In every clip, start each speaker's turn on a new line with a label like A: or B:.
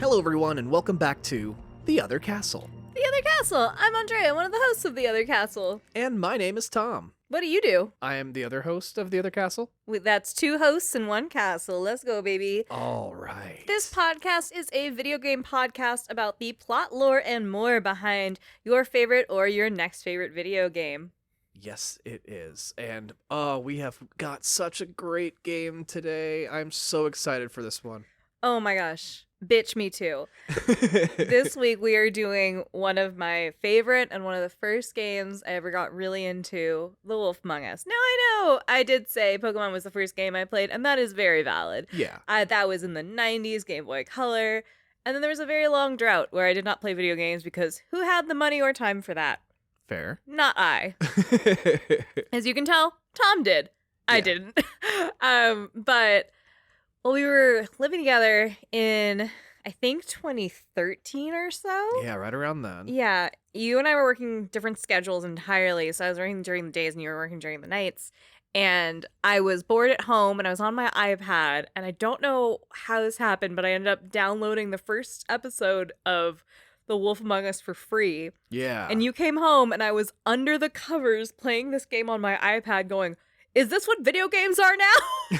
A: Hello everyone and welcome back to The Other Castle.
B: The Other Castle! I'm Andrea, one of the hosts of The Other Castle.
A: And my name is Tom.
B: What do you do?
A: I am the other host of The Other Castle.
B: That's two hosts in one castle. Let's go, baby.
A: All right.
B: This podcast is a video game podcast about the plot, lore, and more behind your favorite or your next favorite video game.
A: Yes, it is. And we have got such a great game today. I'm so excited for this one.
B: Oh my gosh. Bitch, me too. This week we are doing one of my favorite and one of the first games I ever got really into, The Wolf Among Us. Now I know I did say Pokemon was the first game I played, and that is very valid.
A: Yeah.
B: That was in the 90s, Game Boy Color, and then there was a very long drought where I did not play video games because who had the money or time for that?
A: Fair.
B: Not I. As you can tell, Tom did. I didn't. But... Well, we were living together in, I think, 2013 or so.
A: Yeah, right around then.
B: Yeah. You and I were working different schedules entirely. So I was working during the days and you were working during the nights. And I was bored at home and I was on my iPad. And I don't know how this happened, but I ended up downloading the first episode of The Wolf Among Us for free.
A: Yeah.
B: And you came home and I was under the covers playing this game on my iPad going, is this what video games are now?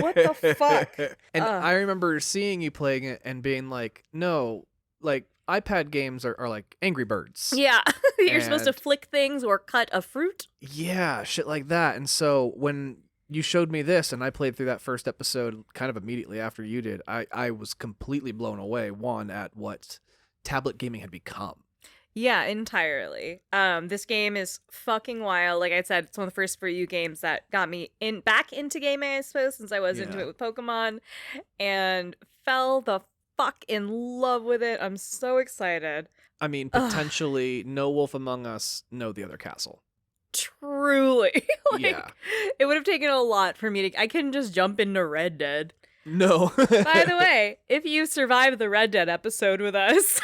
B: What the fuck?
A: And I remember seeing you playing it and being like, no, like iPad games are like Angry Birds.
B: Yeah. You're supposed to flick things or cut a fruit.
A: Yeah, shit like that. And so when you showed me this and I played through that first episode kind of immediately after you did, I was completely blown away, one, at what tablet gaming had become.
B: Yeah, entirely. This game is fucking wild. Like I said, it's one of the first for you games that got me back into gaming, I suppose, since I was into it with Pokemon, and fell the fuck in love with it. I'm so excited.
A: I mean, potentially no Wolf Among Us, no The Other Castle.
B: Truly.
A: Yeah.
B: It would have taken a lot for me to... I couldn't just jump into Red Dead.
A: No.
B: By the way, if you survived the Red Dead episode with us...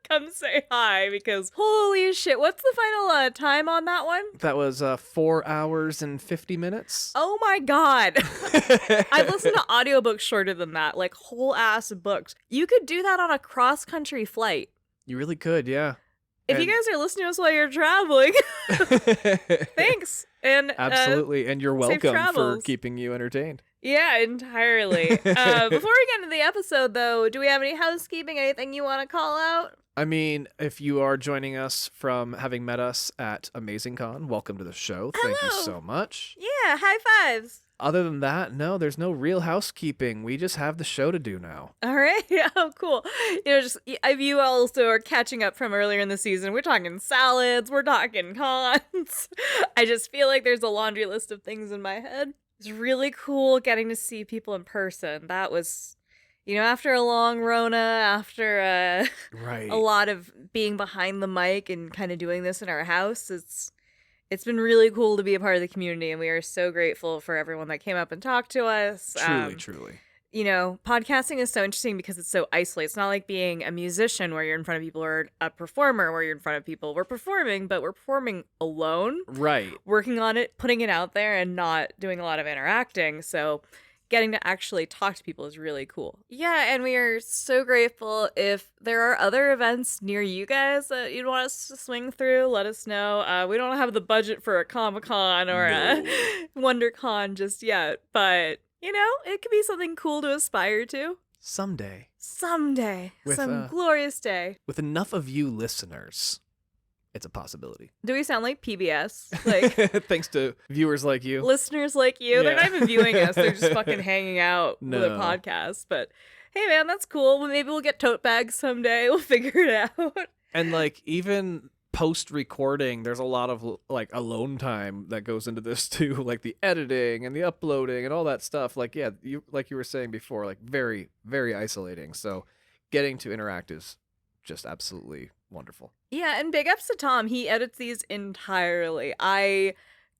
B: Come say hi, because holy shit, what's the final time on that one?
A: That was 4 hours and 50 minutes.
B: Oh my god. I've listened to audiobooks shorter than that, like whole ass books. You could do that on a cross-country flight.
A: You really could, yeah.
B: If you guys are listening to us while you're traveling, thanks. And
A: absolutely, and you're welcome for keeping you entertained.
B: Yeah, entirely. Before we get into the episode, though, do we have any housekeeping? Anything you want to call out?
A: I mean, if you are joining us from having met us at AmazingCon, welcome to the show.
B: Hello.
A: Thank you so much.
B: Yeah, high fives.
A: Other than that, no, there's no real housekeeping. We just have the show to do now.
B: All right. Oh, cool. Just if you also are catching up from earlier in the season, we're talking salads, we're talking cons. I just feel like there's a laundry list of things in my head. It's really cool getting to see people in person. That was, after a long Rona, after a lot of being behind the mic and kind of doing this in our house, it's been really cool to be a part of the community, and we are so grateful for everyone that came up and talked to us.
A: Truly.
B: Podcasting is so interesting because it's so isolated. It's not like being a musician where you're in front of people, or a performer where you're in front of people. We're performing, but we're performing alone.
A: Right.
B: Working on it, putting it out there, and not doing a lot of interacting. So getting to actually talk to people is really cool. Yeah, and we are so grateful. If there are other events near you guys that you'd want us to swing through, let us know. We don't have the budget for a Comic-Con or a WonderCon just yet, but... it could be something cool to aspire to.
A: Someday.
B: Some glorious day.
A: With enough of you listeners, it's a possibility.
B: Do we sound like PBS? Like,
A: thanks to viewers like you.
B: Listeners like you. Yeah. They're not even viewing us. They're just fucking hanging out with a podcast. But hey, man, that's cool. Well, maybe we'll get tote bags someday. We'll figure it out.
A: And even... post-recording, there's a lot of alone time that goes into this too, like the editing and the uploading and all that stuff. You were saying before, very, very isolating. So getting to interact is just absolutely wonderful.
B: Yeah, and big ups to Tom. He edits these entirely. I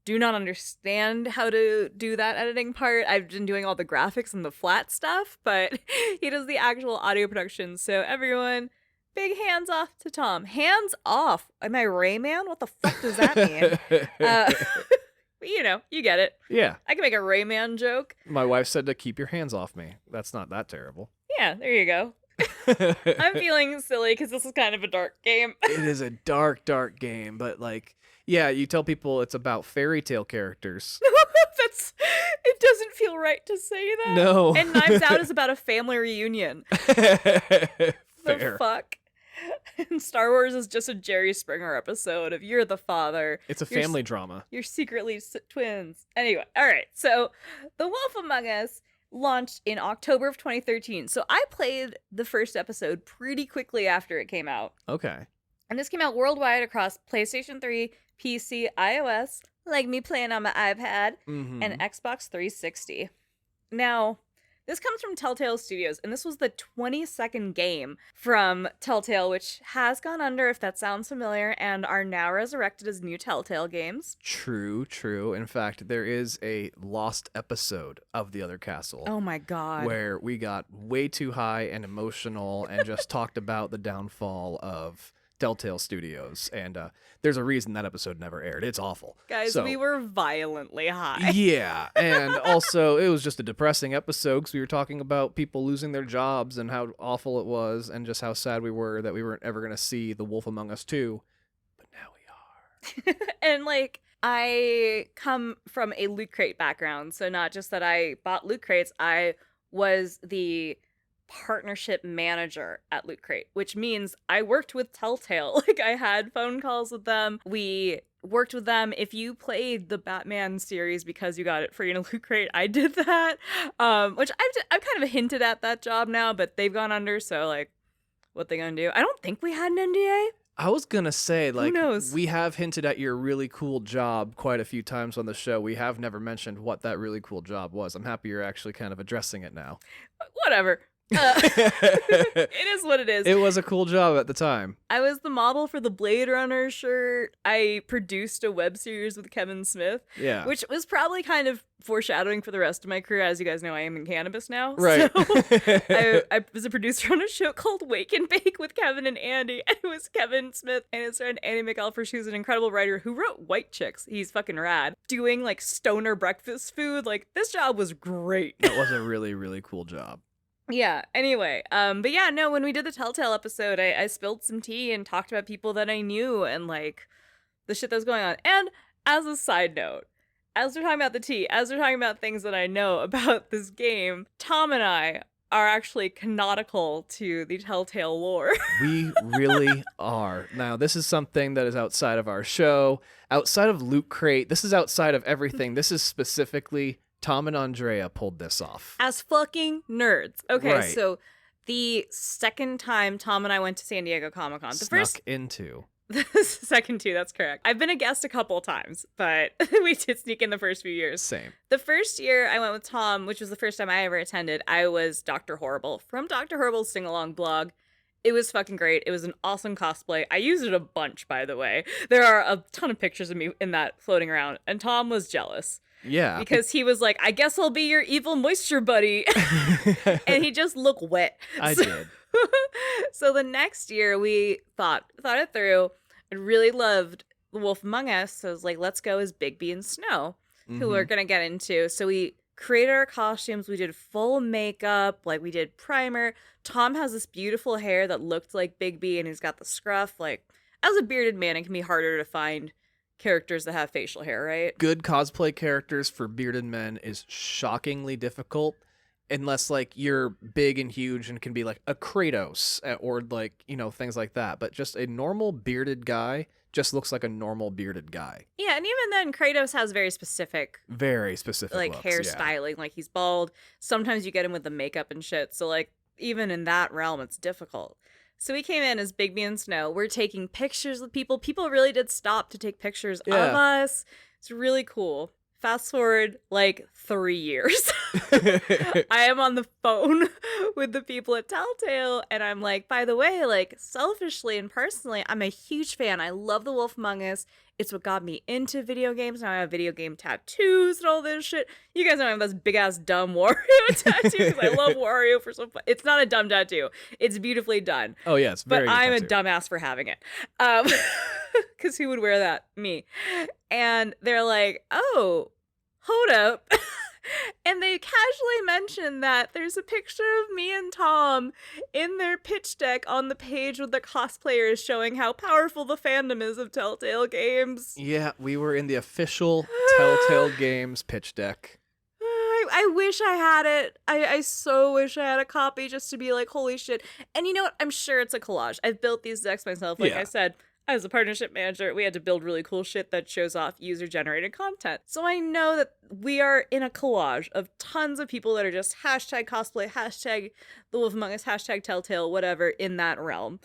B: do not understand how to do that editing part. I've been doing all the graphics and the flat stuff, but he does the actual audio production. So everyone, big hands off to Tom. Hands off. Am I Rayman? What the fuck does that mean? You get it.
A: Yeah.
B: I can make a Rayman joke.
A: My wife said to keep your hands off me. That's not that terrible.
B: Yeah, there you go. I'm feeling silly because this is kind of a dark game.
A: It is a dark, dark game, but like, yeah, you tell people it's about fairy tale characters.
B: It doesn't feel right to say that.
A: No.
B: And Knives Out is about a family reunion.
A: Fair.
B: The fuck? And Star Wars is just a Jerry Springer episode of You're the Father.
A: It's a family drama.
B: You're secretly twins. Anyway, all right. So The Wolf Among Us launched in October of 2013. So I played the first episode pretty quickly after it came out.
A: Okay.
B: And this came out worldwide across PlayStation 3, PC, iOS, like me playing on my iPad, and Xbox 360. Now, this comes from Telltale Studios, and this was the 22nd game from Telltale, which has gone under, if that sounds familiar, and are now resurrected as new Telltale games.
A: True, true. In fact, there is a lost episode of The Other Castle.
B: Oh my god.
A: Where we got way too high and emotional and just talked about the downfall of Telltale Studios, and there's a reason that episode never aired. It's awful.
B: Guys, we were violently high.
A: Yeah, and also it was just a depressing episode because we were talking about people losing their jobs and how awful it was and just how sad we were that we weren't ever going to see The Wolf Among Us 2, but now we are.
B: And like, I come from a Loot Crate background, so not just that I bought Loot Crates, I was the partnership manager at Loot Crate, which means I worked with Telltale. Like, I had phone calls with them. We worked with them. If you played the Batman series because you got it free in a Loot Crate, I did that. Which I've kind of hinted at that job now, but they've gone under, so like, what they gonna do? I don't think we had an NDA.
A: I was gonna say, like,
B: who knows?
A: We have hinted at your really cool job quite a few times on the show. We have never mentioned what that really cool job was. I'm happy you're actually kind of addressing it now.
B: Whatever. It is what it is.
A: It was a cool job at the time.
B: I was the model for the Blade Runner shirt. I produced a web series with Kevin Smith.
A: Yeah.
B: Which was probably kind of foreshadowing for the rest of my career. As you guys know, I am in cannabis now.
A: Right.
B: So I was a producer on a show called Wake and Bake with Kevin and Andy. And it was Kevin Smith and his friend Andy McElfresh, who's an incredible writer who wrote White Chicks. He's fucking rad. Doing like stoner breakfast food. Like, this job was great.
A: That was a really, really cool job.
B: Yeah, anyway, but yeah, no, when we did the Telltale episode, I spilled some tea and talked about people that I knew and, like, the shit that was going on. And as a side note, as we're talking about the tea, as we're talking about things that I know about this game, Tom and I are actually canonical to the Telltale lore.
A: We really are. Now, this is something that is outside of our show, outside of Loot Crate. This is outside of everything. This is specifically Tom and Andrea pulled this off.
B: As fucking nerds. Okay,
A: right.
B: So the second time Tom and I went to San Diego Comic-Con. The second two, that's correct. I've been a guest a couple times, but we did sneak in the first few years.
A: Same.
B: The first year I went with Tom, which was the first time I ever attended, I was Dr. Horrible from Dr. Horrible's sing-along blog. It was fucking great. It was an awesome cosplay. I used it a bunch, by the way. There are a ton of pictures of me in that floating around, and Tom was jealous.
A: Yeah.
B: Because he was like, I guess I'll be your evil moisture buddy. And he just looked wet.
A: I did.
B: So the next year we thought it through. I really loved The Wolf Among Us. So I was like, let's go as Bigby and Snow, who we're going to get into. So we created our costumes. We did full makeup. Like, we did primer. Tom has this beautiful hair that looked like Bigby, and he's got the scruff. Like, as a bearded man, it can be harder to find characters that have facial hair, right?
A: Good cosplay characters for bearded men is shockingly difficult unless like you're big and huge and can be like a Kratos or like, you know, things like that. But just a normal bearded guy just looks like a normal bearded guy.
B: Yeah, and even then Kratos has very specific
A: like looks,
B: hairstyling.
A: Yeah.
B: Like, he's bald. Sometimes you get him with the makeup and shit. So like, even in that realm, it's difficult. So we came in as Bigby and Snow. We're taking pictures with people. People really did stop to take pictures of us. It's really cool. Fast forward like 3 years. I am on the phone with the people at Telltale, and I'm like, by the way, like, selfishly and personally, I'm a huge fan. I love The Wolf Among Us. It's what got me into video games. Now I have video game tattoos and all this shit. You guys know I have this big ass dumb Wario tattoo because I love Wario for some fun. It's not a dumb tattoo. It's beautifully done.
A: Oh yeah, it's very.
B: But I'm a
A: tattoo.
B: dumbass for having it. Because who would wear that? Me. And they're like, oh, hold up. And they casually mention that there's a picture of me and Tom in their pitch deck on the page with the cosplayers showing how powerful the fandom is of Telltale Games.
A: Yeah, we were in the official Telltale Games pitch deck.
B: I wish I had it. I so wish I had a copy just to be like, holy shit. And you know what? I'm sure it's a collage. I've built these decks myself. Like I said, as a partnership manager, we had to build really cool shit that shows off user-generated content. So I know that we are in a collage of tons of people that are just hashtag cosplay, hashtag The Wolf Among Us, hashtag Telltale, whatever, in that realm.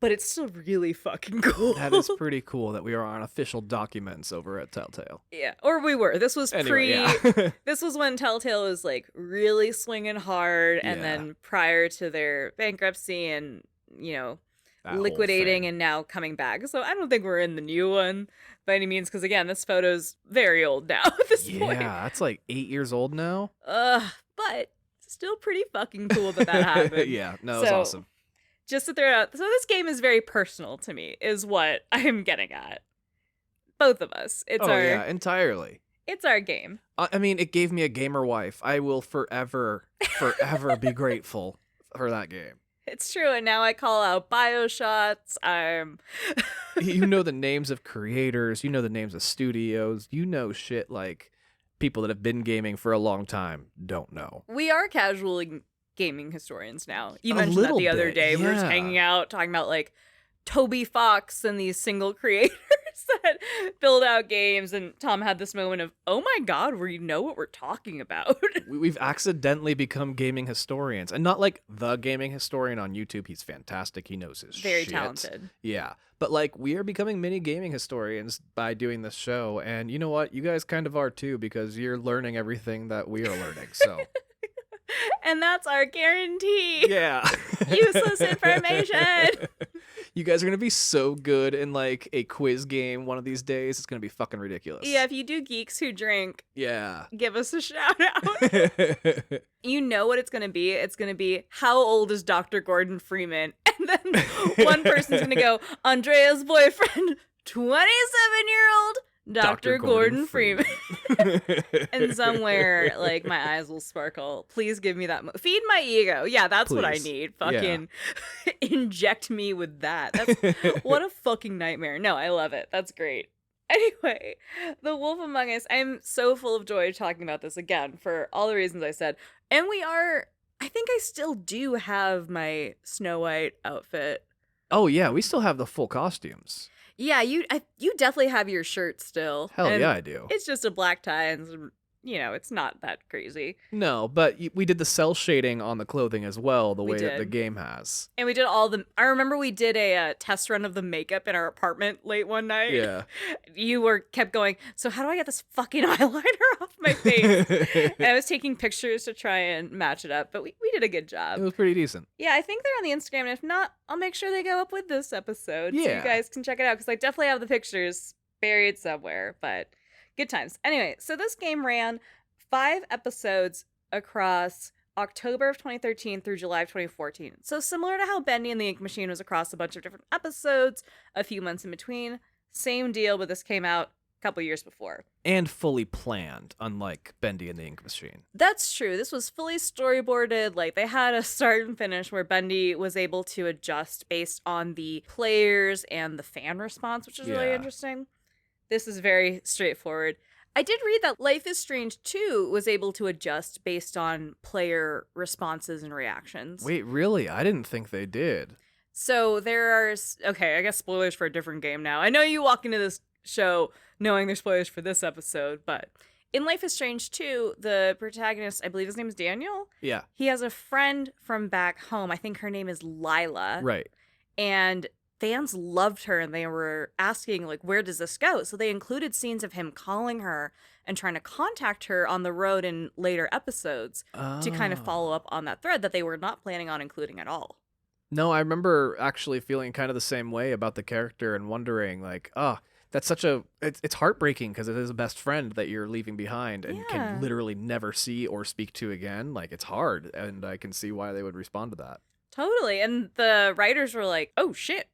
B: But it's still really fucking cool.
A: That is pretty cool that we are on official documents over at Telltale.
B: Yeah, or we were. This was This was when Telltale was like really swinging hard, and then prior to their bankruptcy and, you know, that liquidating and now coming back. So I don't think we're in the new one by any means, because again, this photo's very old now at this point.
A: Yeah, that's like 8 years old now.
B: But still pretty fucking cool that happened.
A: Yeah, no, it's awesome.
B: Just to throw it out, so this game is very personal to me, is what I'm getting at. Both of us.
A: Yeah, entirely.
B: It's our game.
A: I mean, it gave me a gamer wife. I will forever be grateful for that game.
B: It's true, and now I call out BioShots.
A: You know the names of creators. You know the names of studios. You know shit like people that have been gaming for a long time don't know.
B: We are casually gaming historians now. You mentioned that the other day. We were just hanging out talking about like Toby Fox and these single creators that build out games, and Tom had this moment of, oh my god, we know what we're talking about.
A: We've accidentally become gaming historians, and not like the gaming historian on YouTube. He's fantastic. He knows his
B: very
A: shit.
B: Talented.
A: Yeah, but like we are becoming mini gaming historians by doing this show, and you know what? You guys kind of are too, because you're learning everything that we are learning. So.
B: And that's our guarantee.
A: Yeah.
B: Useless information.
A: You guys are going to be so good in like a quiz game one of these days. It's going to be fucking ridiculous.
B: Yeah, if you do Geeks Who Drink, give us a shout out. You know what it's going to be? It's going to be, how old is Dr. Gordon Freeman? And then one person's going to go, Andrea's boyfriend, 27-year-old Dr. Gordon Freeman. And somewhere, like, my eyes will sparkle. Please give me that. Feed my ego. Yeah, that's what I need. Fucking inject me with that. What a fucking nightmare. No, I love it. That's great. Anyway, The Wolf Among Us. I'm so full of joy talking about this again for all the reasons I said. And I think I still do have my Snow White outfit.
A: Oh, yeah. We still have the full costumes.
B: Yeah, you definitely have your shirt still.
A: Hell yeah, I do.
B: It's just a black tie and some, it's not that crazy.
A: No, but we did the cell shading on the clothing as well, the way that the game has.
B: And we did I remember we did a test run of the makeup in our apartment late one night.
A: Yeah.
B: You kept going, so how do I get this fucking eyeliner off my face? And I was taking pictures to try and match it up, but we did a good job.
A: It was pretty decent.
B: Yeah, I think they're on the Instagram, and if not, I'll make sure they go up with this episode so you guys can check it out, because I definitely have the pictures buried somewhere, but good times. Anyway, so this game ran 5 episodes across October of 2013 through July of 2014. So similar to how Bendy and the Ink Machine was across a bunch of different episodes, a few months in between, same deal, but this came out a couple years before.
A: And fully planned, unlike Bendy and the Ink Machine.
B: That's true. This was fully storyboarded. Like, they had a start and finish where Bendy was able to adjust based on the players and the fan response, which is really interesting. This is very straightforward. I did read that Life is Strange 2 was able to adjust based on player responses and reactions.
A: Wait, really? I didn't think they did.
B: So there are... Okay, I guess spoilers for a different game now. I know you walk into this show knowing there's spoilers for this episode, but in Life is Strange 2, the protagonist, I believe his name is Daniel?
A: Yeah.
B: He has a friend from back home. I think her name is Lila.
A: Right.
B: And fans loved her, and they were asking, like, where does this go? So they included scenes of him calling her and trying to contact her on the road in later episodes to kind of follow up on that thread that they were not planning on including at all.
A: No, I remember actually feeling kind of the same way about the character and wondering, like, that's such it's heartbreaking because it is a best friend that you're leaving behind and can literally never see or speak to again. Like, it's hard, and I can see why they would respond to that.
B: Totally. And the writers were like, oh, shit.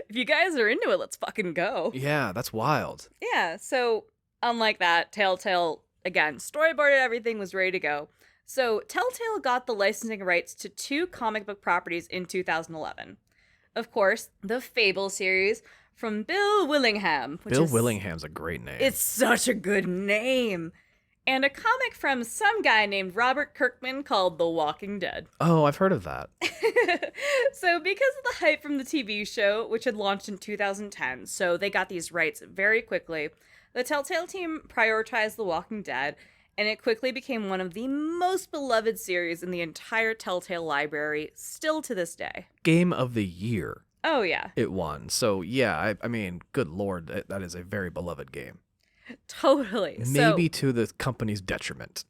B: If you guys are into it, let's fucking go.
A: Yeah, that's wild.
B: Yeah, so unlike that, Telltale again, storyboarded, everything was ready to go. So Telltale got the licensing rights to 2 comic book properties in 2011. Of course, the Fable series from Bill Willingham.
A: Bill Willingham's a great name.
B: It's such a good name. And a comic from some guy named Robert Kirkman called The Walking Dead.
A: Oh, I've heard of that.
B: So because of the hype from the TV show, which had launched in 2010, so they got these rights very quickly, the Telltale team prioritized The Walking Dead, and it quickly became one of the most beloved series in the entire Telltale library, still to this day.
A: Game of the Year.
B: Oh, yeah.
A: It won. So, yeah, I mean, good lord, that is a very beloved game.
B: Totally.
A: Maybe to the company's detriment.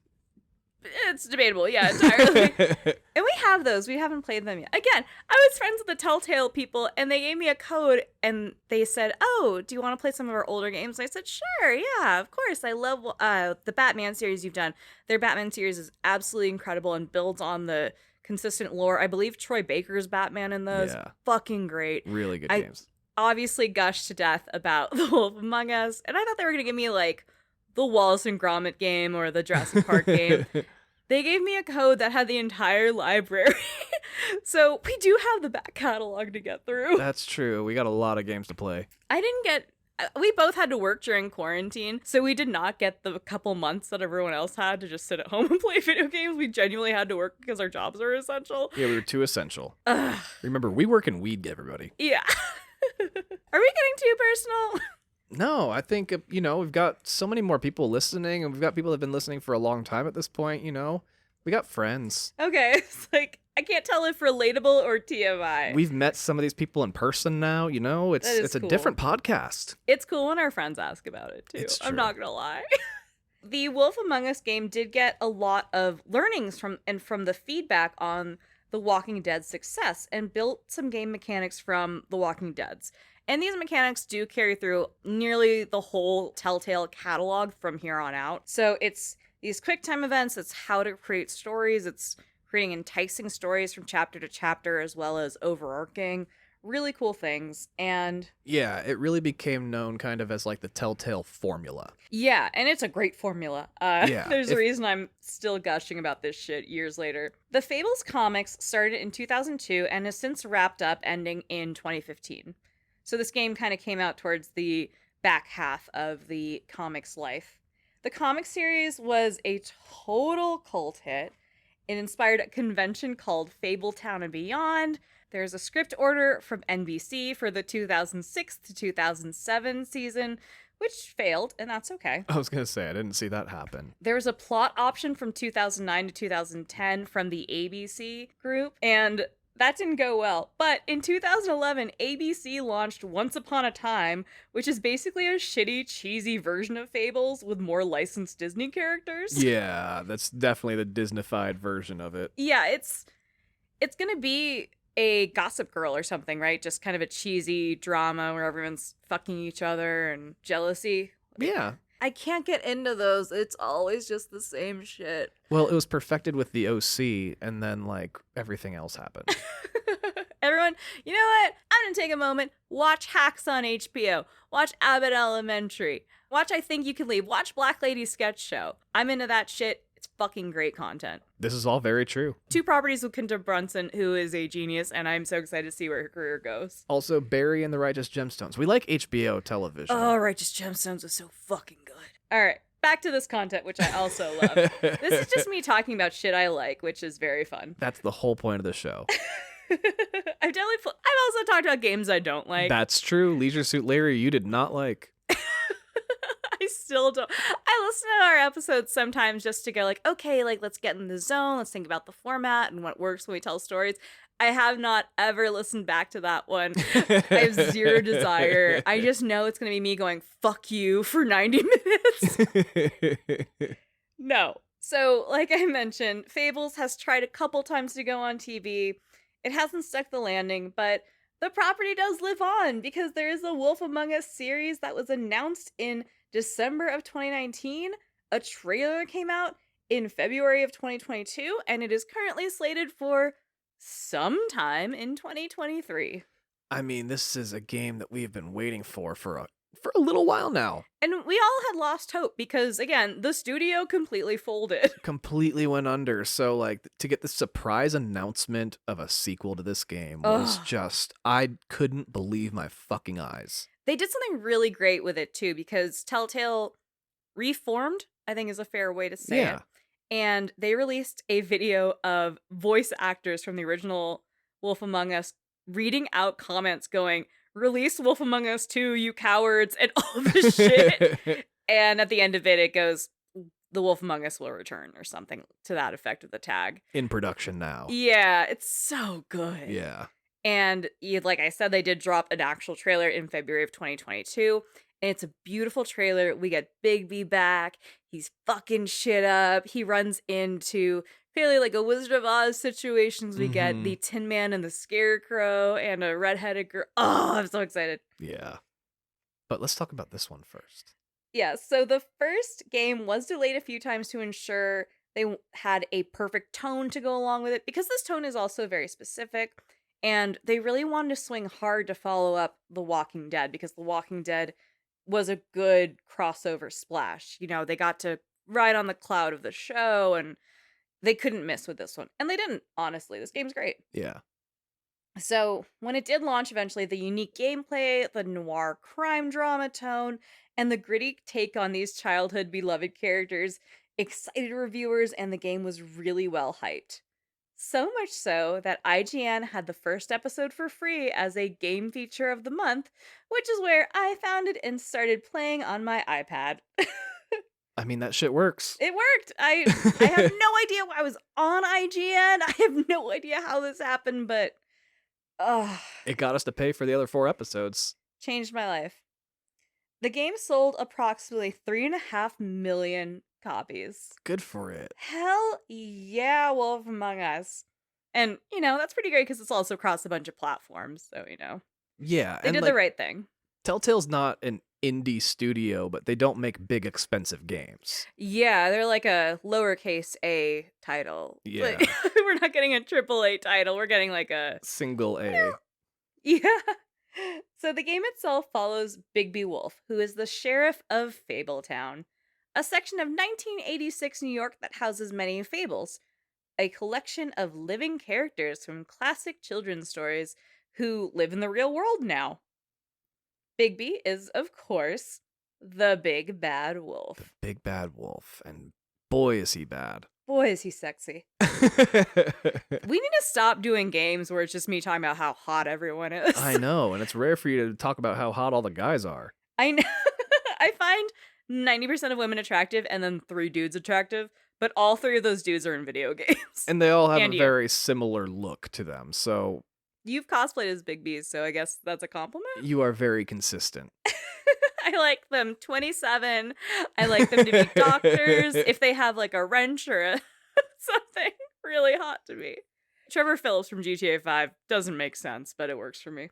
B: It's debatable, yeah, entirely. And we have those. We haven't played them yet. Again, I was friends with the Telltale people, and they gave me a code, and they said, oh, do you want to play some of our older games? And I said, sure, yeah, of course. I love the Batman series you've done. Their Batman series is absolutely incredible and builds on the consistent lore. I believe Troy Baker's Batman in those. Yeah. Fucking great.
A: Really good games.
B: Obviously gushed to death about The Wolf Among Us, and I thought they were going to give me, like, the Wallace and Gromit game or the Jurassic Park game. They gave me a code that had the entire library. So we do have the back catalog to get through.
A: That's true. We got a lot of games to play.
B: We both had to work during quarantine, so we did not get the couple months that everyone else had to just sit at home and play video games. We genuinely had to work because our jobs are essential.
A: Yeah, we were too essential. Remember, we work in weed, everybody.
B: Yeah. Are we getting too personal?
A: No, I think, we've got so many more people listening, and we've got people that have been listening for a long time at this point, We got friends.
B: Okay, it's like, I can't tell if relatable or TMI.
A: We've met some of these people in person now, It's cool. A different podcast.
B: It's cool when our friends ask about it, too.
A: It's true.
B: I'm not gonna lie. The Wolf Among Us game did get a lot of learnings from the feedback on The Walking Dead's success, and built some game mechanics from The Walking Dead's. And these mechanics do carry through nearly the whole Telltale catalog from here on out. So it's these quick time events, it's how to create stories, it's creating enticing stories from chapter to chapter, as well as overarching, really cool things. And
A: yeah, it really became known kind of as like the Telltale formula.
B: Yeah, and it's a great formula. There's a reason I'm still gushing about this shit years later. The Fables comics started in 2002 and has since wrapped up, ending in 2015. So this game kind of came out towards the back half of the comics life. The comic series was a total cult hit. It inspired a convention called Fabletown and Beyond. There's a script order from NBC for the 2006 to 2007 season, which failed, and that's okay.
A: I was going to say, I didn't see that happen.
B: There was a plot option from 2009 to 2010 from the ABC group, and that didn't go well. But in 2011, ABC launched Once Upon a Time, which is basically a shitty, cheesy version of Fables with more licensed Disney characters.
A: Yeah, that's definitely the Disneyfied version of it.
B: Yeah, it's gonna be a Gossip Girl or something, right? Just kind of a cheesy drama where everyone's fucking each other and jealousy.
A: Yeah.
B: I can't get into those. It's always just the same shit.
A: Well, it was perfected with the OC, and then, everything else happened.
B: Everyone, you know what? I'm gonna take a moment. Watch Hacks on HBO. Watch Abbott Elementary. Watch I Think You Can Leave. Watch Black Lady Sketch Show. I'm into that shit. It's fucking great content.
A: This is all very true.
B: 2 properties with Quinta Brunson, who is a genius, and I'm so excited to see where her career goes.
A: Also, Barry and the Righteous Gemstones. We like HBO television.
B: Oh, Righteous Gemstones was so fucking good. All right, back to this content, which I also love. This is just me talking about shit I like, which is very fun.
A: That's the whole point of the show.
B: I've also talked about games I don't like.
A: That's true. Leisure Suit Larry, you did not like.
B: I still don't. I listen to our episodes sometimes just to go okay, let's get in the zone. Let's think about the format and what works when we tell stories. I have not ever listened back to that one. I have zero desire. I just know it's going to be me going, fuck you for 90 minutes. No. So, like I mentioned, Fables has tried a couple times to go on TV. It hasn't stuck the landing, but the property does live on because there is a Wolf Among Us series that was announced in December of 2019. A trailer came out in February of 2022, and it is currently slated for sometime in 2023.
A: I mean, this is a game that we've been waiting for for a little while now.
B: And we all had lost hope because, again, the studio completely folded.
A: Completely went under. So, like, to get the surprise announcement of a sequel to this game was
B: Ugh.
A: just, I couldn't believe my fucking eyes.
B: They did something really great with it, too, because Telltale reformed, I think is a fair way to say it. And they released a video of voice actors from the original Wolf Among Us reading out comments going, "Release Wolf Among Us 2, you cowards," and all this shit. And at the end of it, it goes, "The Wolf Among Us will return," or something to that effect of the tag.
A: In production now.
B: Yeah, it's so good.
A: Yeah.
B: And like I said, they did drop an actual trailer in February of 2022. And it's a beautiful trailer. We get Bigby back. He's fucking shit up. He runs into fairly like a Wizard of Oz situations. We get the Tin Man and the Scarecrow and a redheaded girl. Oh, I'm so excited.
A: Yeah. But let's talk about this one first.
B: Yeah, so the first game was delayed a few times to ensure they had a perfect tone to go along with it, because this tone is also very specific. And they really wanted to swing hard to follow up The Walking Dead, because The Walking Dead was a good crossover splash. You know, they got to ride on the cloud of the show, and they couldn't miss with this one. And they didn't, honestly. This game's great.
A: Yeah.
B: So when it did launch eventually, the unique gameplay, the noir crime drama tone, and the gritty take on these childhood beloved characters excited reviewers, and the game was really well hyped. So much so that IGN had the first episode for free as a game feature of the month, which is where I found it and started playing on my iPad.
A: I mean, that shit works.
B: It worked. I have no idea why I was on IGN. I have no idea how this happened, but
A: it got us to pay for the other 4 episodes.
B: Changed my life. The game sold approximately 3.5 million copies.
A: Good for it.
B: Hell yeah, Wolf Among Us. And, you know, that's pretty great because it's also across a bunch of platforms. So, you know.
A: Yeah.
B: They did the right thing.
A: Telltale's not an indie studio, but they don't make big, expensive games.
B: Yeah, they're like a lowercase a title.
A: Yeah.
B: Like, we're not getting a AAA title. We're getting like a...
A: Single A.
B: Yeah. So the game itself follows Bigby Wolf, who is the sheriff of Fabletown, a section of 1986 New York that houses many fables, a collection of living characters from classic children's stories who live in the real world now. Bigby is, of course, the big bad wolf.
A: The big bad wolf. And boy, is he bad.
B: Boy, is he sexy. We need to stop doing games where it's just me talking about how hot everyone is.
A: I know, and it's rare for you to talk about how hot all the guys are.
B: I know. I find 90% of women attractive and then 3 dudes attractive, but all 3 of those dudes are in video games.
A: And they all have
B: And
A: a
B: you.
A: very similar look to them, so...
B: You've cosplayed as Bigby, so I guess that's a compliment?
A: You are very consistent.
B: I like them 27. I like them to be doctors. If they have like a wrench or something really hot to me. Trevor Phillips from GTA 5 doesn't make sense, but it works for me.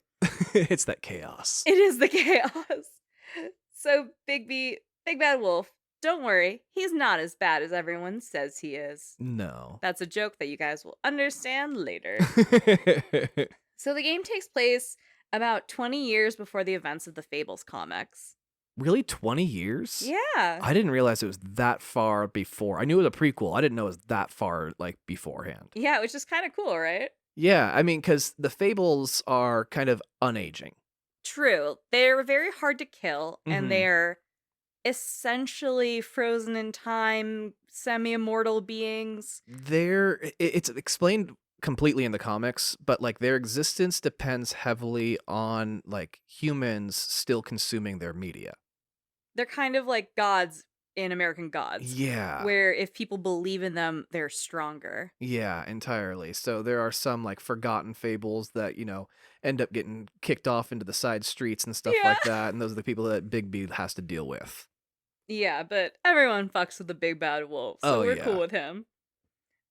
A: It's that chaos.
B: It is the chaos. So Bigby, Big Bad Wolf, don't worry, he's not as bad as everyone says he is.
A: No.
B: That's a joke that you guys will understand later. So the game takes place about 20 years before the events of the Fables comics.
A: Really? 20 years?
B: Yeah.
A: I didn't realize it was that far before. I knew it was a prequel. I didn't know it was that far, like, beforehand.
B: Yeah, which is kind of cool, right?
A: Yeah, I mean, because the Fables are kind of unaging.
B: True. They're very hard to kill, and
A: Mhm.
B: they're essentially frozen in time, semi-immortal beings.
A: It's explained completely in the comics, but, like, their existence depends heavily on, like, humans still consuming their media.
B: They're kind of like gods in American Gods.
A: Yeah.
B: Where if people believe in them, they're stronger.
A: Yeah, entirely. So there are some, like, forgotten fables that, end up getting kicked off into the side streets and stuff like that, and those are the people that Bigby has to deal with.
B: Yeah, but everyone fucks with the big bad wolf, so we're
A: yeah.
B: cool with him.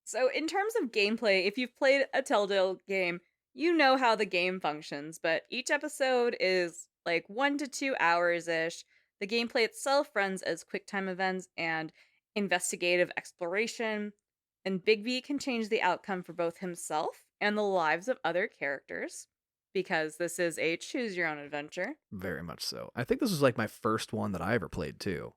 B: So in terms of gameplay, if you've played a Telltale game, you know how the game functions, but each episode is like 1 to 2 hours-ish. The gameplay itself runs as QuickTime events and investigative exploration, and Bigby can change the outcome for both himself and the lives of other characters. because this is a choose your own adventure.
A: Very much so. I think this was like my first one that I ever played too.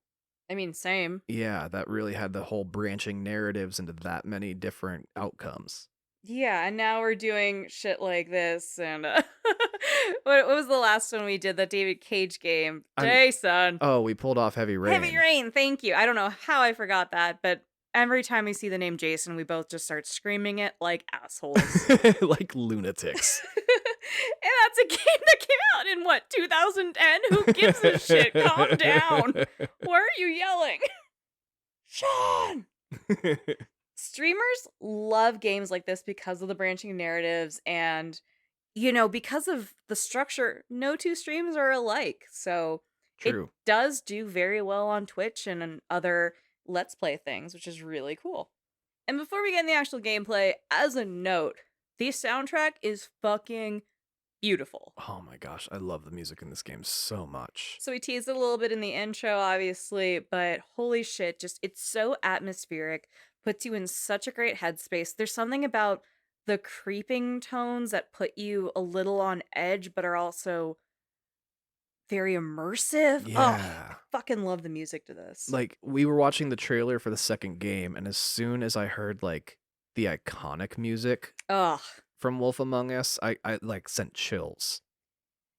B: I mean, same.
A: Yeah, that really had the whole branching narratives into that many different outcomes.
B: Yeah, and now we're doing shit like this, and what was the last one we did? The David Cage game. Jason!
A: Oh, we pulled off Heavy Rain.
B: Heavy Rain, thank you. I don't know how I forgot that, but every time we see the name Jason, we both just start screaming it like assholes.
A: Like lunatics.
B: And that's a game that came out in, 2010? Who gives a shit? Calm down. Why are you yelling? Sean! Streamers love games like this because of the branching narratives and, because of the structure, no two streams are alike. So
A: True.
B: It does do very well on Twitch and on other Let's Play things, which is really cool. And before we get in the actual gameplay, as a note, the soundtrack is fucking beautiful.
A: Oh my gosh, I love the music in this game so much.
B: So we teased it a little bit in the intro, obviously, but holy shit, it's so atmospheric, puts you in such a great headspace. There's something about the creeping tones that put you a little on edge, but are also very immersive.
A: Yeah.
B: Oh, I fucking love the music to this.
A: Like, we were watching the trailer for the second game, and as soon as I heard, like, the iconic music from Wolf Among Us, I like, sent chills.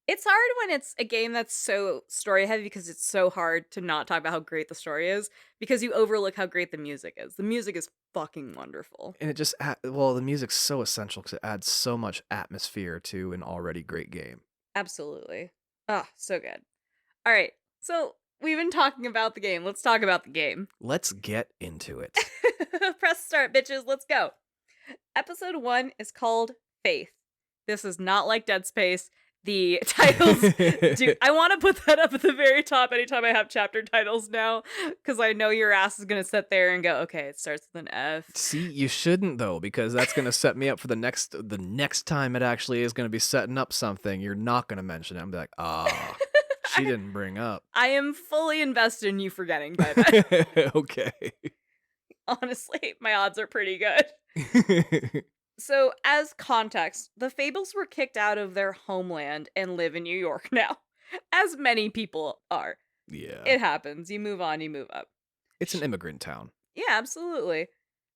B: It's hard when it's a game that's so story heavy because it's so hard to not talk about how great the story is because you overlook how great the music is. The music is fucking wonderful.
A: And it just, the music's so essential because it adds so much atmosphere to an already great game.
B: Absolutely. Oh, so good. All right. So we've been talking about the game. Let's talk about the game.
A: Let's get into it.
B: Press start, bitches. Let's go. Episode 1 is called Faith. This is not like Dead Space. The titles, dude, I want to put that up at the very top anytime I have chapter titles now, because I know your ass is going to sit there and go, okay, it starts with an F.
A: See, you shouldn't, though, because that's going to set me up for the next time it actually is going to be setting up something. You're not going to mention it. I'm like, she didn't bring up.
B: I am fully invested in you forgetting by then.
A: Okay.
B: Honestly, my odds are pretty good. So, as context, the Fables were kicked out of their homeland and live in New York now, as many people are.
A: Yeah.
B: It happens. You move on, you move up.
A: It's an immigrant town.
B: Yeah, absolutely.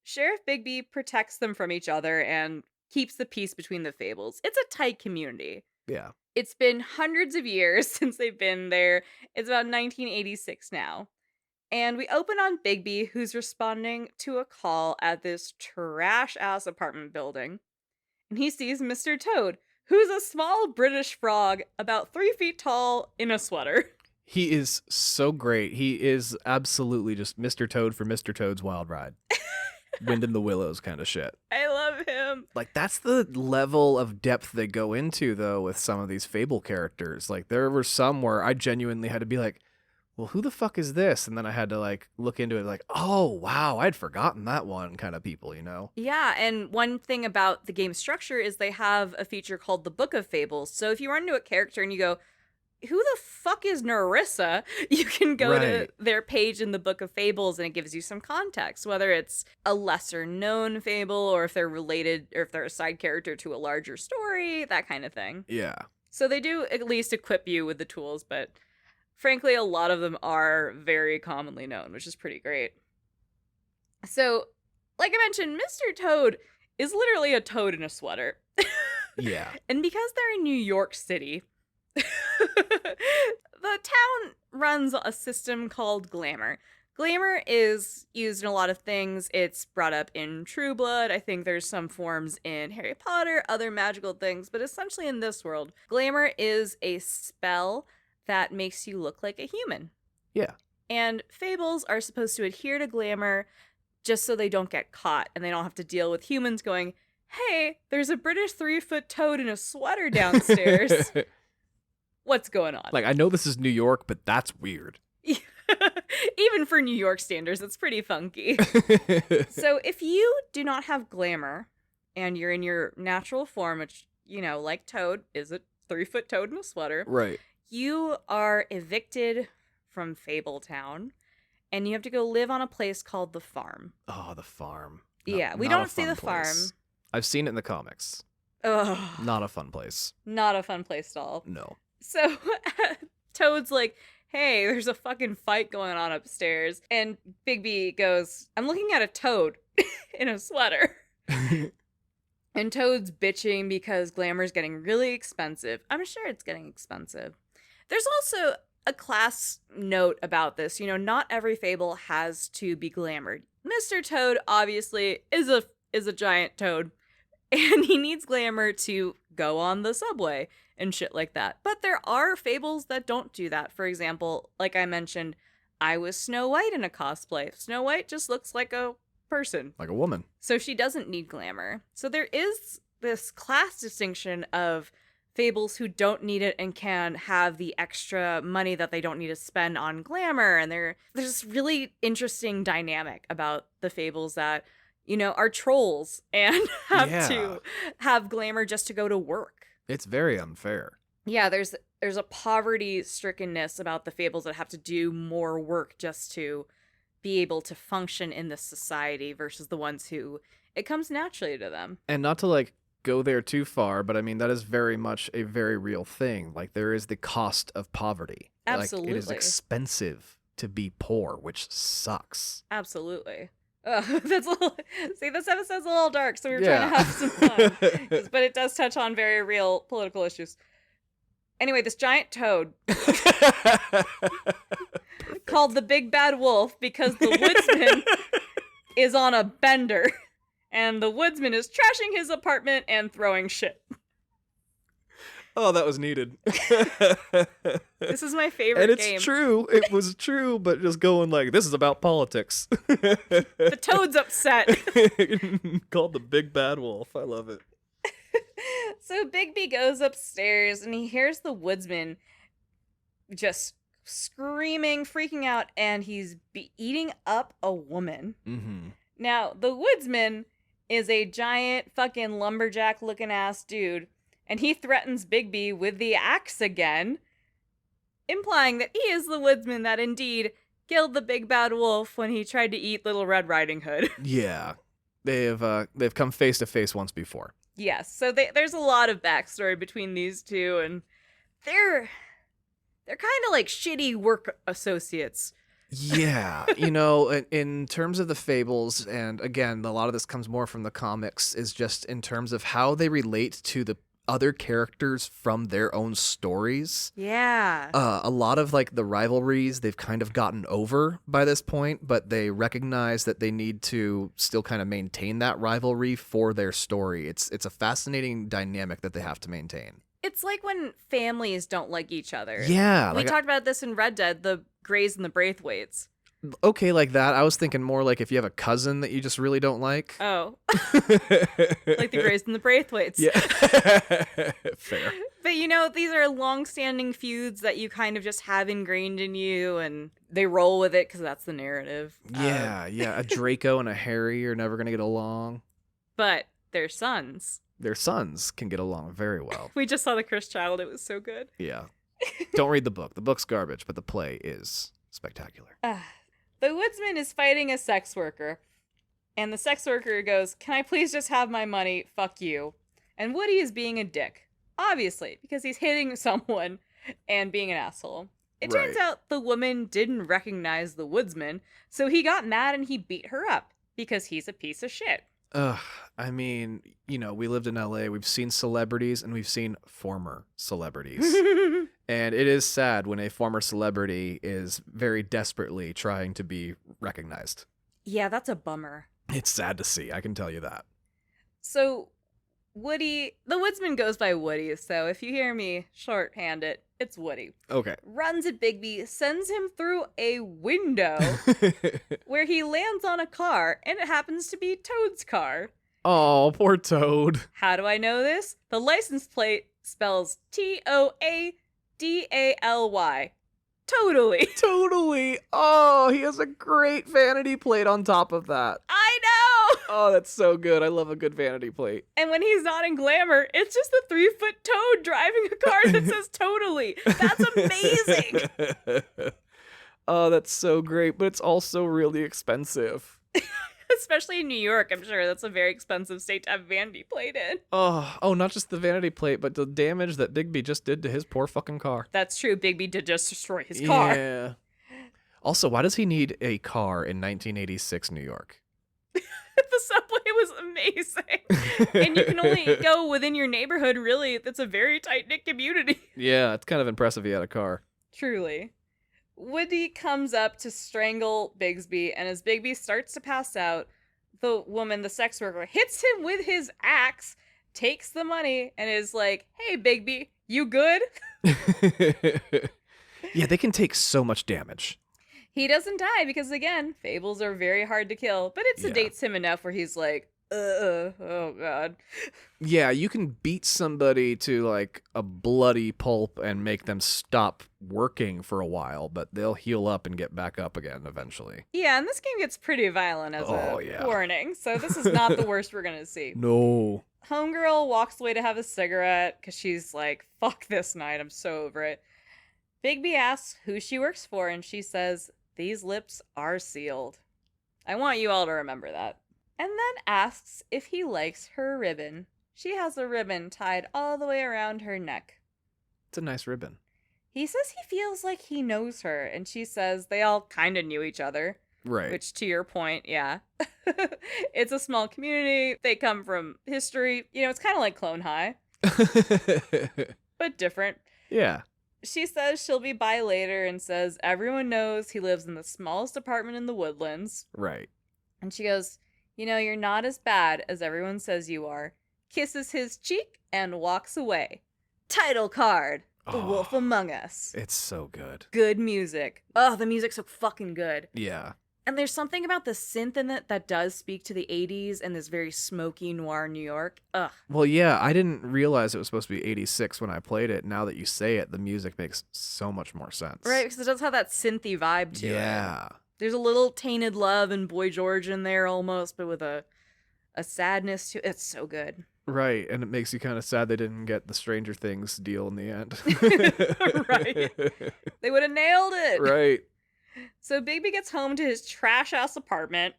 B: Sheriff Bigby protects them from each other and keeps the peace between the Fables. It's a tight community.
A: Yeah.
B: It's been hundreds of years since they've been there. It's about 1986 now. And we open on Bigby, who's responding to a call at this trash-ass apartment building. And he sees Mr. Toad, who's a small British frog about 3 feet tall in a sweater.
A: He is so great. He is absolutely just Mr. Toad for Mr. Toad's Wild Ride. Wind in the Willows kind of shit.
B: I love him.
A: Like, that's the level of depth they go into, though, with some of these Fable characters. Like, there were some where I genuinely had to be like, well, who the fuck is this? And then I had to, like, look into it, like, oh, wow, I'd forgotten that one kind of people, you know?
B: Yeah, and one thing about the game structure is they have a feature called the Book of Fables. So if you run into a character and you go, who the fuck is Narissa? You can go to their page in the Book of Fables and it gives you some context, whether it's a lesser known fable or if they're related or if they're a side character to a larger story, that kind of thing.
A: Yeah.
B: So they do at least equip you with the tools, but frankly, a lot of them are very commonly known, which is pretty great. So, like I mentioned, Mr. Toad is literally a toad in a sweater.
A: Yeah.
B: And because they're in New York City, the town runs a system called glamour. Glamour is used in a lot of things. It's brought up in True Blood. I think there's some forms in Harry Potter, other magical things, but essentially in this world, glamour is a spell that makes you look like a human.
A: Yeah.
B: And fables are supposed to adhere to glamour just so they don't get caught and they don't have to deal with humans going, hey, there's a British 3-foot toad in a sweater downstairs. What's going on?
A: Like, I know this is New York, but that's weird.
B: Even for New York standards, it's pretty funky. So if you do not have glamour and you're in your natural form, which, you know, like Toad is a 3-foot toad in a sweater.
A: Right.
B: You are evicted from Fabletown and you have to go live on a place called the farm.
A: Oh, the farm.
B: Yeah, we don't see the farm.
A: I've seen it in the comics.
B: Ugh.
A: Not a fun place.
B: Not a fun place at all.
A: No.
B: So Toad's like, hey, there's a fucking fight going on upstairs. And Bigby goes, I'm looking at a toad in a sweater. And Toad's bitching because glamour's getting really expensive. I'm sure it's getting expensive. There's also a class note about this. You know, not every fable has to be glamored. Mr. Toad obviously is a giant toad, and he needs glamour to go on the subway and shit like that. But there are fables that don't do that. For example, like I mentioned, I was Snow White in a cosplay. Snow White just looks like a person.
A: Like a woman.
B: So she doesn't need glamour. So there is this class distinction of fables who don't need it and can have the extra money that they don't need to spend on glamour. And there's this really interesting dynamic about the fables that, you know, are trolls and have to have glamour just to go to work.
A: It's very unfair.
B: Yeah, there's a poverty-strickenness about the fables that have to do more work just to be able to function in this society versus the ones who it comes naturally to them.
A: And not to like go there too far, but I mean, that is very much a very real thing. Like, there is the cost of poverty.
B: Absolutely.
A: Like, it is expensive to be poor, which sucks.
B: Absolutely. That's a little, see, this episode's a little dark, so we were trying to have some fun. But it does touch on very real political issues. Anyway, this giant toad called the Big Bad Wolf because the Woodsman is on a bender and the Woodsman is trashing his apartment and throwing shit.
A: Oh, that was needed.
B: This is my favorite
A: game. And it's
B: game.
A: true. It was true, but just going like, this is about politics.
B: The toad's upset.
A: Called the Big Bad Wolf. I love it.
B: So Bigby goes upstairs and he hears the Woodsman just screaming, freaking out, and he's eating up a woman.
A: Mm-hmm.
B: Now, the Woodsman is a giant fucking lumberjack looking ass dude, and he threatens Bigby with the axe again, implying that he is the Woodsman that indeed killed the Big Bad Wolf when he tried to eat Little Red Riding Hood. Yeah.
A: They've come face to face once before.
B: Yes, so there's a lot of backstory between these two, and they're kind of like shitty work associates.
A: Yeah, you know, in terms of the fables, and again, a lot of this comes more from the comics, is just in terms of how they relate to the other characters from their own stories.
B: Yeah.
A: A lot of like the rivalries they've kind of gotten over by this point, but they recognize that they need to still kind of maintain that rivalry for their story. It's a fascinating dynamic that they have to maintain.
B: It's like when families don't like each other.
A: Yeah.
B: We talked about this in Red Dead, the Greys and the Braithwaites.
A: Okay, like that. I was thinking more like if you have a cousin that you just really don't like.
B: Oh. Like the Greys and the Braithwaites.
A: Yeah. Fair.
B: But you know, these are long-standing feuds that you kind of just have ingrained in you, and they roll with it because that's the narrative.
A: Yeah, yeah. A Draco and a Harry are never going to get along.
B: But their sons.
A: Their sons can get along very well.
B: We just saw The Cursed Child. It was so good.
A: Yeah. Don't read the book. The book's garbage, but the play is spectacular.
B: The Woodsman is fighting a sex worker, and the sex worker goes, "Can I please just have my money? Fuck you." And Woody is being a dick, obviously, because he's hitting someone and being an asshole. It turns out the woman didn't recognize the Woodsman, so he got mad and he beat her up because he's a piece of shit.
A: I mean, you know, we lived in LA. We've seen celebrities and we've seen former celebrities. And it is sad when a former celebrity is very desperately trying to be recognized.
B: Yeah, that's a bummer.
A: It's sad to see, I can tell you that.
B: So, Woody, the Woodsman goes by Woody, so if you hear me shorthand it, it's Woody.
A: Okay.
B: Runs at Bigby, sends him through a window where he lands on a car, and it happens to be Toad's car.
A: Oh, poor Toad.
B: How do I know this? The license plate spells Toadaly. Totally.
A: Totally. Oh, he has a great vanity plate on top of that.
B: I know!
A: Oh, that's so good. I love a good vanity plate.
B: And when he's not in glamour, it's just a 3-foot toad driving a car that says totally. That's amazing.
A: Oh, that's so great, but it's also really expensive.
B: Especially in New York, I'm sure that's a very expensive state to have vanity plate in.
A: Oh, not just the vanity plate, but the damage that Bigby just did to his poor fucking car.
B: That's true. Bigby did just destroy his car.
A: Yeah. Also, why does he need a car in 1986 New York?
B: The subway was amazing. And you can only go within your neighborhood, really. That's a very tight-knit community.
A: Yeah, it's kind of impressive he had a car.
B: Truly. Woody comes up to strangle Bigsby, and as Bigby starts to pass out, the woman, the sex worker, hits him with his axe, takes the money, and is like, "Hey, Bigby, you good?"
A: Yeah, they can take so much damage.
B: He doesn't die because, again, fables are very hard to kill, but it sedates him enough where he's like, oh god.
A: Yeah, you can beat somebody to like a bloody pulp and make them stop working for a while, but they'll heal up and get back up again eventually.
B: Yeah, and this game gets pretty violent as a warning, so this is not the worst we're gonna see.
A: No.
B: Homegirl walks away to have a cigarette because she's like, fuck this night, I'm so over it. Bigby asks who she works for, and she says, "These lips are sealed." I want you all to remember that. And then asks if he likes her ribbon. She has a ribbon tied all the way around her neck.
A: It's a nice ribbon.
B: He says he feels like he knows her, and she says they all kind of knew each other.
A: Right.
B: Which, to your point, yeah. It's a small community. They come from history. You know, it's kind of like Clone High. But different.
A: Yeah.
B: She says she'll be by later and says everyone knows he lives in the smallest apartment in the Woodlands.
A: Right.
B: And she goes, "You know, you're not as bad as everyone says you are." Kisses his cheek and walks away. Title card. The Wolf Among Us.
A: It's so good.
B: Good music. Oh, the music's so fucking good.
A: Yeah.
B: And there's something about the synth in it that does speak to the 80s and this very smoky noir New York. Ugh.
A: Well, yeah, I didn't realize it was supposed to be 86 when I played it. Now that you say it, the music makes so much more sense.
B: Right, because it does have that synthy vibe to it.
A: Yeah.
B: There's a little Tainted Love and Boy George in there almost, but with a sadness to it. It's so good.
A: Right, and it makes you kind of sad they didn't get the Stranger Things deal in the end.
B: Right. They would have nailed it.
A: Right.
B: So Bigby gets home to his trash-ass apartment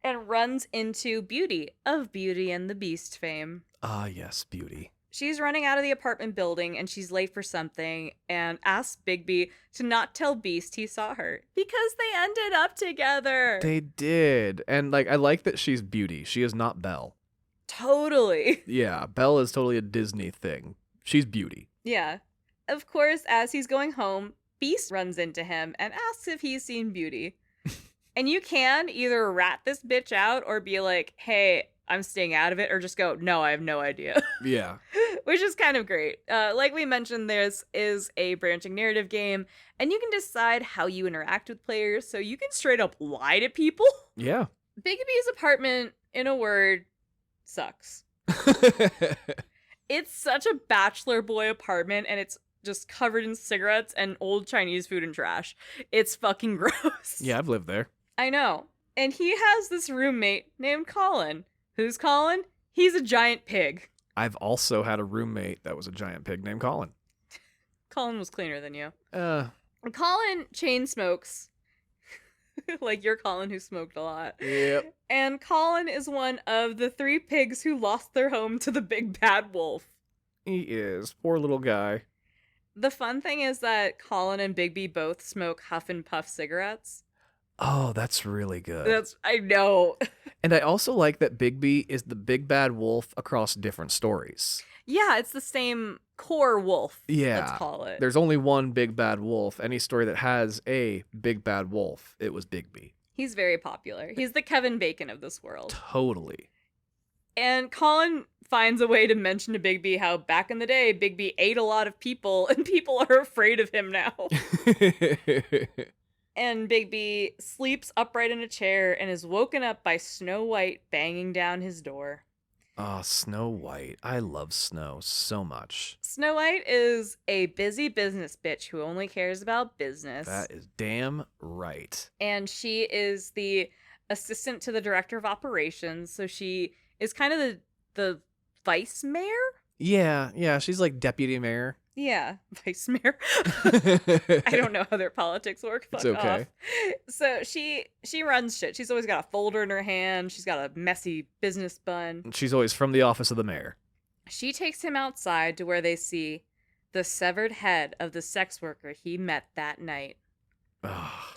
B: and runs into Beauty of Beauty and the Beast fame.
A: Ah, yes, Beauty.
B: She's running out of the apartment building and she's late for something and asks Bigby to not tell Beast he saw her because they ended up together.
A: They did. And like I like that she's Beauty. She is not Belle.
B: Totally.
A: Yeah, Belle is totally a Disney thing. She's Beauty.
B: Yeah. Of course, as he's going home, Beast runs into him and asks if he's seen Beauty. And you can either rat this bitch out or be like, "Hey, I'm staying out of it," or just go, "No, I have no idea."
A: Yeah.
B: Which is kind of great. Like we mentioned, this is a branching narrative game, and you can decide how you interact with players, so you can straight up lie to people.
A: Yeah.
B: Bigby's apartment, in a word, sucks. It's such a bachelor boy apartment, and it's just covered in cigarettes and old Chinese food and trash. It's fucking gross.
A: Yeah, I've lived there.
B: I know. And he has this roommate named Colin. Who's Colin? He's a giant pig.
A: I've also had a roommate that was a giant pig named Colin.
B: Colin was cleaner than you.
A: Colin
B: chain smokes. Like you're Colin who smoked a lot.
A: Yep.
B: And Colin is one of the 3 pigs who lost their home to the big bad wolf.
A: He is. Poor little guy.
B: The fun thing is that Colin and Bigby both smoke Huff and Puff cigarettes.
A: Oh, that's really good.
B: I know.
A: And I also like that Bigby is the big bad wolf across different stories.
B: Yeah, it's the same core wolf.
A: Yeah.
B: Let's call it.
A: There's only one big bad wolf. Any story that has a big bad wolf, it was Bigby.
B: He's very popular. He's the Kevin Bacon of this world.
A: Totally.
B: And Colin finds a way to mention to Bigby how back in the day, Bigby ate a lot of people and people are afraid of him now. And Bigby sleeps upright in a chair and is woken up by Snow White banging down his door.
A: Oh, Snow White. I love Snow so much.
B: Snow White is a busy business bitch who only cares about business.
A: That is damn right.
B: And she is the assistant to the director of operations, so she is kind of the vice mayor?
A: Yeah, she's like deputy mayor.
B: Yeah, vice mayor. I don't know how their politics work. Fuck
A: It's okay.
B: off. So she runs shit. She's always got a folder in her hand. She's got a messy business bun.
A: She's always from the office of the mayor.
B: She takes him outside to where they see the severed head of the sex worker he met that night,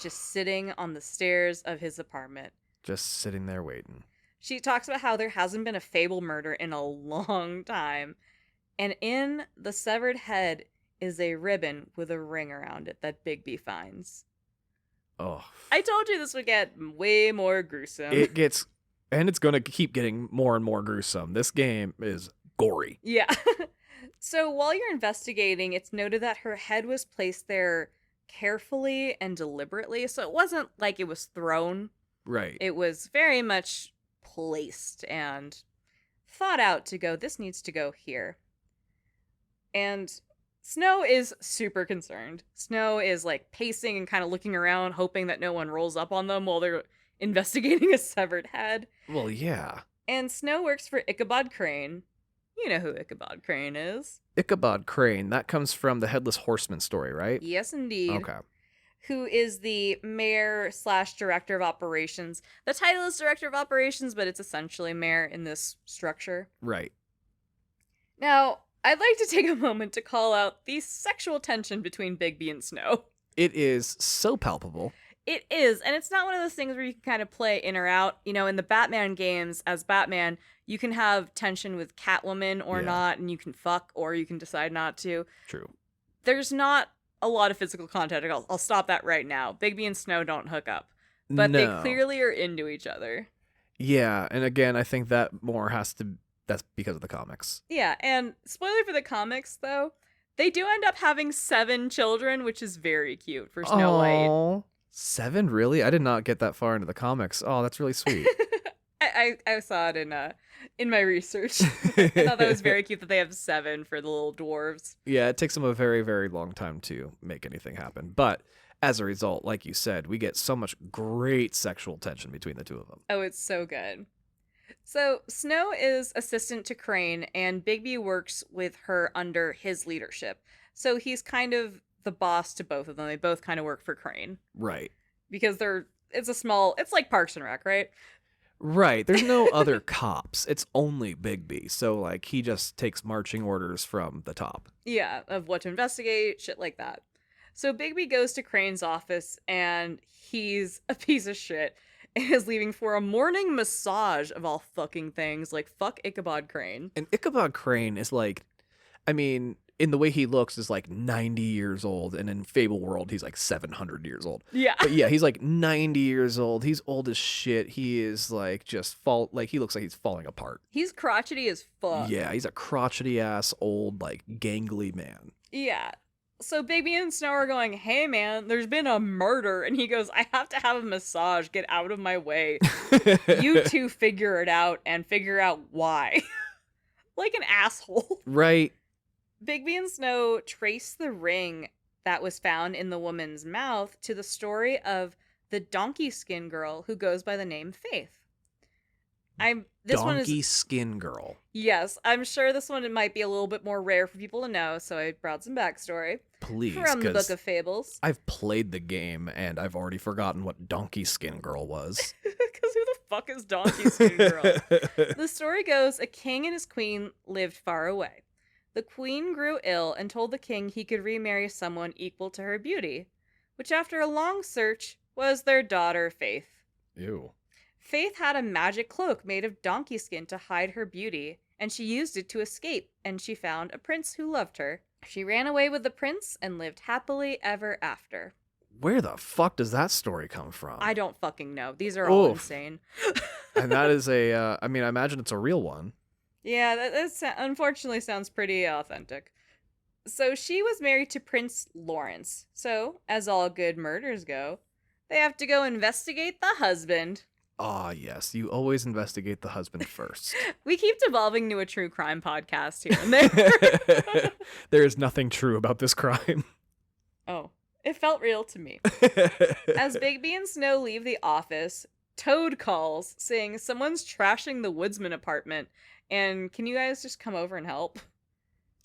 B: just sitting on the stairs of his apartment.
A: Just sitting there waiting.
B: She talks about how there hasn't been a Fable murder in a long time. And in the severed head is a ribbon with a ring around it that Bigby finds.
A: Oh.
B: I told you this would get way more gruesome.
A: And it's going to keep getting more and more gruesome. This game is gory.
B: Yeah. So while you're investigating, it's noted that her head was placed there carefully and deliberately. So it wasn't like it was thrown.
A: Right.
B: It was very much placed and thought out to go, this needs to go here. And Snow is super concerned. Snow is like pacing and kind of looking around, hoping that no one rolls up on them while they're investigating a severed head.
A: Well, yeah.
B: And Snow works for Ichabod Crane. You know who Ichabod Crane is.
A: Ichabod Crane, that comes from the Headless Horseman story, right?
B: Yes, indeed.
A: Okay.
B: Who is the mayor / director of operations. The title is director of operations, but it's essentially mayor in this structure.
A: Right.
B: Now, I'd like to take a moment to call out the sexual tension between Bigby and Snow.
A: It is so palpable.
B: It is, and it's not one of those things where you can kind of play in or out. You know, in the Batman games, as Batman, you can have tension with Catwoman or not, and you can fuck or you can decide not to.
A: True.
B: There's not a lot of physical contact. I'll stop that right now. Bigby and Snow don't hook up, but they clearly are into each other.
A: Yeah, and again, I think that more that's because of the comics.
B: Yeah, and spoiler for the comics, though, they do end up having 7 children, which is very cute for Snow White.
A: 7? Really? I did not get that far into the comics. Oh, that's really sweet.
B: I saw it in my research. I thought that was very cute that they have 7 for the little dwarves.
A: Yeah, it takes them a very, very long time to make anything happen. But as a result, like you said, we get so much great sexual tension between the two of them.
B: Oh, it's so good. So Snow is assistant to Crane, and Bigby works with her under his leadership. So he's kind of the boss to both of them. They both kind of work for Crane.
A: Right.
B: Because it's like Parks and Rec, right?
A: Right. There's no other cops. It's only Bigby. So, like, he just takes marching orders from the top.
B: Yeah, of what to investigate, shit like that. So Bigby goes to Crane's office, and he's a piece of shit. And is leaving for a morning massage of all fucking things. Like, fuck Ichabod Crane.
A: And Ichabod Crane is like, I mean, in the way he looks is like 90 years old. And in Fable World, he's like 700 years old.
B: Yeah.
A: But yeah, he's like 90 years old. He's old as shit. He is like he looks like he's falling apart.
B: He's crotchety as fuck.
A: Yeah, he's a crotchety ass old, like gangly man.
B: Yeah. So Bigby and Snow are going, hey man, there's been a murder. And he goes, I have to have a massage. Get out of my way. You two figure it out and figure out why. Like an asshole.
A: Right.
B: Bigby and Snow trace the ring that was found in the woman's mouth to the story of the donkey skin girl who goes by the name Faith.
A: Donkey skin girl.
B: Yes, I'm sure this one might be a little bit more rare for people to know, so I brought some backstory.
A: Please,
B: from the Book of Fables.
A: I've played the game and I've already forgotten what donkey skin girl was.
B: Because who the fuck is donkey skin girl? The story goes, a king and his queen lived far away. The queen grew ill and told the king he could remarry someone equal to her beauty, which after a long search was their daughter Faith.
A: Ew.
B: Faith had a magic cloak made of donkey skin to hide her beauty, and she used it to escape, and she found a prince who loved her. She ran away with the prince and lived happily ever after.
A: Where the fuck does that story come from?
B: I don't fucking know. These are all insane.
A: And that is I imagine it's a real one.
B: Yeah, that unfortunately sounds pretty authentic. So she was married to Prince Lawrence. So, as all good murders go, they have to go investigate the husband.
A: Ah, yes. You always investigate the husband first.
B: We keep devolving to a true crime podcast here and there.
A: There is nothing true about this crime.
B: Oh, it felt real to me. As Bigby and Snow leave the office, Toad calls, saying someone's trashing the Woodsman apartment, and can you guys just come over and help?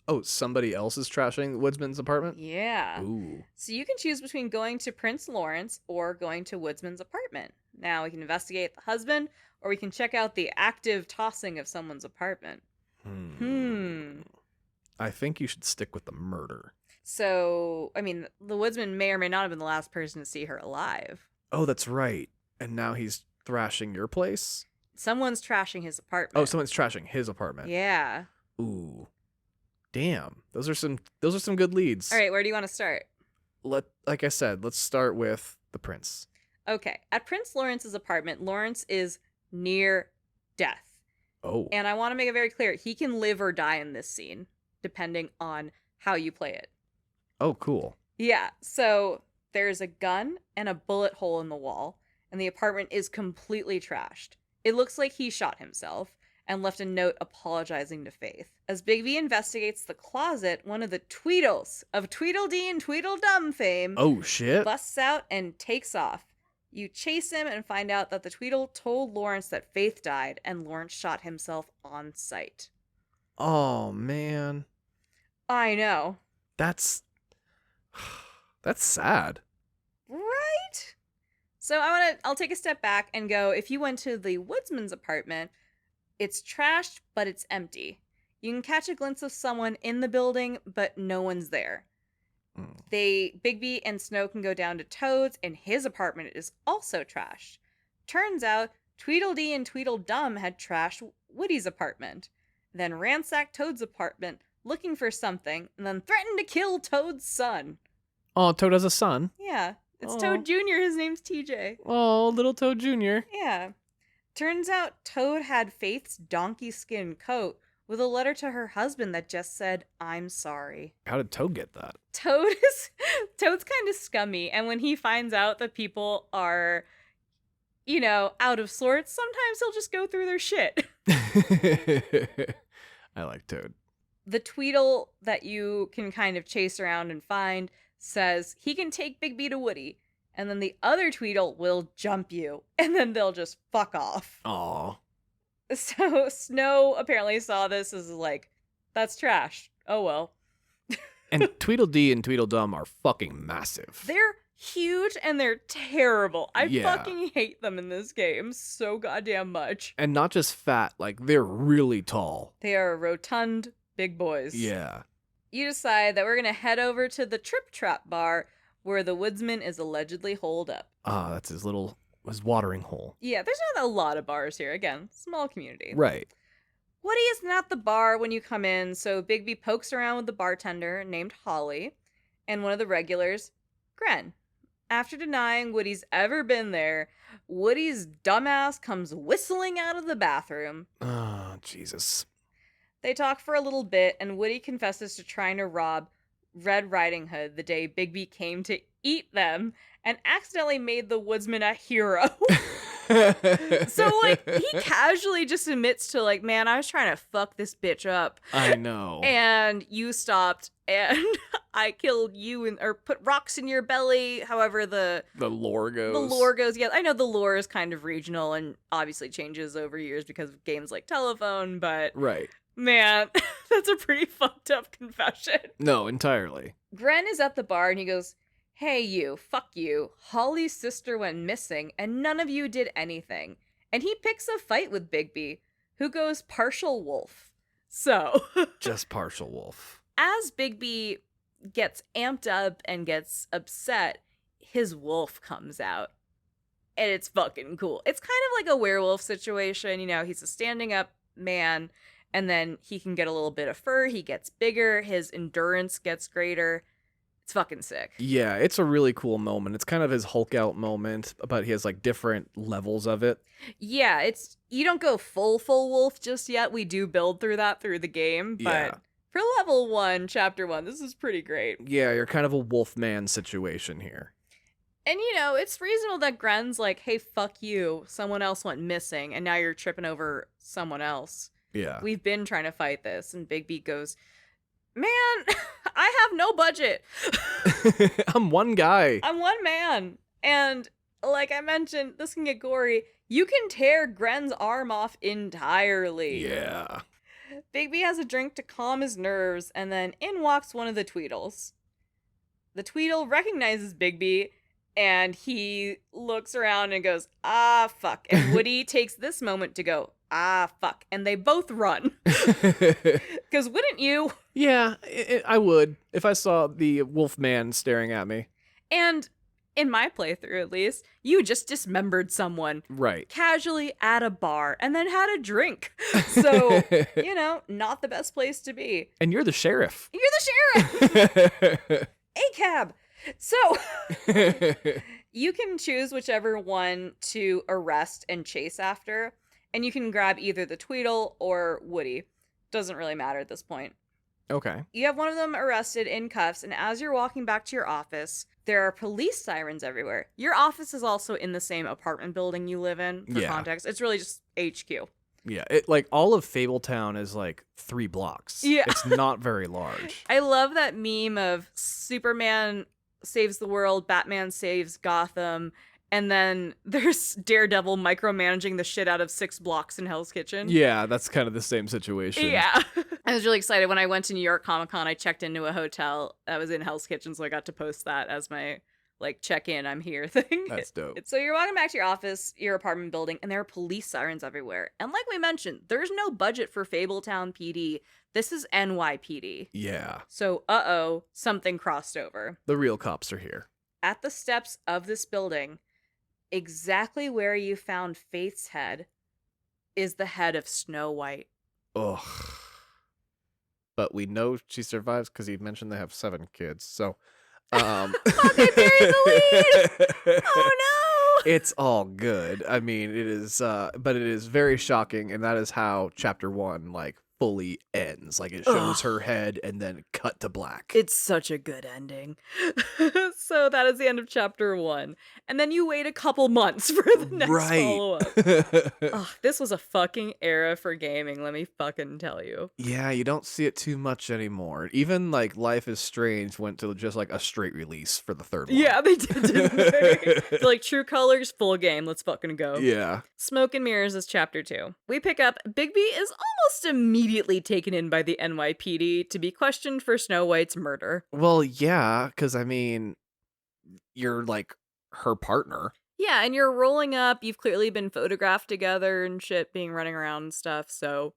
A: Oh, somebody else is trashing Woodsman's apartment?
B: Yeah.
A: Ooh.
B: So you can choose between going to Prince Lawrence or going to Woodsman's apartment. Now we can investigate the husband, or we can check out the active tossing of someone's apartment.
A: I think you should stick with the murder.
B: So, I mean, the Woodsman may or may not have been the last person to see her alive.
A: Oh, that's right. And now he's thrashing your place?
B: Someone's trashing his apartment.
A: Oh, someone's trashing his apartment.
B: Yeah.
A: Ooh. Damn. Those are some good leads.
B: All right, where do you want to start?
A: Like I said, let's start with the prince.
B: Okay. At Prince Lawrence's apartment, Lawrence is near death.
A: Oh.
B: And I want to make it very clear, he can live or die in this scene, depending on how you play it.
A: Oh, cool.
B: Yeah, so there's a gun and a bullet hole in the wall, and the apartment is completely trashed. It looks like he shot himself and left a note apologizing to Faith. As Bigby investigates the closet, one of the Tweedles of Tweedledee and Tweedledum fame
A: shit.
B: busts out and takes off. You chase him and find out that the Tweedle told Lawrence that Faith died, and Lawrence shot himself on sight.
A: Oh, man.
B: I know.
A: That's sad.
B: Right? So I'll take a step back and go, if you went to the Woodsman's apartment, it's trashed, but it's empty. You can catch a glimpse of someone in the building, but no one's there. Bigby and Snow can go down to Toad's, and his apartment is also trashed. Turns out, Tweedledee and Tweedledum had trashed Woody's apartment, then ransacked Toad's apartment looking for something, and then threatened to kill Toad's son.
A: Oh, Toad has a son.
B: Yeah, it's Toad Jr., his name's TJ.
A: Oh, little Toad Jr.
B: Yeah. Turns out Toad had Faith's donkey skin coat with a letter to her husband that just said, "I'm sorry."
A: How did Toad get that?
B: Toad's kind of scummy, and when he finds out that people are, out of sorts, sometimes he'll just go through their shit.
A: I like Toad.
B: The Tweedle that you can kind of chase around and find says he can take Bigby to Woody, and then the other Tweedle will jump you, and then they'll just fuck off.
A: Aw.
B: So Snow apparently saw this as like, that's trash. Oh well.
A: And Tweedledee and Tweedledum are fucking massive.
B: They're huge and they're terrible. I
A: Yeah.
B: fucking hate them in this game so goddamn much.
A: And not just fat, like they're really tall.
B: They are rotund big boys.
A: Yeah.
B: You decide that we're going to head over to the Trip Trap bar where the Woodsman is allegedly holed up.
A: That's his watering hole.
B: Yeah, there's not a lot of bars here. Again, small community.
A: Right.
B: Woody isn't at the bar when you come in, so Bigby pokes around with the bartender named Holly and one of the regulars, Gren. After denying Woody's ever been there, Woody's dumbass comes whistling out of the bathroom.
A: Oh, Jesus.
B: They talk for a little bit, and Woody confesses to trying to rob Red Riding Hood the day Bigby came to eat them and accidentally made the Woodsman a hero. So, he casually just admits to, man, I was trying to fuck this bitch up.
A: I know.
B: And you stopped, and I killed you, or put rocks in your belly, however the
A: lore goes.
B: The lore goes, yeah. I know the lore is kind of regional and obviously changes over years because of games like Telephone, but...
A: Right.
B: Man, that's a pretty fucked up confession.
A: No, entirely.
B: Gren is at the bar, and he goes, "Hey, you, fuck you. Holly's sister went missing, and none of you did anything." And he picks a fight with Bigby, who goes partial wolf. So.
A: Just partial wolf.
B: As Bigby gets amped up and gets upset, his wolf comes out. And it's fucking cool. It's kind of like a werewolf situation. He's a standing up man, and then he can get a little bit of fur. He gets bigger. His endurance gets greater. It's fucking sick.
A: Yeah, it's a really cool moment. It's kind of his Hulk out moment, but he has different levels of it.
B: Yeah, you don't go full wolf just yet. We do build through that through the game, but
A: Yeah.
B: for level 1, chapter 1, this is pretty great.
A: Yeah, you're kind of a wolfman situation here.
B: And it's reasonable that Gren's like, "Hey, fuck you. Someone else went missing, and now you're tripping over someone else.
A: Yeah.
B: We've been trying to fight this." And Bigby goes, "Man, I have no budget.
A: I'm one guy.
B: I'm one man." And like I mentioned, this can get gory. You can tear Gren's arm off entirely.
A: Yeah.
B: Bigby has a drink to calm his nerves, and then in walks one of the Tweedles. The Tweedle recognizes Bigby, and he looks around and goes, ah, fuck. And Woody takes this moment to go, ah, fuck. And they both run. Because wouldn't you?
A: Yeah, I would if I saw the wolf man staring at me.
B: And in my playthrough, at least, you just dismembered someone.
A: Right.
B: Casually at a bar and then had a drink. So, not the best place to be.
A: And you're the sheriff.
B: You're the sheriff! A-cab! So, you can choose whichever one to arrest and chase after, and you can grab either the Tweedle or Woody. Doesn't really matter at this point.
A: Okay.
B: You have one of them arrested in cuffs, and as you're walking back to your office, there are police sirens everywhere. Your office is also in the same apartment building you live in, for context. It's really just HQ.
A: Yeah, all of Fabletown is 3 blocks.
B: Yeah.
A: It's not very large.
B: I love that meme of Superman saves the world, Batman saves Gotham, and then there's Daredevil micromanaging the shit out of 6 blocks in Hell's Kitchen.
A: Yeah, that's kind of the same situation.
B: Yeah. I was really excited when I went to New York Comic Con. I checked into a hotel that was in Hell's Kitchen, so I got to post that as my check-in, I'm here thing.
A: That's dope.
B: So you're walking back to your office, your apartment building, and there are police sirens everywhere. And like we mentioned, there's no budget for Fabletown PD. This is NYPD.
A: Yeah.
B: So, something crossed over.
A: The real cops are here.
B: At the steps of this building, exactly where you found Faith's head is the head of Snow White.
A: Ugh. But we know she survives because he mentioned they have 7 kids, so...
B: Fuck, I buried the lead! Oh no!
A: It's all good. I mean, it is, but it is very shocking, and that is how Chapter 1, fully ends. It shows her head and then cut to black.
B: It's such a good ending. So that is the end of Chapter 1. And then you wait a couple months for the next follow-up. This was a fucking era for gaming, let me fucking tell you.
A: Yeah, you don't see it too much anymore. Even, Life is Strange went to just, a straight release for the 3rd one.
B: Yeah, they did, didn't they? They're True Colors, full game, let's fucking go.
A: Yeah.
B: Smoke and Mirrors is Chapter 2. We pick up, Bigby is almost immediately taken in by the NYPD to be questioned for Snow White's murder.
A: Well, yeah, because, I mean, you're, her partner.
B: Yeah, and you're rolling up, you've clearly been photographed together and shit, being running around and stuff, so,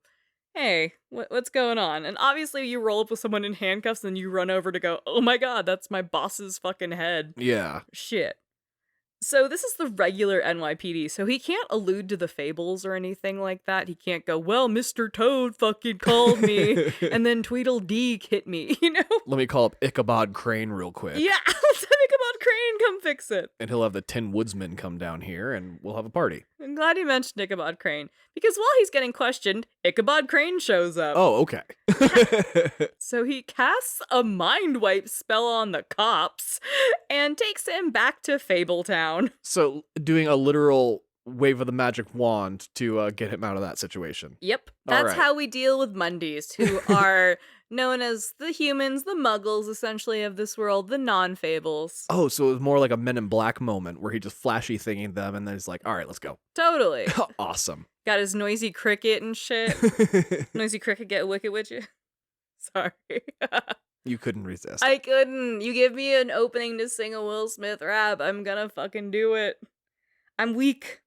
B: hey, what's going on? And obviously you roll up with someone in handcuffs and you run over to go, oh my god, that's my boss's fucking head.
A: Yeah.
B: Shit. So this is the regular NYPD, so he can't allude to the Fables or anything like that. He can't go, well, Mr. Toad fucking called me, and then Tweedledee hit me,
A: Let me call up Ichabod Crane real quick.
B: Yeah, let's have Ichabod Crane come fix it.
A: And he'll have the 10 Woodsmen come down here, and we'll have a party.
B: I'm glad you mentioned Ichabod Crane, because while he's getting questioned, Ichabod Crane shows up.
A: Oh, okay.
B: So he casts a mind wipe spell on the cops and takes him back to Fabletown.
A: So doing a literal wave of the magic wand to get him out of that situation.
B: Yep. That's
A: right.
B: how we deal with Mundies, who are known as the humans, the muggles, essentially, of this world, the non-fables.
A: Oh, so it was more like a Men in Black moment where he just flashy thinking them and then he's like, all right, let's go.
B: Totally.
A: Awesome.
B: Got his noisy cricket and shit. Noisy cricket get wicked with you. Sorry.
A: You couldn't resist.
B: I couldn't. You give me an opening to sing a Will Smith rap, I'm gonna fucking do it. I'm weak.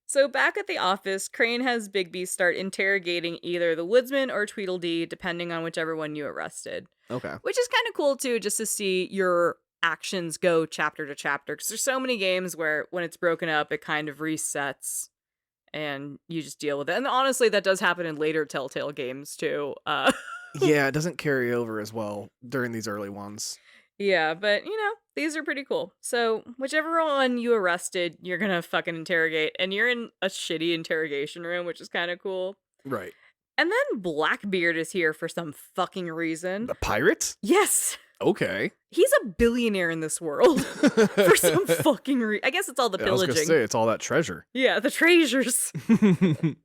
B: So back at the office, Crane has Bigby start interrogating either the Woodsman or Tweedledee, depending on whichever one you arrested.
A: Okay.
B: Which is kind of cool, too, just to see your actions go chapter to chapter. Because there's so many games where when it's broken up, it kind of resets and you just deal with it. And honestly, that does happen in later Telltale games, too.
A: Yeah, it doesn't carry over as well during these early ones.
B: Yeah, but, these are pretty cool. So, whichever one you arrested, you're gonna fucking interrogate. And you're in a shitty interrogation room, which is kind of cool.
A: Right.
B: And then Blackbeard is here for some fucking reason.
A: The pirate?
B: Yes!
A: Okay.
B: He's a billionaire in this world. For some fucking reason. I guess it's all the pillaging.
A: I was gonna say, it's all that treasure.
B: Yeah, the treasures.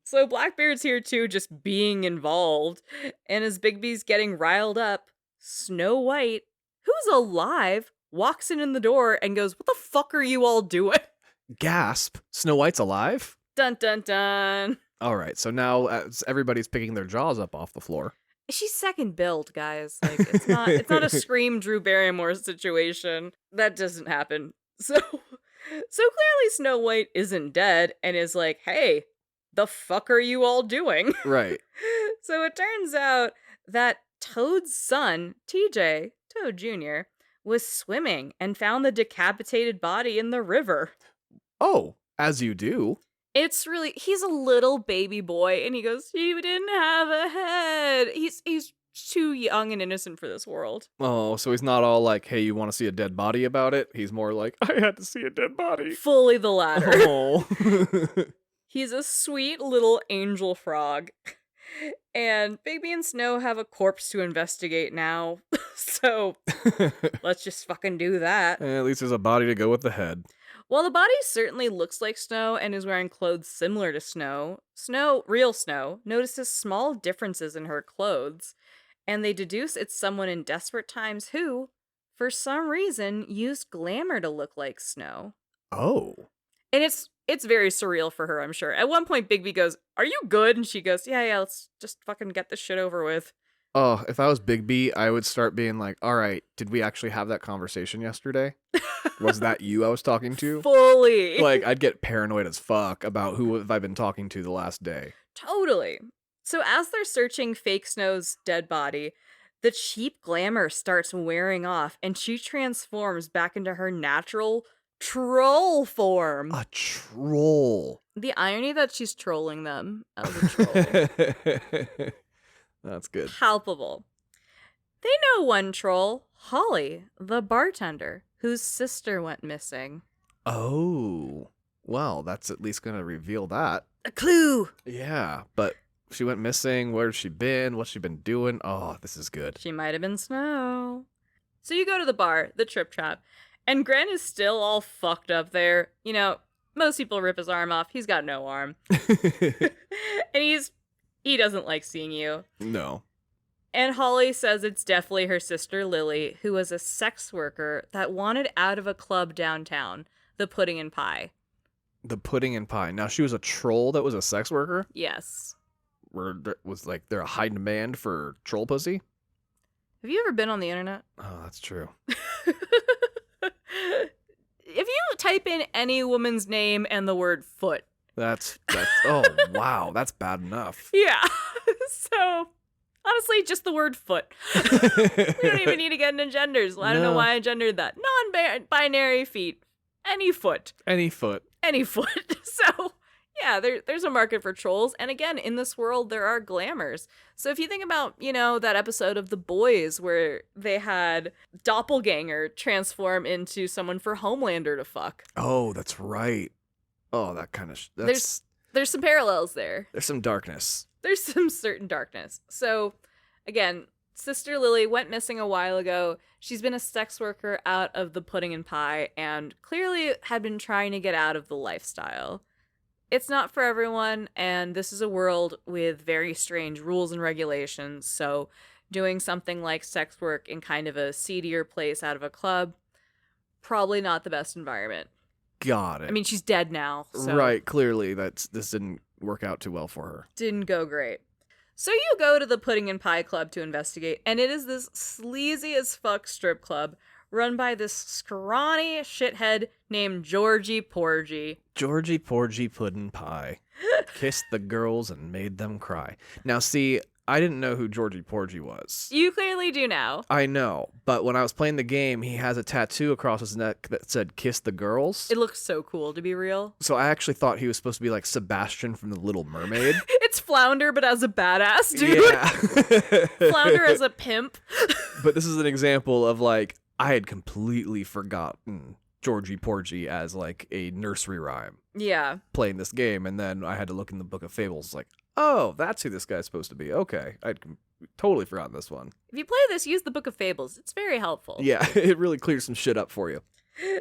B: So Blackbeard's here too, just being involved. And as Bigby's getting riled up, Snow White, who's alive, walks in the door and goes, what the fuck are you all doing?
A: Gasp. Snow White's alive?
B: Dun dun dun.
A: All right, so now as everybody's picking their jaws up off the floor.
B: She's second billed, guys. Like it's not a Scream Drew Barrymore situation. That doesn't happen. So clearly Snow White isn't dead and is like, "Hey, the fuck are you all doing?"
A: Right.
B: So it turns out that Toad's son, TJ, Toad Jr., was swimming and found the decapitated body in the river.
A: Oh, as you do.
B: He's a little baby boy, and he goes, "He didn't have a head." He's too young and innocent for this world.
A: Oh, so he's not all like, "Hey, you want to see a dead body about it?" He's more like, "I had to see a dead body."
B: Fully the latter.
A: Oh.
B: He's a sweet little angel frog. And Bigby and Snow have a corpse to investigate now. So let's just fucking do that.
A: At least there's a body to go with the head.
B: While the body certainly looks like Snow and is wearing clothes similar to Snow, real Snow, notices small differences in her clothes, and they deduce it's someone in desperate times who, for some reason, used glamour to look like Snow.
A: Oh.
B: And it's very surreal for her, I'm sure. At one point, Bigby goes, "Are you good?" And she goes, yeah, let's just fucking get this shit over with.
A: Oh, if I was Bigby, I would start being like, "All right, did we actually have that conversation yesterday? Was that you I was talking to?"
B: Fully.
A: Like, I'd get paranoid as fuck about who have I been talking to the last day.
B: Totally. So as they're searching fake Snow's dead body, the cheap glamour starts wearing off, and she transforms back into her natural troll form.
A: A troll.
B: The irony that she's trolling them as a troll.
A: That's good.
B: Palpable. They know one troll, Holly, the bartender, whose sister went missing.
A: Oh. Well, that's at least going to reveal that.
B: A clue!
A: Yeah, but she went missing. Where's she been? What's she been doing? Oh, this is good.
B: She might have been Snow. So you go to the bar, the Trip Trap, and Gren is still all fucked up there. You know, most people rip his arm off. He's got no arm. And he doesn't like seeing you.
A: No.
B: And Holly says it's definitely her sister Lily, who was a sex worker that wanted out of a club downtown, the Pudding and Pie.
A: The Pudding and Pie. Now, she was a troll that was a sex worker?
B: Yes.
A: Was like, they're a high demand for troll pussy?
B: Have you ever been on the internet?
A: Oh, that's true.
B: If you type in any woman's name and the word foot.
A: That's oh, wow. That's bad enough.
B: Yeah. So, honestly, just the word foot. We don't even need to get into genders. I don't know why I gendered that. Non-binary feet. Any foot.
A: Any foot.
B: Any foot. So, yeah, there's a market for trolls. And again, in this world, there are glamours. So if you think about, you know, that episode of The Boys where they had Doppelganger transform into someone for Homelander to fuck.
A: Oh, that's right. Oh, that kind of...
B: There's some parallels there.
A: There's some darkness.
B: There's some certain darkness. So, again, Sister Lily went missing a while ago. She's been a sex worker out of the Pudding and Pie and clearly had been trying to get out of the lifestyle. It's not for everyone, and this is a world with very strange rules and regulations, so doing something like sex work in kind of a seedier place out of a club, probably not the best environment.
A: Got it.
B: I mean, she's dead now, so...
A: Right, clearly this didn't work out too well for her.
B: Didn't go great. So you go to the Pudding and Pie Club to investigate, and it is this sleazy as fuck strip club run by this scrawny shithead named Georgie Porgie.
A: Georgie Porgie Puddin' Pie. Kissed the girls and made them cry. Now, see, I didn't know who Georgie Porgie was.
B: You clearly do now.
A: I know, but when I was playing the game, he has a tattoo across his neck that said "Kiss the Girls."
B: It looks so cool, to be real.
A: So I actually thought he was supposed to be like Sebastian from The Little Mermaid.
B: It's Flounder, but as a badass, dude.
A: Yeah.
B: Flounder as a pimp.
A: But this is an example of like, I had completely forgotten Georgie Porgie as like a nursery rhyme.
B: Yeah.
A: Playing this game, and then I had to look in the Book of Fables, like, oh, that's who this guy's supposed to be. Okay, I'd totally forgotten this one.
B: If you play this, use the Book of Fables. It's very helpful.
A: Yeah, it really clears some shit up for you.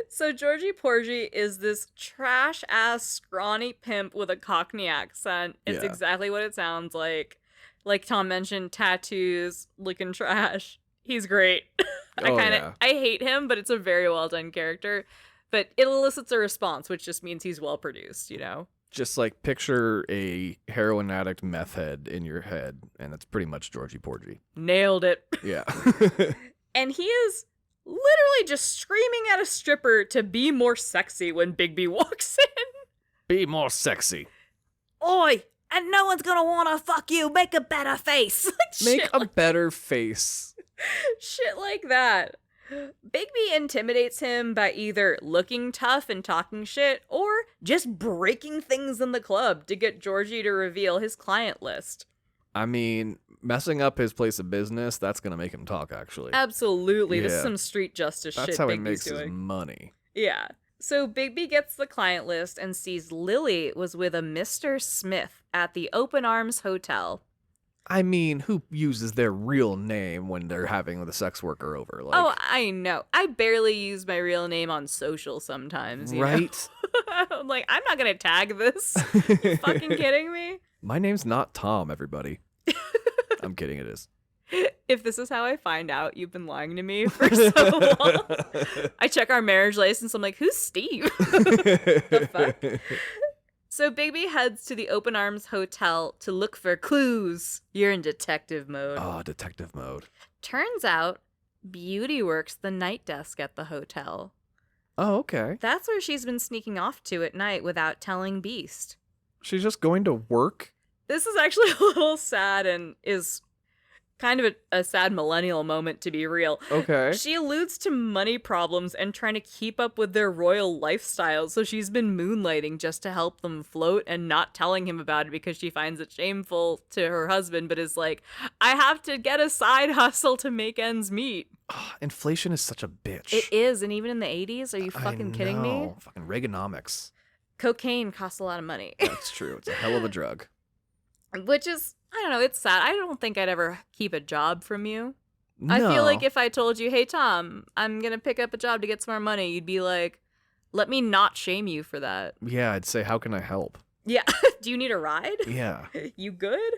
B: So Georgie Porgie is this trash-ass scrawny pimp with a Cockney accent. It's exactly what it sounds like. Like Tom mentioned, tattoos, looking trash. He's great. I hate him, but it's a very well done character. But it elicits a response, which just means he's well produced, you know?
A: Just like picture a heroin addict meth head in your head, and that's pretty much Georgie Porgie.
B: Nailed it.
A: Yeah.
B: And he is literally just screaming at a stripper to be more sexy when Bigby walks in.
A: Be more sexy.
B: Oi! And no one's gonna wanna fuck you. Make a better face.
A: Make a better face.
B: Shit like that. Bigby intimidates him by either looking tough and talking shit, or just breaking things in the club to get Georgie to reveal his client list.
A: I mean, messing up his place of business, that's going to make him talk, actually.
B: Absolutely. This is
A: Yeah.
B: some street justice shit
A: That's how he
B: Bigby's
A: makes
B: doing.
A: his money.
B: Yeah. So Bigby gets the client list and sees Lily was with a Mr. Smith at the Open Arms Hotel.
A: I mean, who uses their real name when they're having the sex worker over? Like,
B: Oh, I know. I barely use my real name on social sometimes, you
A: right?
B: know? I'm like, I'm not going to tag this. You fucking kidding me?
A: My name's not Tom, everybody. I'm kidding, it is.
B: If this is how I find out you've been lying to me for so long, I check our marriage license. I'm like, who's Steve? The fuck? So Bigby heads to the Open Arms Hotel to look for clues. You're in detective mode.
A: Oh, detective mode.
B: Turns out, Beauty works the night desk at the hotel.
A: Oh, okay.
B: That's where she's been sneaking off to at night without telling Beast.
A: She's just going to work?
B: This is actually a little sad and is kind of a sad millennial moment, to be real.
A: Okay.
B: She alludes to money problems and trying to keep up with their royal lifestyle, so she's been moonlighting just to help them float and not telling him about it because she finds it shameful to her husband, but is like, I have to get a side hustle to make ends meet.
A: Oh, inflation is such a bitch.
B: It is, and even in the 80s, are you fucking kidding me?
A: Fucking Reaganomics.
B: Cocaine costs a lot of money.
A: That's true. It's a hell of a drug.
B: Which is, I don't know, it's sad. I don't think I'd ever keep a job from you.
A: No.
B: I feel like if I told you, hey, Tom, I'm going to pick up a job to get some more money, you'd be like, let me not shame you for that.
A: Yeah, I'd say, how can I help?
B: Yeah. Do you need a ride?
A: Yeah.
B: You good?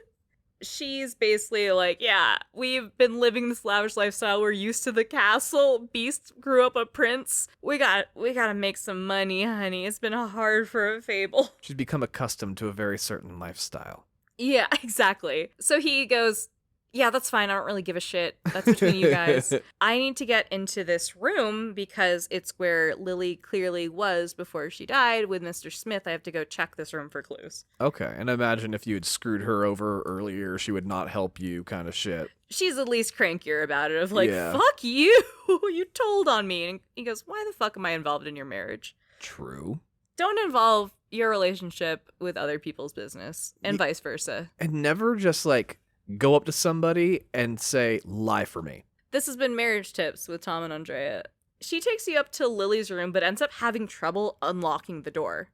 B: She's basically like, yeah, we've been living this lavish lifestyle. We're used to the castle. Beast grew up a prince. We gotta make some money, honey. It's been hard for a Fable.
A: She's become accustomed to a very certain lifestyle.
B: Yeah, exactly. So he goes, yeah, that's fine. I don't really give a shit. That's between you guys. I need to get into this room because it's where Lily clearly was before she died with Mr. Smith. I have to go check this room for clues.
A: Okay, and imagine if you had screwed her over earlier, she would not help you kind of shit.
B: She's at least crankier about it of like,
A: Yeah.
B: fuck you. You told on me. And he goes, why the fuck am I involved in your marriage?
A: True.
B: Don't involve your relationship with other people's business and vice versa.
A: And never just like go up to somebody and say, lie for me.
B: This has been Marriage Tips with Tom and Andrea. She takes you up to Lily's room, but ends up having trouble unlocking the door.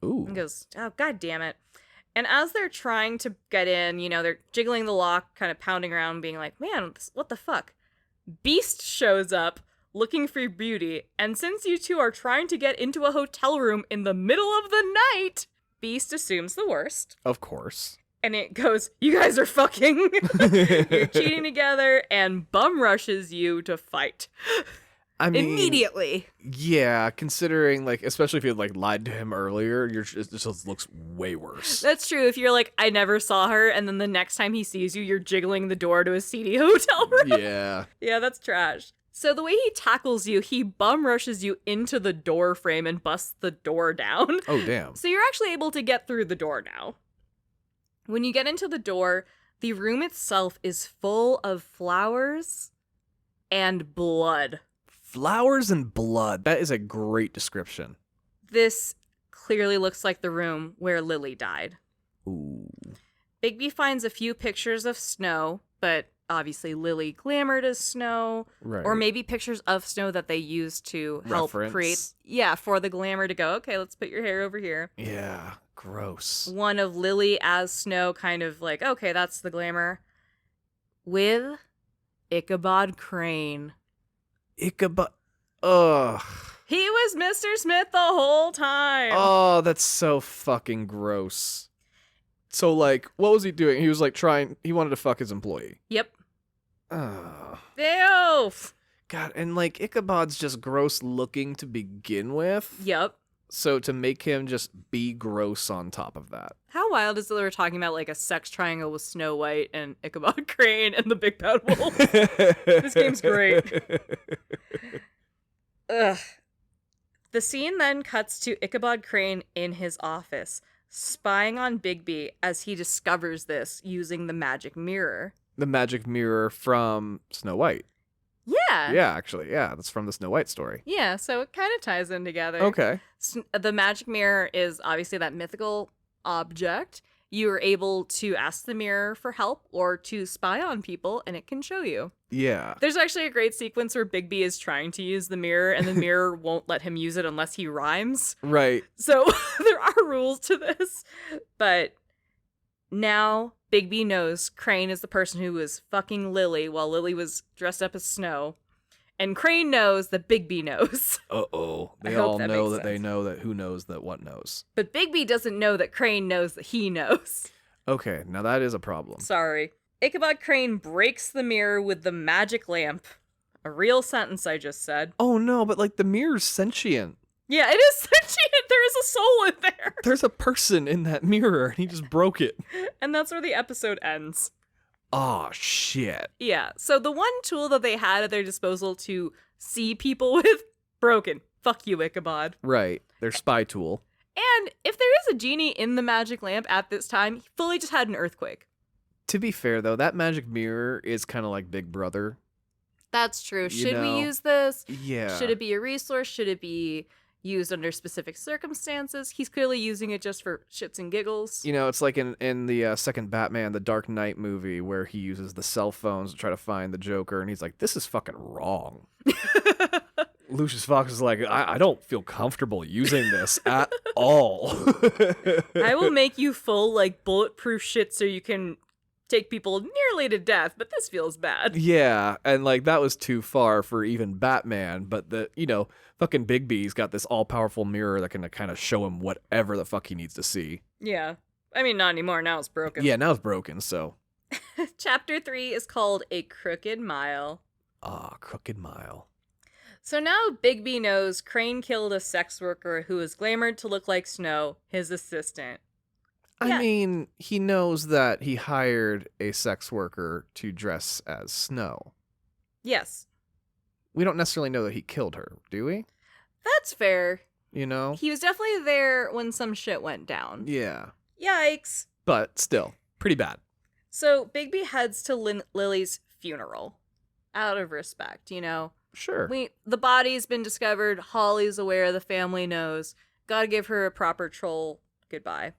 A: Ooh.
B: And goes, oh, god damn it. And as they're trying to get in, you know, they're jiggling the lock, kind of pounding around, being like, man, what the fuck? Beast shows up, looking for Beauty, and since you two are trying to get into a hotel room in the middle of the night, Beast assumes the worst.
A: Of course.
B: And it goes, you guys are fucking. You're cheating together, and bum rushes you to fight.
A: I mean,
B: Immediately.
A: Yeah, considering, like, especially if you had, like, lied to him earlier, it just looks way worse.
B: That's true. If you're like, I never saw her, and then the next time he sees you, you're jiggling the door to a seedy hotel room.
A: Yeah.
B: Yeah, that's trash. So the way he tackles you, he bum rushes you into the door frame and busts the door down.
A: Oh, damn.
B: So you're actually able to get through the door now. When you get into the door, the room itself is full of flowers and blood.
A: Flowers and blood. That is a great description.
B: This clearly looks like the room where Lily died.
A: Ooh.
B: Bigby finds a few pictures of snow, but obviously Lily glamored as snow.
A: Right.
B: Or maybe pictures of snow that they used to help
A: Reference.
B: create. Yeah, for the glamour to go, okay, let's put your hair over here.
A: Yeah. Gross.
B: One of Lily as snow, kind of like, okay, that's the glamour. With Ichabod Crane.
A: Ichabod. Ugh.
B: He was Mr. Smith the whole time.
A: Oh, that's so fucking gross. So, like, what was he doing? He was, like, he wanted to fuck his employee.
B: Yep.
A: Oh.
B: Ew.
A: God, and, like, Ichabod's just gross looking to begin with.
B: Yep.
A: So to make him just be gross on top of that.
B: How wild is it that we're talking about like a sex triangle with Snow White and Ichabod Crane and the Big Bad Wolf? This game's great. Ugh. The scene then cuts to Ichabod Crane in his office, spying on Bigby as he discovers this using the magic mirror.
A: The magic mirror from Snow White.
B: Yeah.
A: Yeah, actually. Yeah, that's from the Snow White story.
B: Yeah, so it kind of ties in together.
A: Okay.
B: The magic mirror is obviously that mythical object. You are able to ask the mirror for help or to spy on people, and it can show you.
A: Yeah.
B: There's actually a great sequence where Bigby is trying to use the mirror, and the mirror won't let him use it unless he rhymes.
A: Right.
B: So there are rules to this. But now Bigby knows Crane is the person who was fucking Lily while Lily was dressed up as Snow. And Crane knows that Bigby knows.
A: Uh-oh. They
B: I hope
A: all
B: that
A: know
B: makes
A: that they
B: sense.
A: know that who knows that what knows.
B: But Bigby doesn't know that Crane knows that he knows.
A: Okay, now that is a problem.
B: Sorry. Ichabod Crane breaks the mirror with the magic lamp. A real sentence I just said.
A: Oh no, but like the mirror's sentient.
B: Yeah, it is sentient. There is a soul in there.
A: There's a person in that mirror and he just broke it.
B: And that's where the episode ends.
A: Oh shit.
B: Yeah, so the one tool that they had at their disposal to see people with, broken. Fuck you, Ichabod.
A: Right. Their spy tool.
B: And if there is a genie in the magic lamp at this time, he fully just had an earthquake.
A: To be fair though, that magic mirror is kind of like Big Brother.
B: That's true. Should
A: know,
B: we use this?
A: Yeah.
B: Should it be a resource? Should it be used under specific circumstances? He's clearly using it just for shits and giggles.
A: You know, it's like in the second Batman, the Dark Knight movie, where he uses the cell phones to try to find the Joker, and he's like, this is fucking wrong. Lucius Fox is like, I don't feel comfortable using this at all.
B: I will make you full, like, bulletproof shit so you can take people nearly to death, but this feels bad.
A: Yeah, and like that was too far for even Batman, but fucking Bigby's got this all-powerful mirror that can kind of show him whatever the fuck he needs to see.
B: Yeah. I mean, not anymore. Now it's broken.
A: Yeah, now it's broken, so.
B: Chapter 3 is called A Crooked Mile.
A: Ah, Crooked Mile.
B: So now Bigby knows Crane killed a sex worker who was glamored to look like Snow, his assistant. Yeah.
A: I mean, he knows that he hired a sex worker to dress as Snow.
B: Yes.
A: We don't necessarily know that he killed her, do we?
B: That's fair.
A: You know?
B: He was definitely there when some shit went down.
A: Yeah.
B: Yikes.
A: But still, pretty bad.
B: So Bigby heads to Lily's funeral. Out of respect, you know?
A: Sure.
B: The body's been discovered. Holly's aware. The family knows. Gotta give her a proper troll goodbye.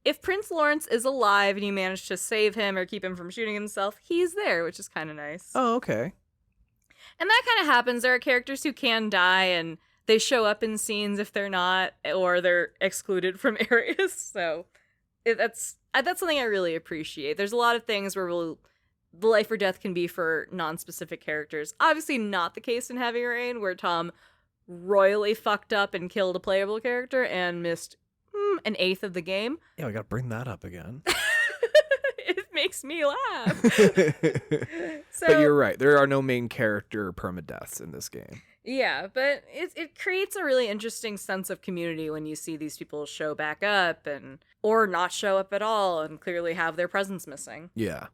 B: If Prince Lawrence is alive and you manage to save him or keep him from shooting himself, he's there, which is kind of nice.
A: Oh, okay.
B: And that kind of happens. There are characters who can die and they show up in scenes if they're not, or they're excluded from areas. So that's something I really appreciate. There's a lot of things where the life or death can be for non-specific characters. Obviously not the case in Heavy Rain, where Tom royally fucked up and killed a playable character and missed an eighth of the game.
A: Yeah, we gotta bring that up again.
B: It makes me laugh. So,
A: But you're right. There are no main character permadeaths in this game.
B: Yeah, but it creates a really interesting sense of community when you see these people show back up or not show up at all and clearly have their presence missing.
A: Yeah.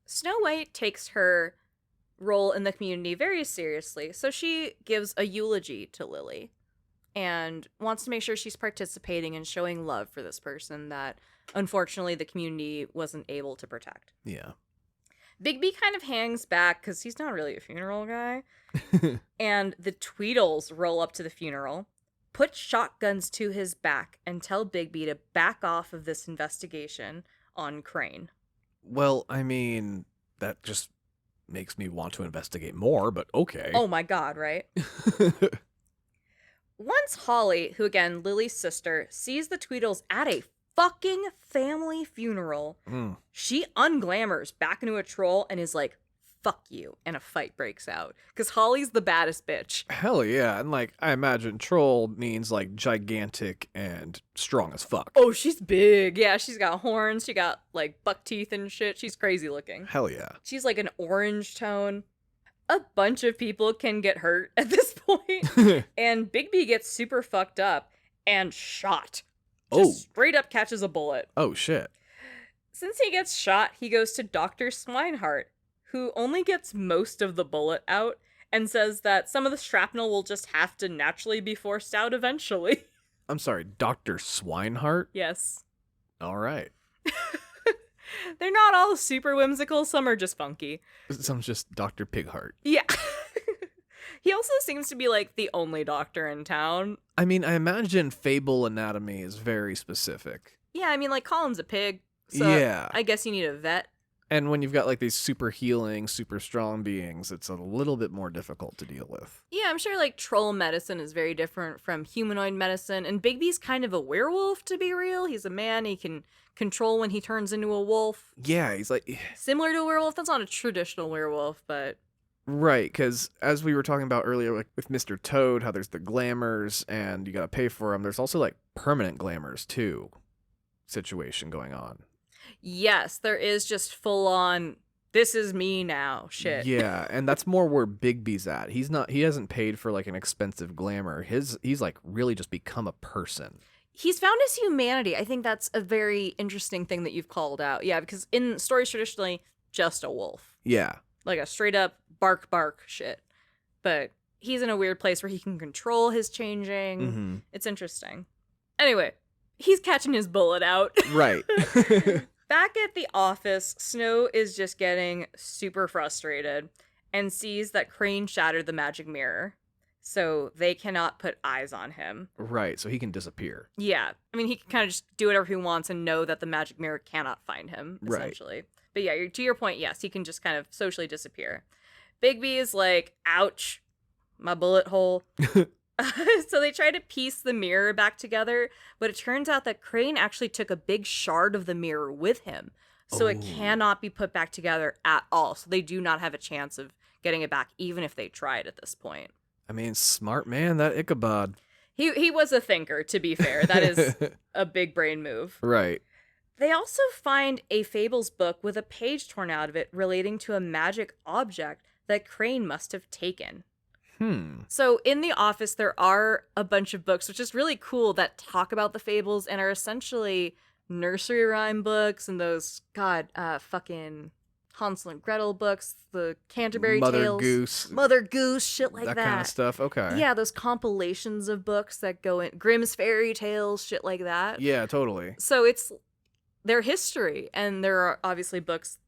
B: Snow White takes her role in the community very seriously, so she gives a eulogy to Lily and wants to make sure she's participating and showing love for this person that unfortunately the community wasn't able to protect.
A: Yeah.
B: Bigby kind of hangs back because he's not really a funeral guy. And the Tweedles roll up to the funeral, put shotguns to his back, and tell Bigby to back off of this investigation on Crane.
A: Well, I mean, that just makes me want to investigate more, but okay.
B: Oh my god, right? Once Holly, who again, Lily's sister, sees the Tweedles at a fucking family funeral, she unglamours back into a troll and is like, fuck you, and a fight breaks out. Because Holly's the baddest bitch.
A: Hell yeah. And like, I imagine troll means like gigantic and strong as fuck.
B: Oh, she's big. Yeah, she's got horns. She got like buck teeth and shit. She's crazy looking.
A: Hell yeah.
B: She's like an orange tone. A bunch of people can get hurt at this point. And Bigby gets super fucked up. and shot.
A: Oh.
B: Just straight up catches a bullet.
A: Oh, shit.
B: Since he gets shot, he goes to Dr. Swinehart, who only gets most of the bullet out and says that some of the shrapnel will just have to naturally be forced out eventually.
A: I'm sorry, Dr. Swinehart?
B: Yes.
A: All right.
B: They're not all super whimsical, some are just funky.
A: Some's just Dr. Pighart.
B: Yeah. He also seems to be, like, the only doctor in town.
A: I mean, I imagine Fable anatomy is very specific.
B: Yeah, I mean, like, Colin's a pig, so
A: yeah.
B: I guess you need a vet.
A: And when you've got, like, these super healing, super strong beings, it's a little bit more difficult to deal with.
B: Yeah, I'm sure, like, troll medicine is very different from humanoid medicine, and Bigby's kind of a werewolf, to be real. He's a man, he can control when he turns into a wolf.
A: Yeah, he's like...
B: Similar to a werewolf, that's not a traditional werewolf, but...
A: Right, because as we were talking about earlier, like with Mr. Toad, how there's the glamours and you gotta pay for them, there's also, like, permanent glamours, too, situation going on.
B: Yes, there is just full-on, this is me now, shit.
A: Yeah, and that's more where Bigby's at. He hasn't paid for, like, an expensive glamour. He's, like, really just become a person.
B: He's found his humanity. I think that's a very interesting thing that you've called out. Yeah, because in stories traditionally, just a wolf.
A: Yeah.
B: Like a straight-up bark shit. But he's in a weird place where he can control his changing.
A: Mm-hmm.
B: It's interesting. Anyway, he's catching his bullet out.
A: Right.
B: Back at the office, Snow is just getting super frustrated and sees that Crane shattered the magic mirror. So they cannot put eyes on him.
A: Right, so he can disappear.
B: Yeah. I mean, he can kind of just do whatever he wants and know that the magic mirror cannot find him, essentially. Right. But yeah, to your point, yes, he can just kind of socially disappear. Bigby is like, ouch, my bullet hole. So they try to piece the mirror back together, but it turns out that Crane actually took a big shard of the mirror with him. So it cannot be put back together at all. So they do not have a chance of getting it back, even if they tried at this point.
A: I mean, smart man, that Ichabod.
B: He was a thinker, to be fair. That is a big brain move.
A: Right.
B: They also find a Fables book with a page torn out of it relating to a magic object that Crane must have taken. So in the office, there are a bunch of books, which is really cool, that talk about the Fables and are essentially nursery rhyme books and those, fucking Hansel and Gretel books, the Canterbury Tales. Mother Goose, shit like that.
A: That kind of stuff, okay.
B: Yeah, those compilations of books that go in, Grimm's Fairy Tales, shit like that.
A: Yeah, totally.
B: So it's their history, and there are obviously books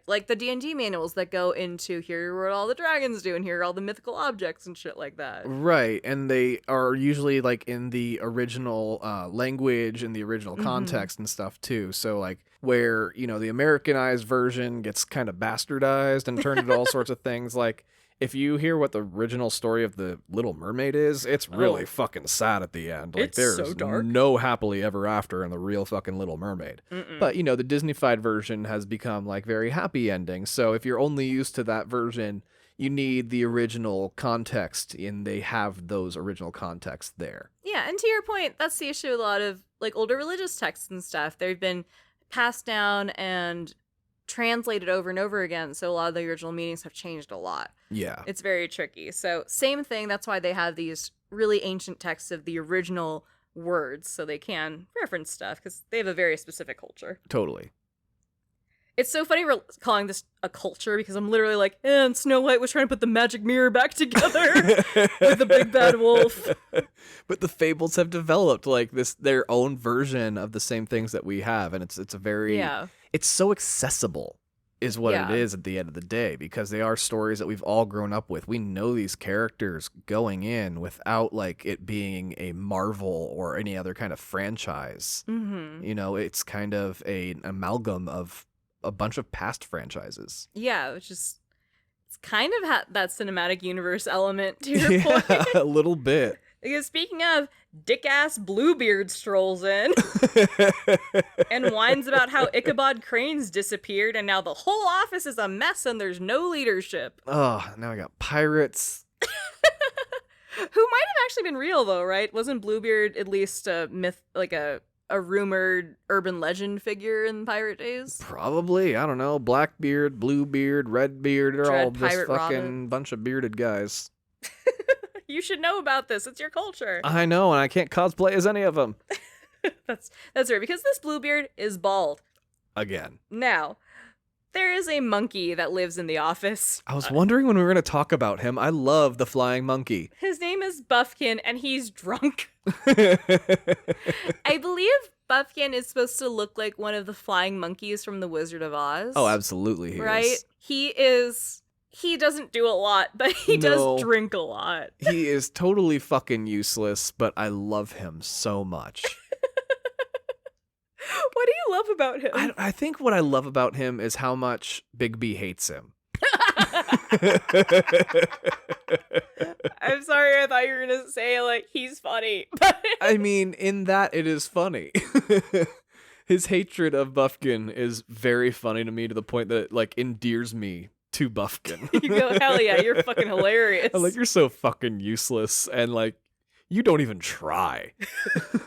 B: like the D&D manuals that go into here are what all the dragons do and here are all the mythical objects and shit like that.
A: Right, and they are usually like in the original language and the original context and stuff too. So like where, you know, the Americanized version gets kind of bastardized and turned into all sorts of things. Like if you hear what the original story of the Little Mermaid is, it's really fucking sad at the end. Like
B: it's
A: there's
B: so dark.
A: No happily ever after in the real fucking Little Mermaid. But, you know, the Disneyfied version has become like very happy ending. So if you're only used to that version, you need the original context, and they have those original contexts there.
B: Yeah, and to your point, that's the issue with a lot of like older religious texts and stuff. They've been passed down and translated over and over again, so a lot of the original meanings have changed a lot.
A: Yeah.
B: It's very tricky. So same thing, that's why they have these really ancient texts of the original words, so they can reference stuff, because they have a very specific culture.
A: Totally.
B: It's so funny we're calling this a culture, because I'm literally like, and Snow White was trying to put the magic mirror back together with the big bad wolf.
A: But the Fables have developed like their own version of the same things that we have, and it's a very it's so accessible is what it is at the end of the day, because they are stories that we've all grown up with. We know these characters going in without like it being a Marvel or any other kind of franchise. You know, it's kind of an amalgam of a bunch of past franchises.
B: Yeah, which is it's kind of that cinematic universe element to your point.
A: A little bit.
B: Because speaking of, dick-ass Bluebeard strolls in and whines about how Ichabod Crane's disappeared and now the whole office is a mess and there's no leadership.
A: Oh, now I got pirates.
B: Who might have actually been real, though, right? Wasn't Bluebeard at least a myth, like a rumored urban legend figure in pirate days?
A: Probably. I don't know. Blackbeard, Bluebeard, Redbeard, they're all just fucking bunch of bearded guys.
B: You should know about this. It's your culture.
A: I know, and I can't cosplay as any of them.
B: That's right, because this Bluebeard is bald.
A: Again.
B: Now, there is a monkey that lives in the office.
A: I was wondering when we were going to talk about him. I love the flying monkey.
B: His name is Buffkin, and he's drunk. I believe Buffkin is supposed to look like one of the flying monkeys from The Wizard of Oz.
A: Oh, absolutely he
B: right?
A: is.
B: He doesn't do a lot, but he does drink a lot.
A: He is totally fucking useless, but I love him so much.
B: What do you love about him?
A: I think what I love about him is how much Bigby hates him.
B: I'm sorry, I thought you were going to say, like, he's funny. But
A: I mean, in that it is funny. His hatred of Buffkin is very funny to me, to the point that it, like, endears me to Buffkin.
B: You go, hell yeah, you're fucking hilarious.
A: I'm like, you're so fucking useless, and like, you don't even try.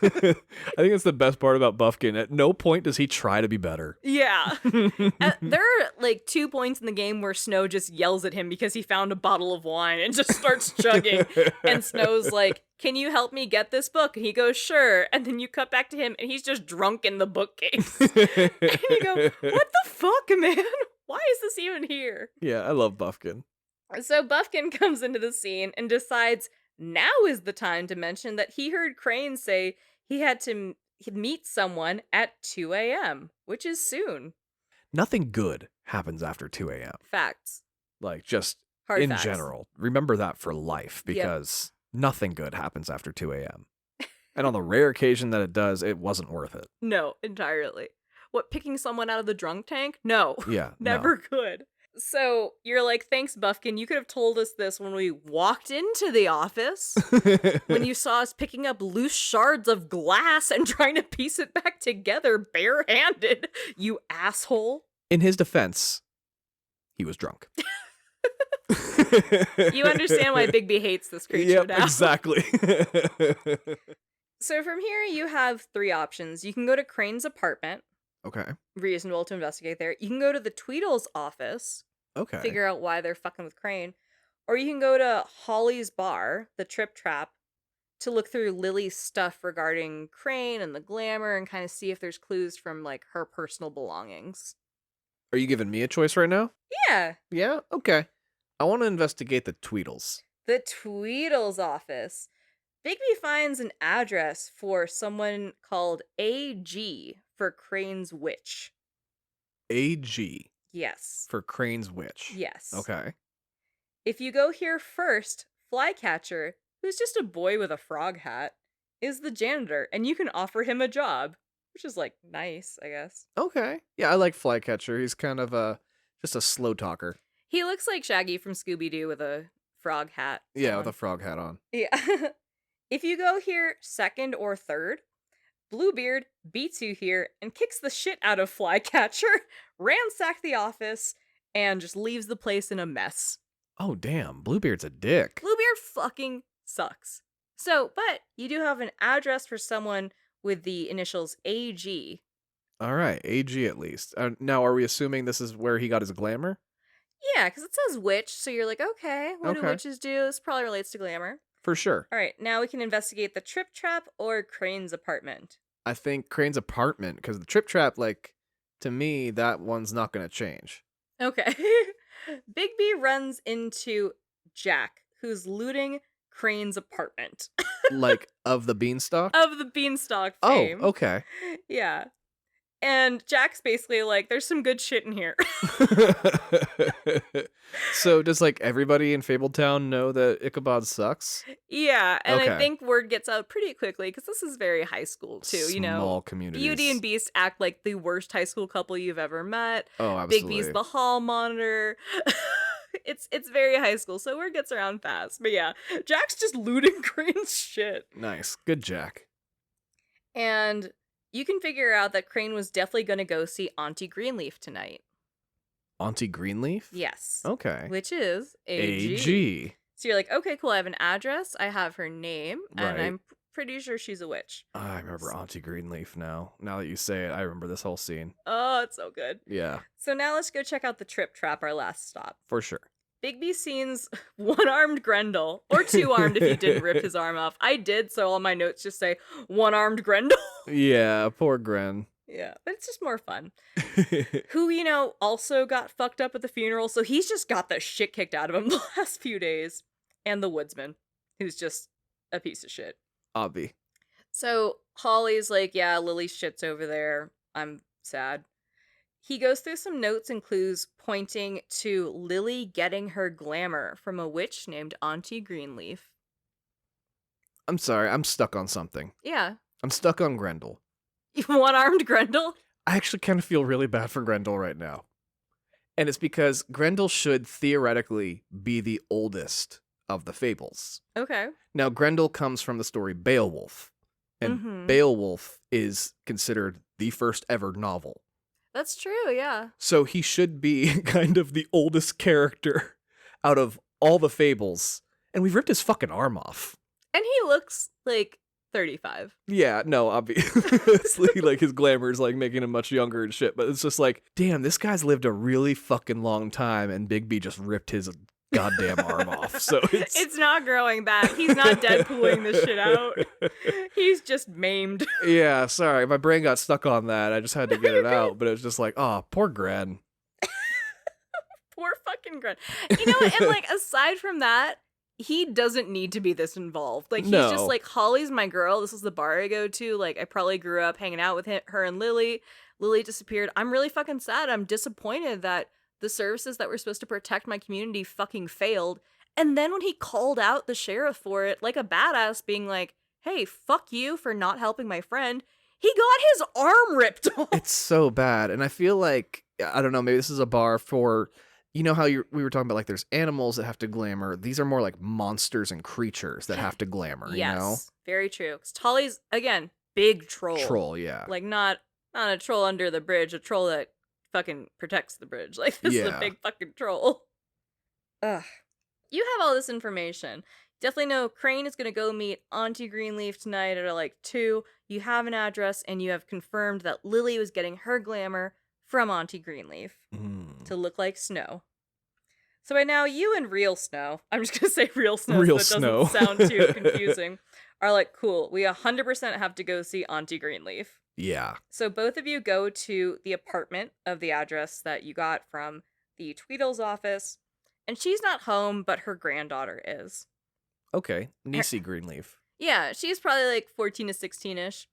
A: I think that's the best part about Buffkin. At no point does he try to be better.
B: Yeah. There are like 2 points in the game where Snow just yells at him because he found a bottle of wine and just starts chugging. And Snow's like, can you help me get this book? And he goes, sure. And then you cut back to him and he's just drunk in the bookcase. And you go, what the fuck, man? Why is this even here?
A: Yeah, I love Buffkin.
B: So Buffkin comes into the scene and decides now is the time to mention that he heard Crane say he had to meet someone at 2 a.m., which is soon.
A: Nothing good happens after 2 a.m.
B: Facts.
A: Like, just
B: Hard
A: in
B: facts.
A: general. Remember that for life, because nothing good happens after 2 a.m. And on the rare occasion that it does, it wasn't worth it.
B: No, entirely. What, picking someone out of the drunk tank? No.
A: Yeah.
B: Never could. So you're like, thanks, Buffkin. You could have told us this when we walked into the office, when you saw us picking up loose shards of glass and trying to piece it back together barehanded, you asshole.
A: In his defense, he was drunk.
B: You understand why Bigby hates this creature now.
A: Exactly.
B: So from here, you have 3 options. You can go to Crane's apartment.
A: Okay.
B: Reasonable to investigate there. You can go to the Tweedle's office.
A: Okay.
B: Figure out why they're fucking with Crane. Or you can go to Holly's bar, the Trip Trap, to look through Lily's stuff regarding Crane and the glamour and kind of see if there's clues from, like, her personal belongings.
A: Are you giving me a choice right now?
B: Yeah.
A: Yeah? Okay. I want to investigate the Tweedles.
B: The Tweedle's office. Bigby finds an address for someone called A.G. for Crane's Witch.
A: A.G.
B: Yes.
A: for Crane's Witch.
B: Yes.
A: Okay.
B: If you go here first, Flycatcher, who's just a boy with a frog hat, is the janitor, and you can offer him a job, which is, like, nice, I guess.
A: Okay. Yeah, I like Flycatcher. He's kind of just a slow talker.
B: He looks like Shaggy from Scooby-Doo with a frog hat.
A: Yeah,
B: on.
A: with a frog hat on.
B: Yeah. If you go here second or third, Bluebeard beats you here and kicks the shit out of Flycatcher, ransacks the office, and just leaves the place in a mess.
A: Oh, damn. Bluebeard's a dick.
B: Bluebeard fucking sucks. So, but you do have an address for someone with the initials AG.
A: All right. AG at least. Now, are we assuming this is where he got his glamour?
B: Yeah, because it says witch, so you're like, okay, what do witches do? This probably relates to glamour.
A: For sure.
B: All right, now we can investigate the Trip Trap or Crane's apartment.
A: I think Crane's apartment, because the Trip Trap, like, to me, that one's not going to change.
B: Okay. Bigby runs into Jack, who's looting Crane's apartment.
A: Like, of the Beanstalk?
B: Of the Beanstalk fame.
A: Oh, okay.
B: Yeah. And Jack's basically like, there's some good shit in here.
A: So does, like, everybody in Fabletown know that Ichabod sucks?
B: Yeah, and
A: Okay.
B: I think word gets out pretty quickly, because this is very high school, too.
A: Small
B: You know,
A: communities.
B: Beauty and Beast act like the worst high school couple you've ever met.
A: Oh, absolutely.
B: Bigby's the hall monitor. It's very high school, so word gets around fast. But yeah, Jack's just looting Crane's shit.
A: Nice. Good Jack.
B: And you can figure out that Crane was definitely going to go see Auntie Greenleaf tonight.
A: Auntie Greenleaf?
B: Yes.
A: Okay.
B: Which is AG.
A: AG.
B: So you're like, okay, cool, I have an address, I have her name, and
A: Right.
B: I'm pretty sure she's a witch.
A: I remember Auntie Greenleaf now. Now that you say it, I remember this whole scene.
B: Oh, it's so good.
A: Yeah,
B: So now let's go check out the Trip Trap, our last stop.
A: for sure.
B: Bigby scenes one-armed Grendel, or two-armed if you didn't rip his arm off. I did, so all my notes just say one-armed Grendel.
A: Yeah, poor Gren.
B: Yeah, but it's just more fun. Who, also got fucked up at the funeral, so he's just got the shit kicked out of him the last few days. And the Woodsman, who's just a piece of shit.
A: Obvi.
B: So Holly's like, yeah, Lily's shit's over there. I'm sad. He goes through some notes and clues pointing to Lily getting her glamour from a witch named Auntie Greenleaf.
A: I'm sorry, I'm stuck on something.
B: Yeah.
A: I'm stuck on Grendel.
B: One-armed Grendel?
A: I actually kind of feel really bad for Grendel right now. And it's because Grendel should theoretically be the oldest of the Fables.
B: Okay.
A: Now, Grendel comes from the story Beowulf. And Beowulf is considered the first ever novel.
B: That's true, yeah.
A: So he should be kind of the oldest character out of all the Fables. And we've ripped his fucking arm off.
B: And he looks like 35.
A: Yeah, no, obviously, like, his glamour is, like, making him much younger and shit. But it's just like, damn, this guy's lived a really fucking long time, and Bigby just ripped his goddamn arm off. So
B: it's not growing back. He's not Deadpooling this shit out. He's just maimed.
A: Yeah, sorry. My brain got stuck on that. I just had to get it out. But it was just like, oh, poor Gren.
B: Poor fucking Gren. You know, and like, aside from that, he doesn't need to be this involved. Like, he's just like, Holly's my girl. This is the bar I go to. Like, I probably grew up hanging out with her and Lily. Lily disappeared. I'm really fucking sad. I'm disappointed that the services that were supposed to protect my community fucking failed. And then when he called out the sheriff for it, like a badass, being like, hey, fuck you for not helping my friend, he got his arm ripped off.
A: It's so bad. And I feel like, I don't know, maybe this is a bar for, you know how we were talking about, like, there's animals that have to glamour. These are more like monsters and creatures that have to glamour,
B: yes,
A: you know?
B: Very true. Because Holly's, again, big troll.
A: Troll, yeah.
B: Like, not a troll under the bridge, a troll that fucking protects the bridge. Like, this is a big fucking troll. Ugh. You have all this information. Definitely know Crane is going to go meet Auntie Greenleaf tonight at like 2. You have an address, and you have confirmed that Lily was getting her glamour from Auntie Greenleaf to look like Snow. So by now, you and Real Snow, I'm just going to say Real Snow
A: Real
B: so it
A: Snow.
B: doesn't sound too confusing, are like, cool, we 100% have to go see Auntie Greenleaf.
A: Yeah.
B: So both of you go to the apartment of the address that you got from the Tweedle's office, and she's not home, but her granddaughter is.
A: Okay. Niecy Greenleaf.
B: Yeah, she's probably like 14 to 16-ish.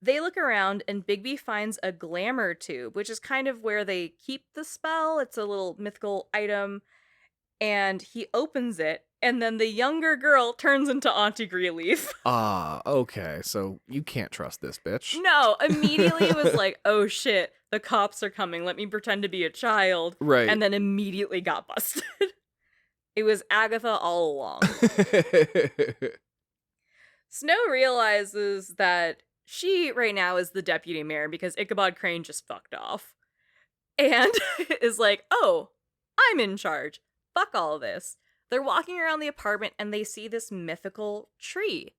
B: They look around, and Bigby finds a glamour tube, which is kind of where they keep the spell. It's a little mythical item, and he opens it, and then the younger girl turns into Auntie Greenleaf.
A: Ah, okay. So you can't trust this bitch.
B: No, immediately it was like, oh shit, the cops are coming. Let me pretend to be a child.
A: Right.
B: And then immediately got busted. It was Agatha all along. Snow realizes that she right now is the deputy mayor because Ichabod Crane just fucked off. And is like, oh, I'm in charge. Fuck all of this. They're walking around the apartment and they see this mythical tree.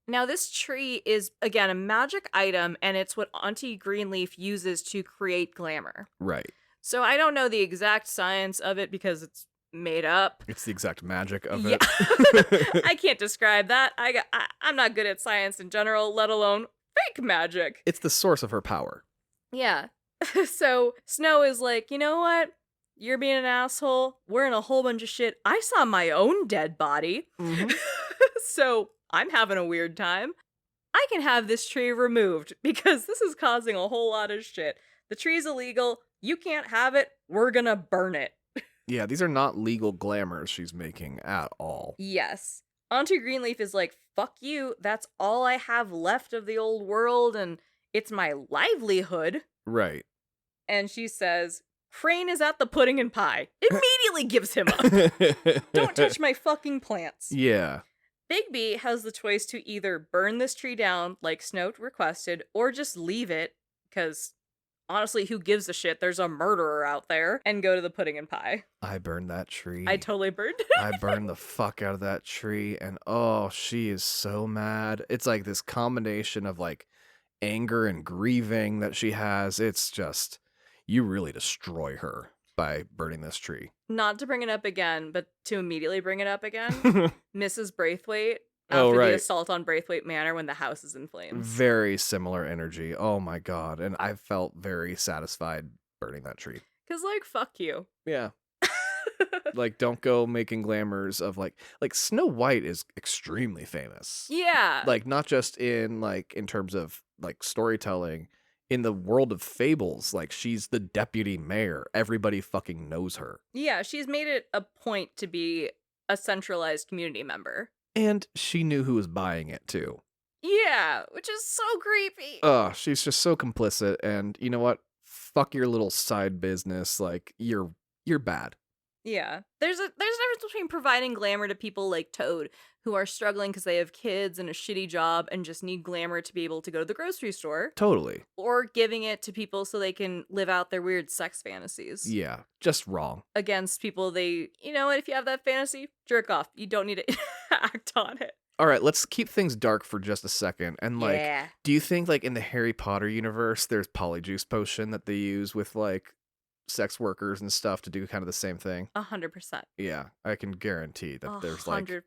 B: Now, this tree is, again, a magic item, and it's what Auntie Greenleaf uses to create glamour.
A: Right.
B: So I don't know the exact science of it because it's made up.
A: It's the exact magic of it.
B: I can't describe that. I'm not good at science in general, let alone fake magic.
A: It's the source of her power.
B: Yeah. So Snow is like, you know what? You're being an asshole. We're in a whole bunch of shit. I saw my own dead body. Mm-hmm. So I'm having a weird time. I can have this tree removed because this is causing a whole lot of shit. The tree's illegal. You can't have it. We're gonna burn it.
A: Yeah, these are not legal glamours she's making at all.
B: Yes. Auntie Greenleaf is like, fuck you. That's all I have left of the old world, and it's my livelihood.
A: Right.
B: And she says, Crane is at the pudding and pie. Immediately gives him up. Don't touch my fucking plants.
A: Yeah.
B: Bigby has the choice to either burn this tree down, like Snow requested, or just leave it, because honestly, who gives a shit? There's a murderer out there, and go to the pudding and pie.
A: I burned that tree.
B: I totally burned it.
A: I burned the fuck out of that tree, and oh, she is so mad. It's like this combination of like anger and grieving that she has. It's just, you really destroy her. by burning this tree.
B: Not to bring it up again, but to immediately bring it up again. Mrs. Braithwaite,
A: Oh,
B: after
A: right.
B: the assault on Braithwaite Manor when the house is in flames.
A: Very similar energy. Oh my god. And I felt very satisfied burning that tree.
B: Because, like, fuck you.
A: Yeah. Like, don't go making glamours of like Snow White is extremely famous.
B: Yeah.
A: Like, not just in terms of like storytelling, in the world of Fables, like she's the deputy mayor. Everybody fucking knows her.
B: Yeah, she's made it a point to be a centralized community member.
A: And she knew who was buying it too.
B: Yeah, which is so creepy.
A: She's just so complicit, and you know what? Fuck your little side business. Like, you're bad.
B: Yeah. There's a difference between providing glamour to people like Toad, who are struggling because they have kids and a shitty job and just need glamour to be able to go to the grocery store.
A: Totally.
B: Or giving it to people so they can live out their weird sex fantasies.
A: Yeah, just wrong.
B: Against people you know what, if you have that fantasy, jerk off. You don't need to act on it.
A: All right, let's keep things dark for just a second. And do you think in the Harry Potter universe, there's polyjuice potion that they use with sex workers and stuff to do kind of the same thing?
B: 100%.
A: Yeah, I can guarantee that there's
B: 100%.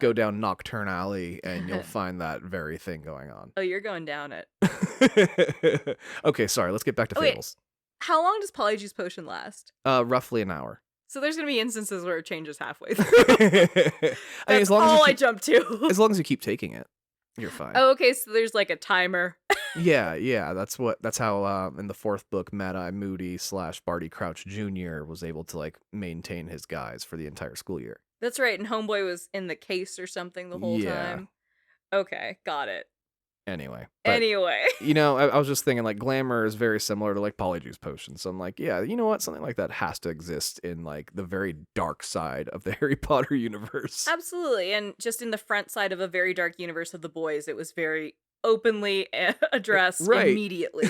A: Go down Nocturne Alley and you'll find that very thing going on.
B: Oh, you're going down it.
A: Okay, sorry, let's get back to Fables.
B: How long does polyjuice potion last?
A: Roughly an hour.
B: So there's going to be instances where it changes halfway through. That's I jump to.
A: As long as you keep taking it, you're fine.
B: Oh, okay, so there's like a timer.
A: Yeah, that's how in the fourth book, Mad-Eye Moody / Barty Crouch Jr. was able to maintain his guys for the entire school year.
B: That's right, and Homeboy was in the case or something the whole time. Okay, got it.
A: Anyway. You know, I was just thinking glamour is very similar to polyjuice potions. So I'm like, yeah, you know what? Something like that has to exist in the very dark side of the Harry Potter universe.
B: Absolutely. And just in the front side of a very dark universe of the boys, it was very openly addressed immediately.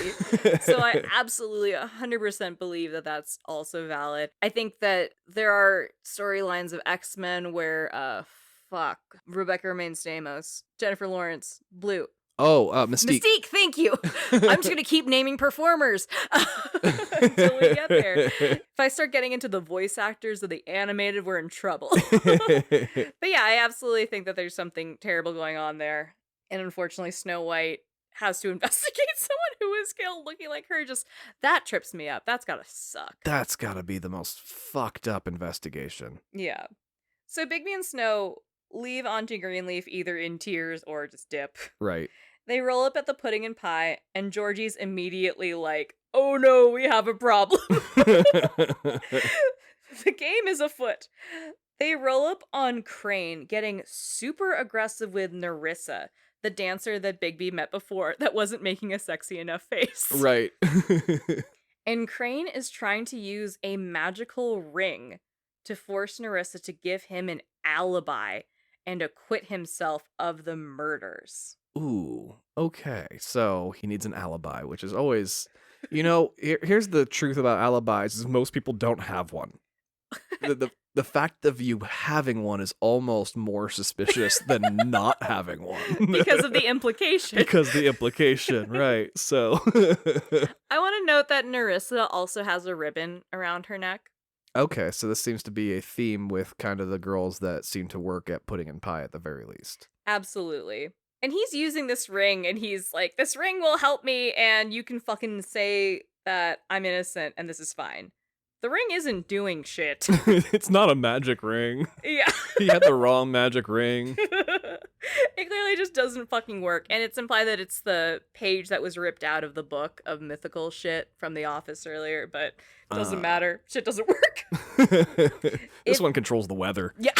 B: So I absolutely 100% believe that that's also valid. I think that there are storylines of X-Men where, Rebecca Romaine Stamos, Jennifer Lawrence, Blue.
A: Oh, Mystique.
B: Mystique, thank you. I'm just going to keep naming performers until we get there. If I start getting into the voice actors of the animated, we're in trouble. But yeah, I absolutely think that there's something terrible going on there. And unfortunately, Snow White has to investigate someone who is killed looking like her. Just, that trips me up. That's gotta suck.
A: That's gotta be the most fucked up investigation.
B: Yeah. So Bigby and Snow leave Auntie Greenleaf either in tears or just dip.
A: Right.
B: They roll up at the pudding and pie, and Georgie's immediately like, oh no, we have a problem. The game is afoot. They roll up on Crane, getting super aggressive with Nerissa, the dancer that Bigby met before that wasn't making a sexy enough face.
A: Right.
B: And Crane is trying to use a magical ring to force Nerissa to give him an alibi and acquit himself of the murders.
A: Ooh, okay. So he needs an alibi, which is always, here's the truth about alibis is most people don't have one. The fact of you having one is almost more suspicious than not having one.
B: Because of the implication.
A: Because the implication, right. So
B: I want to note that Nerissa also has a ribbon around her neck.
A: Okay, so this seems to be a theme with kind of the girls that seem to work at Pudding and Pie at the very least.
B: Absolutely. And he's using this ring, and he's like, this ring will help me, and you can fucking say that I'm innocent, and this is fine. The ring isn't doing shit.
A: It's not a magic ring.
B: Yeah.
A: He had the wrong magic ring.
B: It clearly just doesn't fucking work. And it's implied that it's the page that was ripped out of the book of mythical shit from The Office earlier, but it doesn't matter. Shit doesn't work.
A: This one controls the weather.
B: Yeah.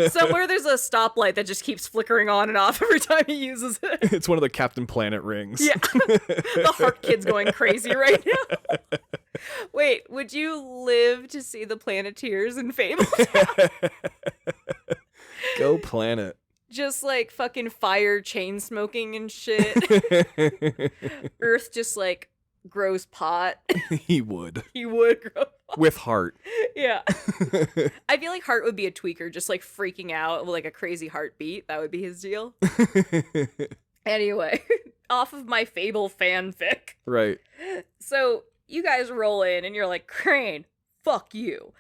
B: Somewhere there's a stoplight that just keeps flickering on and off every time he uses it.
A: It's one of the Captain Planet rings.
B: Yeah. The heart kid's going crazy right now. Wait, would you live to see the Planeteers in Fabletown?
A: Go Planet.
B: Just fucking fire chain smoking and shit. Earth just grows pot.
A: He would.
B: He would grow pot.
A: With Heart.
B: Yeah. I feel like Heart would be a tweaker, just freaking out with a crazy heartbeat. That would be his deal. Anyway, off of my Fable fanfic.
A: Right.
B: So you guys roll in and you're like, Crane, fuck you.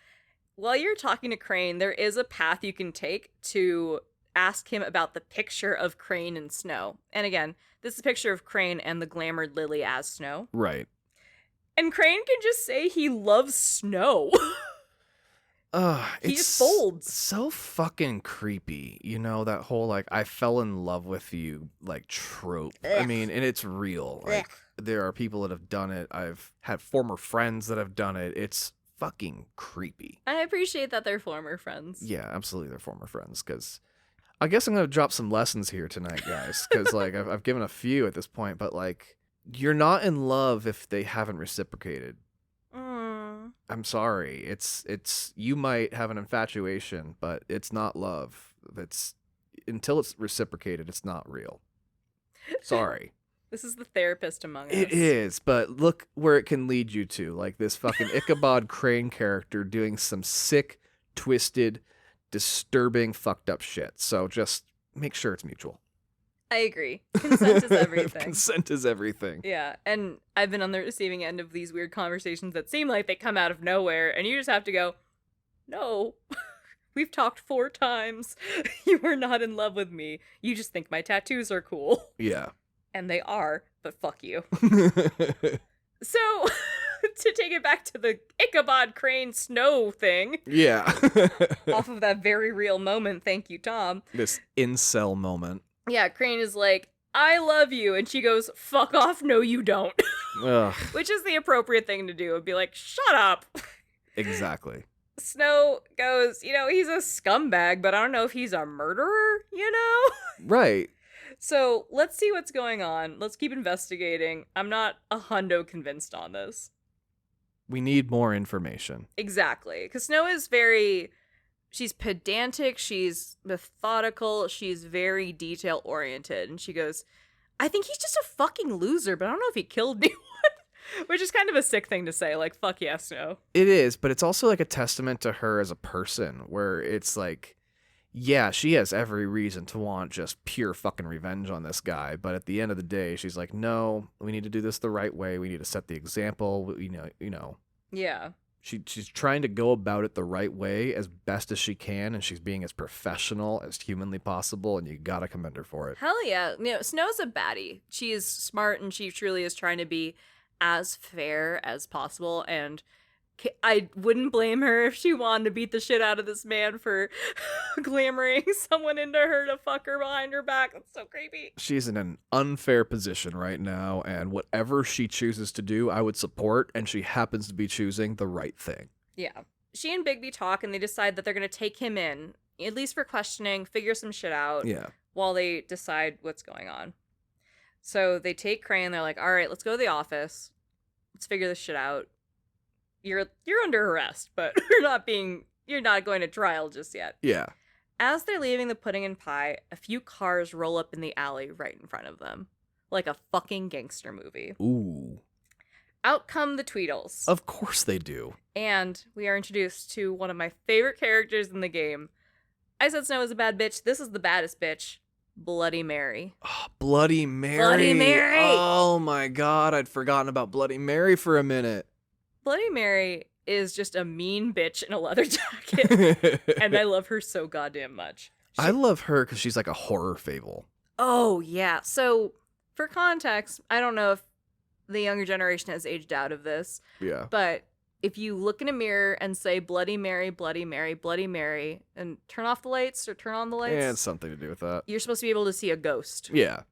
B: While you're talking to Crane, there is a path you can take to ask him about the picture of Crane and Snow. And again, this is a picture of Crane and the glamored Lily as Snow.
A: Right.
B: And Crane can just say he loves Snow. He just folds.
A: So fucking creepy, that whole like I fell in love with you like trope.
B: Ugh.
A: I mean, and it's real. Like there are people that have done it. I've had former friends that have done it. It's fucking creepy.
B: I appreciate that they're former friends.
A: Yeah, absolutely, they're former friends. Because I guess I'm gonna drop some lessons here tonight, guys. Because like I've given a few at this point, but like you're not in love if they haven't reciprocated. I'm sorry. It's you might have an infatuation, but it's not love. It's until it's reciprocated, it's not real. Sorry.
B: This is the therapist among us.
A: It is, but look where it can lead you to. Like this fucking Ichabod Crane character doing some sick, twisted, disturbing, fucked up shit. So just make sure it's mutual.
B: I agree. Consent is everything.
A: Consent is everything.
B: Yeah, and I've been on the receiving end of these weird conversations that seem like they come out of nowhere, and you just have to go, no, we've talked 4 times. You are not in love with me. You just think my tattoos are cool.
A: Yeah.
B: And they are, but fuck you. So, to take it back to the Ichabod Crane Snow thing.
A: Yeah.
B: Off of that very real moment, thank you, Tom.
A: This incel moment.
B: Yeah, Crane is like, I love you. And she goes, fuck off, no you don't.
A: Ugh.
B: Which is the appropriate thing to do. It'd be like, shut up.
A: Exactly.
B: Snow goes, he's a scumbag, but I don't know if he's a murderer,
A: Right.
B: So let's see what's going on. Let's keep investigating. I'm not 100% convinced on this.
A: We need more information.
B: Exactly. Because Snow is she's pedantic, she's methodical, she's very detail-oriented. And she goes, I think he's just a fucking loser, but I don't know if he killed anyone. Which is kind of a sick thing to say, like, fuck yes, no.
A: It is, but it's also like a testament to her as a person, where it's like, yeah, she has every reason to want just pure fucking revenge on this guy, but at the end of the day, she's like, no, we need to do this the right way, we need to set the example,
B: Yeah.
A: She's trying to go about it the right way as best as she can, and she's being as professional as humanly possible, and you gotta commend her for it.
B: Hell yeah. Snow's a baddie. She is smart, and she truly is trying to be as fair as possible, and I wouldn't blame her if she wanted to beat the shit out of this man for glamoring someone into her to fuck her behind her back. That's so creepy.
A: She's in an unfair position right now, and whatever she chooses to do, I would support, and she happens to be choosing the right thing.
B: Yeah. She and Bigby talk, and they decide that they're going to take him in, at least for questioning, figure some shit out, while they decide what's going on. So they take Crane, they're like, all right, let's go to the office. Let's figure this shit out. You're under arrest, but you're not going to trial just yet.
A: Yeah.
B: As they're leaving the Pudding and Pie, a few cars roll up in the alley right in front of them. Like a fucking gangster movie.
A: Ooh.
B: Out come the Tweedles.
A: Of course they do.
B: And we are introduced to one of my favorite characters in the game. I said Snow is a bad bitch. This is the baddest bitch. Bloody Mary.
A: Oh, Bloody Mary.
B: Bloody Mary.
A: Oh my god, I'd forgotten about Bloody Mary for a minute.
B: Bloody Mary is just a mean bitch in a leather jacket. And I love her so goddamn much.
A: I love her because she's like a horror fable.
B: Oh, yeah. So, for context, I don't know if the younger generation has aged out of this.
A: Yeah.
B: But if you look in a mirror and say Bloody Mary, Bloody Mary, Bloody Mary, and turn off the lights or turn on the lights.
A: Yeah, it's something to do with that.
B: You're supposed to be able to see a ghost.
A: Yeah.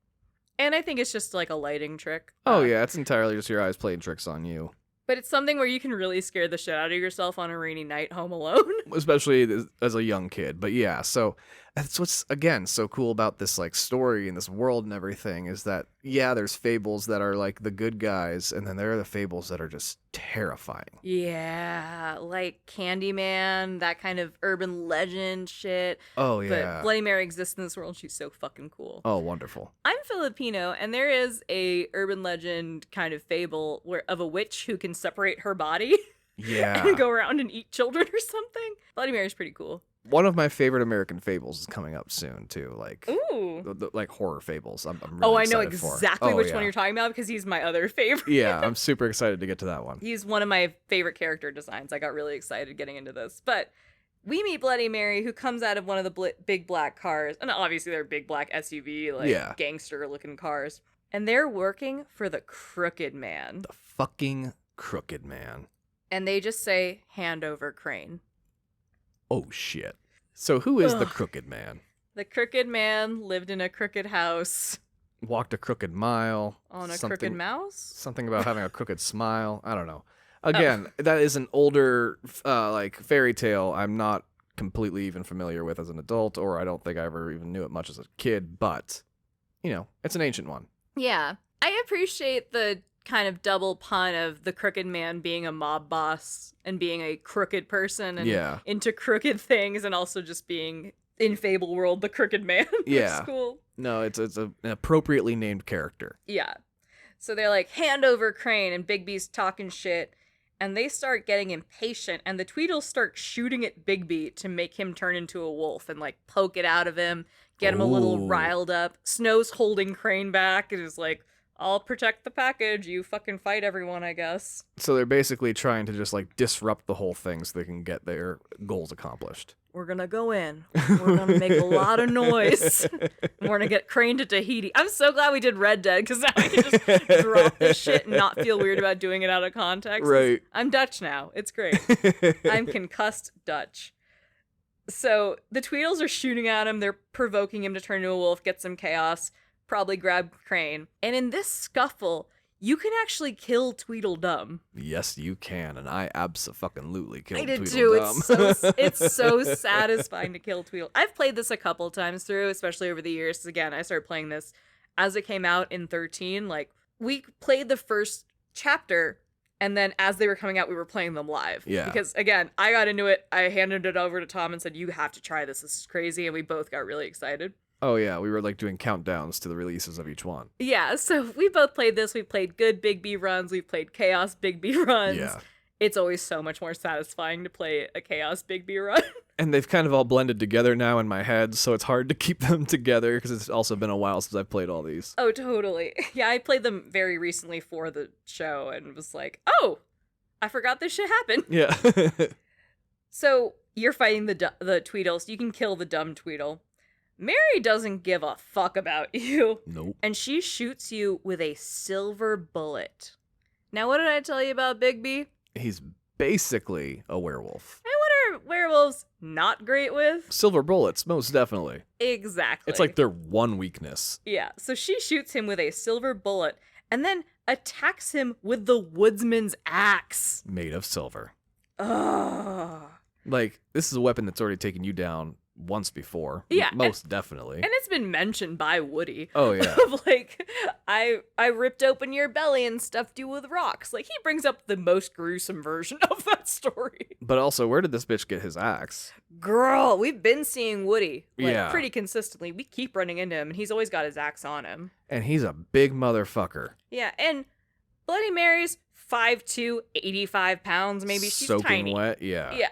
B: And I think it's just like a lighting trick.
A: Oh, yeah. It's entirely just your eyes playing tricks on you.
B: But it's something where you can really scare the shit out of yourself on a rainy night home alone.
A: Especially as a young kid. But yeah, so that's what's, again, so cool about this like story and this world and everything is that, yeah, there's fables that are like the good guys, and then there are the fables that are just terrifying.
B: Yeah, like Candyman, that kind of urban legend shit.
A: Oh, yeah.
B: But Bloody Mary exists in this world. She's so fucking cool.
A: Oh, wonderful.
B: I'm Filipino, and there is a urban legend kind of fable of a witch who can separate her body.
A: Yeah.
B: And go around and eat children or something. Bloody Mary's pretty cool.
A: One of my favorite American fables is coming up soon too. Like,
B: ooh,
A: like horror fables. I'm really
B: I know
A: excited for.
B: exactly which one you're talking about because he's my other favorite.
A: Yeah, I'm super excited to get to that one.
B: He's one of my favorite character designs. I got really excited getting into this. But we meet Bloody Mary, who comes out of one of the big black cars. And obviously they're big black SUV, like gangster-looking cars. And they're working for the Crooked Man.
A: The fucking Crooked Man.
B: And they just say, hand over Crane.
A: Oh, shit. So who is the Crooked Man?
B: The Crooked Man lived in a crooked house.
A: Walked a crooked mile.
B: On a crooked mouse?
A: Something about having a crooked smile. I don't know. Again, that is an older, like, fairy tale I'm not completely even familiar with as an adult, or I don't think I ever even knew it much as a kid, but, you know, it's an ancient one.
B: Yeah. I appreciate the kind of double pun of the Crooked Man being a mob boss and being a crooked person and into crooked things, and also just being in Fable world the Crooked Man.
A: Yeah.
B: Which is cool.
A: No, it's an appropriately named character.
B: Yeah. So they're like, hand over Crane, and Bigby's talking shit, and they start getting impatient, and the Tweedles start shooting at Bigby to make him turn into a wolf and like poke it out of him, get him a little riled up. Snow's holding Crane back and is like, I'll protect the package. You fucking fight everyone, I guess.
A: So they're basically trying to just like disrupt the whole thing so they can get their goals accomplished.
B: We're gonna go in. We're gonna make a lot of noise. We're gonna get Crane to Tahiti. I'm so glad we did Red Dead, because now I can just drop this shit and not feel weird about doing it out of context.
A: Right.
B: I'm Dutch now. It's great. I'm concussed Dutch. So the Tweedles are shooting at him. They're provoking him to turn into a wolf, get some chaos. Probably grab Crane. And in this scuffle, you can actually kill Tweedledum.
A: Yes, you can, and I abso-fucking-lutely killed Tweedledum.
B: I did too. It's so satisfying to kill Tweedledum. I've played this a couple times through, especially over the years. 'Cause again, I started playing this as it came out in 13. Like, we played the first chapter, and then as they were coming out, we were playing them live.
A: Yeah.
B: Because, again, I got into it. I handed it over to Tom and said, you have to try this. This is crazy. And we both got really excited.
A: Oh, yeah, we were, like, doing countdowns to the releases of each one.
B: Yeah, so we both played this. We played good Bigby runs. We've played Chaos Bigby runs.
A: Yeah.
B: It's always so much more satisfying to play a Chaos Bigby run.
A: And they've kind of all blended together now in my head, so it's hard to keep them together, because it's also been a while since I've played all these.
B: Oh, totally. Yeah, I played them very recently for the show, and was like, oh, I forgot this shit happened.
A: Yeah.
B: So, you're fighting the Tweedles. You can kill the dumb Tweedle. Mary doesn't give a fuck about you.
A: Nope.
B: And she shoots you with a silver bullet. Now, what did I tell you about Bigby?
A: He's basically a werewolf.
B: And what are werewolves not great with?
A: Silver bullets, most definitely.
B: Exactly.
A: It's like their one weakness.
B: Yeah, so she shoots him with a silver bullet and then attacks him with the Woodsman's axe.
A: Made of silver.
B: Ugh.
A: Like, this is a weapon that's already taken you down once before.
B: Yeah.
A: Most definitely.
B: And it's been mentioned by Woody.
A: Oh, yeah.
B: Of like, I ripped open your belly and stuffed you with rocks. Like, he brings up the most gruesome version of that story.
A: But also, where did this bitch get his axe?
B: Girl, we've been seeing Woody
A: pretty
B: consistently. We keep running into him, and he's always got his axe on him.
A: And he's a big motherfucker.
B: Yeah, and Bloody Mary's 5'2", 85 pounds, maybe. She's
A: Soaking
B: tiny.
A: wet, yeah.
B: Yeah.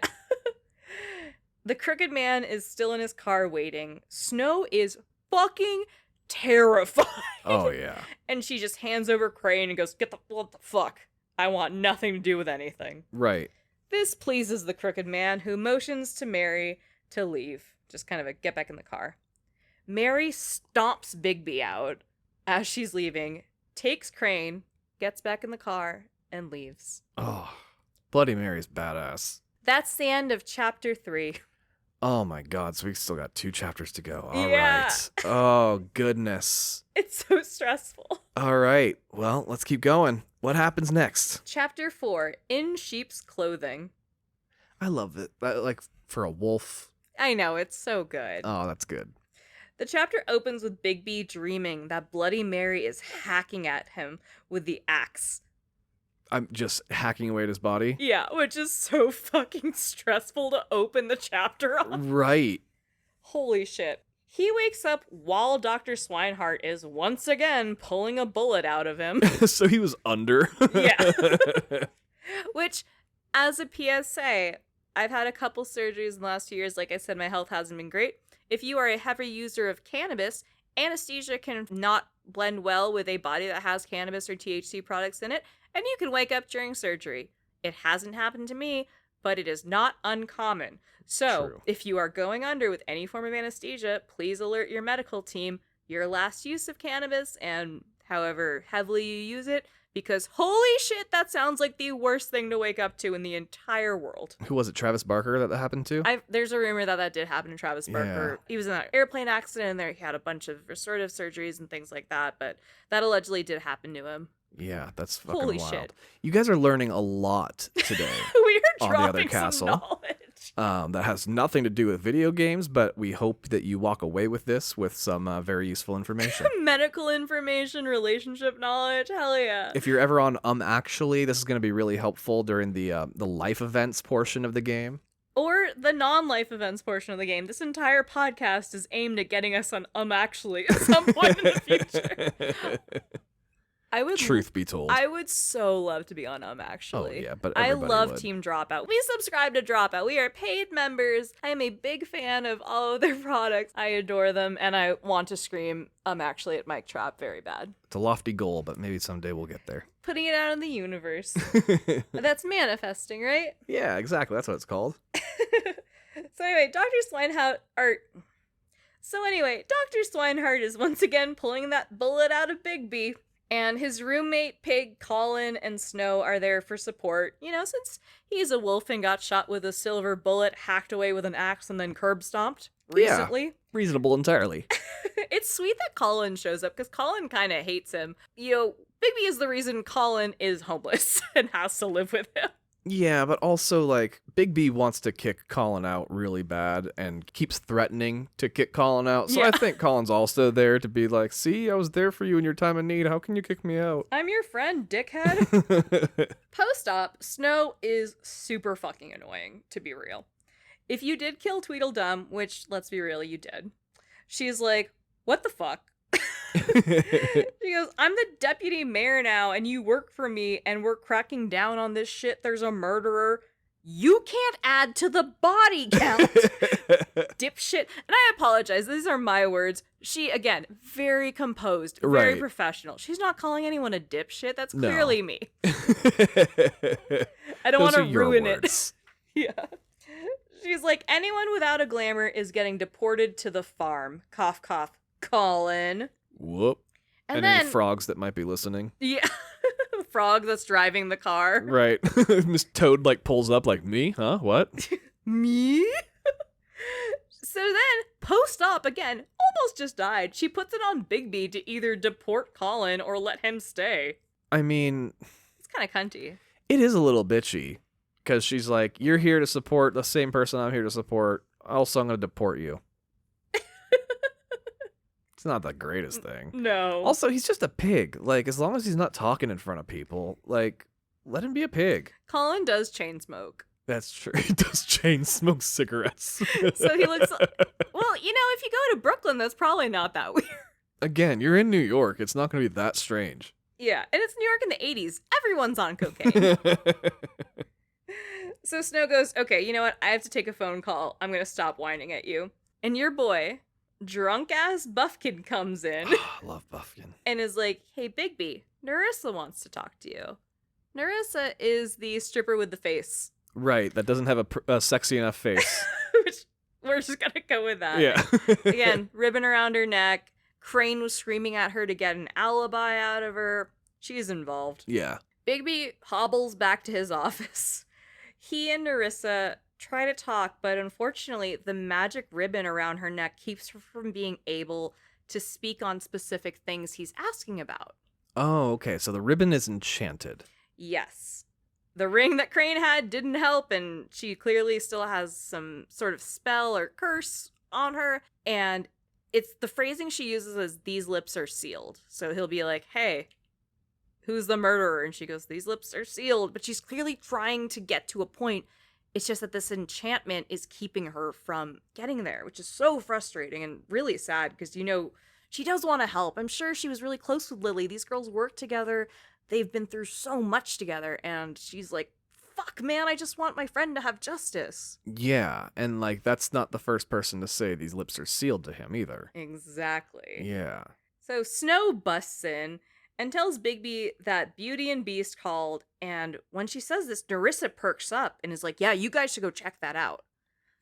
B: The Crooked Man is still in his car waiting. Snow is fucking terrified.
A: Oh, yeah.
B: And she just hands over Crane and goes, what the fuck? I want nothing to do with anything.
A: Right.
B: This pleases the Crooked Man, who motions to Mary to leave. Just kind of a get back in the car. Mary stomps Bigby out as she's leaving, takes Crane, gets back in the car, and leaves.
A: Oh, Bloody Mary's badass.
B: That's the end of chapter 3.
A: Oh my god, so we still got 2 chapters to go. All
B: Yeah.
A: right. Oh, goodness.
B: It's so stressful.
A: All right. Well, let's keep going. What happens next?
B: Chapter 4, In Sheep's Clothing.
A: I love it. Like, for a wolf.
B: I know, it's so good.
A: Oh, that's good.
B: The chapter opens with Bigby dreaming that Bloody Mary is hacking at him with the axe.
A: I'm just hacking away at his body.
B: Yeah, which is so fucking stressful to open the chapter on.
A: Right.
B: Holy shit. He wakes up while Dr. Swinehart is once again pulling a bullet out of him.
A: So he was under.
B: Yeah. Which, as a PSA, I've had a couple surgeries in the last 2 years. Like I said, my health hasn't been great. If you are a heavy user of cannabis, anesthesia can not blend well with a body that has cannabis or THC products in it, and you can wake up during surgery. It hasn't happened to me, but it is not uncommon. So,
A: True.
B: if you are going under with any form of anesthesia, please alert your medical team your last use of cannabis and however heavily you use it, because holy shit, that sounds like the worst thing to wake up to in the entire world.
A: Who was it? Travis Barker that happened to?
B: There's a rumor that did happen to Travis Barker. He was in an airplane accident and there he had a bunch of restorative surgeries and things like that, but that allegedly did happen to him.
A: Yeah, that's fucking
B: Holy
A: wild.
B: shit.
A: You guys are learning a lot today.
B: We are
A: on The Other
B: dropping
A: Castle.
B: some knowledge.
A: That has nothing to do with video games, but we hope that you walk away with this with some very useful information.
B: Medical information, relationship knowledge, hell yeah.
A: If you're ever on Actually, this is going to be really helpful during the life events portion of the game.
B: Or the non-life events portion of the game. This entire podcast is aimed at getting us on Actually at some point in the future.
A: Truth be told.
B: I would so love to be on Actually.
A: Oh, yeah, but
B: I
A: everybody
B: love
A: would.
B: Team Dropout. We subscribe to Dropout. We are paid members. I am a big fan of all of their products. I adore them, and I want to scream Actually at Mike Trap very bad.
A: It's a lofty goal, but maybe someday we'll get there.
B: Putting it out in the universe. That's manifesting, right?
A: Yeah, exactly. That's what it's called.
B: So anyway, Dr. Swinehart is once again pulling that bullet out of Bigby. And his roommate, Pig, Colin, and Snow are there for support. You know, since he's a wolf and got shot with a silver bullet, hacked away with an axe, and then curb stomped recently.
A: Yeah, reasonable entirely.
B: It's sweet that Colin shows up, because Colin kind of hates him. You know, Bigby is the reason Colin is homeless and has to live with him.
A: Yeah, but also, like, Bigby wants to kick Colin out really bad and keeps threatening to kick Colin out. So
B: Yeah.
A: I think Colin's also there to be like, see, I was there for you in your time of need. How can you kick me out?
B: I'm your friend, dickhead. Post-op, Snow is super fucking annoying, to be real. If you did kill Tweedledum, which, let's be real, you did, she's like, what the fuck? She goes, I'm the deputy mayor now, and you work for me, and we're cracking down on this shit. There's a murderer. You can't add to the body count, dipshit. And I apologize. These are my words. She, again, very composed, very
A: Right.
B: professional. She's not calling anyone a dipshit. That's
A: No.
B: clearly me. I don't want to ruin it. Yeah. She's like, anyone without a glamour is getting deported to the farm. Cough, cough. Colin.
A: Whoop.
B: And
A: Any
B: then,
A: frogs that might be listening?
B: yeah, frog that's driving the car.
A: Right. Miss Toad, like, pulls up like, me? Huh? What?
B: Me? So then, post-op again, almost just died. She puts it on Bigby to either deport Colin or let him stay.
A: I mean,
B: It's kind of cunty.
A: it is a little bitchy. Because she's like, you're here to support the same person I'm here to support. Also, I'm going to deport you. It's not the greatest thing.
B: No.
A: Also, he's just a pig. Like, as long as he's not talking in front of people, like, let him be a pig.
B: Colin does chain smoke.
A: That's true. He does chain smoke cigarettes.
B: So he looks well, you know, if you go to Brooklyn, that's probably not that weird.
A: Again, you're in New York. It's not going to be that strange.
B: Yeah, and it's New York in the 80s. Everyone's on cocaine. So Snow goes, okay, you know what? I have to take a phone call. I'm going to stop whining at you. And your boy, drunk-ass Buffkin, comes in
A: I love Buffkin.
B: and is like, hey, Bigby, Narissa wants to talk to you. Narissa is the stripper with the face.
A: Right, that doesn't have a sexy enough face.
B: Which we're just going to go with that.
A: Yeah.
B: Again, ribbon around her neck. Crane was screaming at her to get an alibi out of her. She's involved.
A: Yeah.
B: Bigby hobbles back to his office. He and Narissa try to talk, but unfortunately, the magic ribbon around her neck keeps her from being able to speak on specific things he's asking about.
A: Oh, okay. So the ribbon is enchanted.
B: Yes. The ring that Crane had didn't help, and she clearly still has some sort of spell or curse on her, and it's the phrasing she uses is, these lips are sealed. So he'll be like, hey, who's the murderer? And she goes, these lips are sealed. But she's clearly trying to get to a point. It's just that this enchantment is keeping her from getting there, which is so frustrating and really sad because, you know, she does want to help. I'm sure she was really close with Lily. These girls work together. They've been through so much together. And she's like, fuck, man, I just want my friend to have justice.
A: Yeah, and like that's not the first person to say these lips are sealed to him either.
B: Exactly.
A: Yeah.
B: So Snow busts in and tells Bigby that Beauty and Beast called, and when she says this, Nerissa perks up and is like, yeah, you guys should go check that out.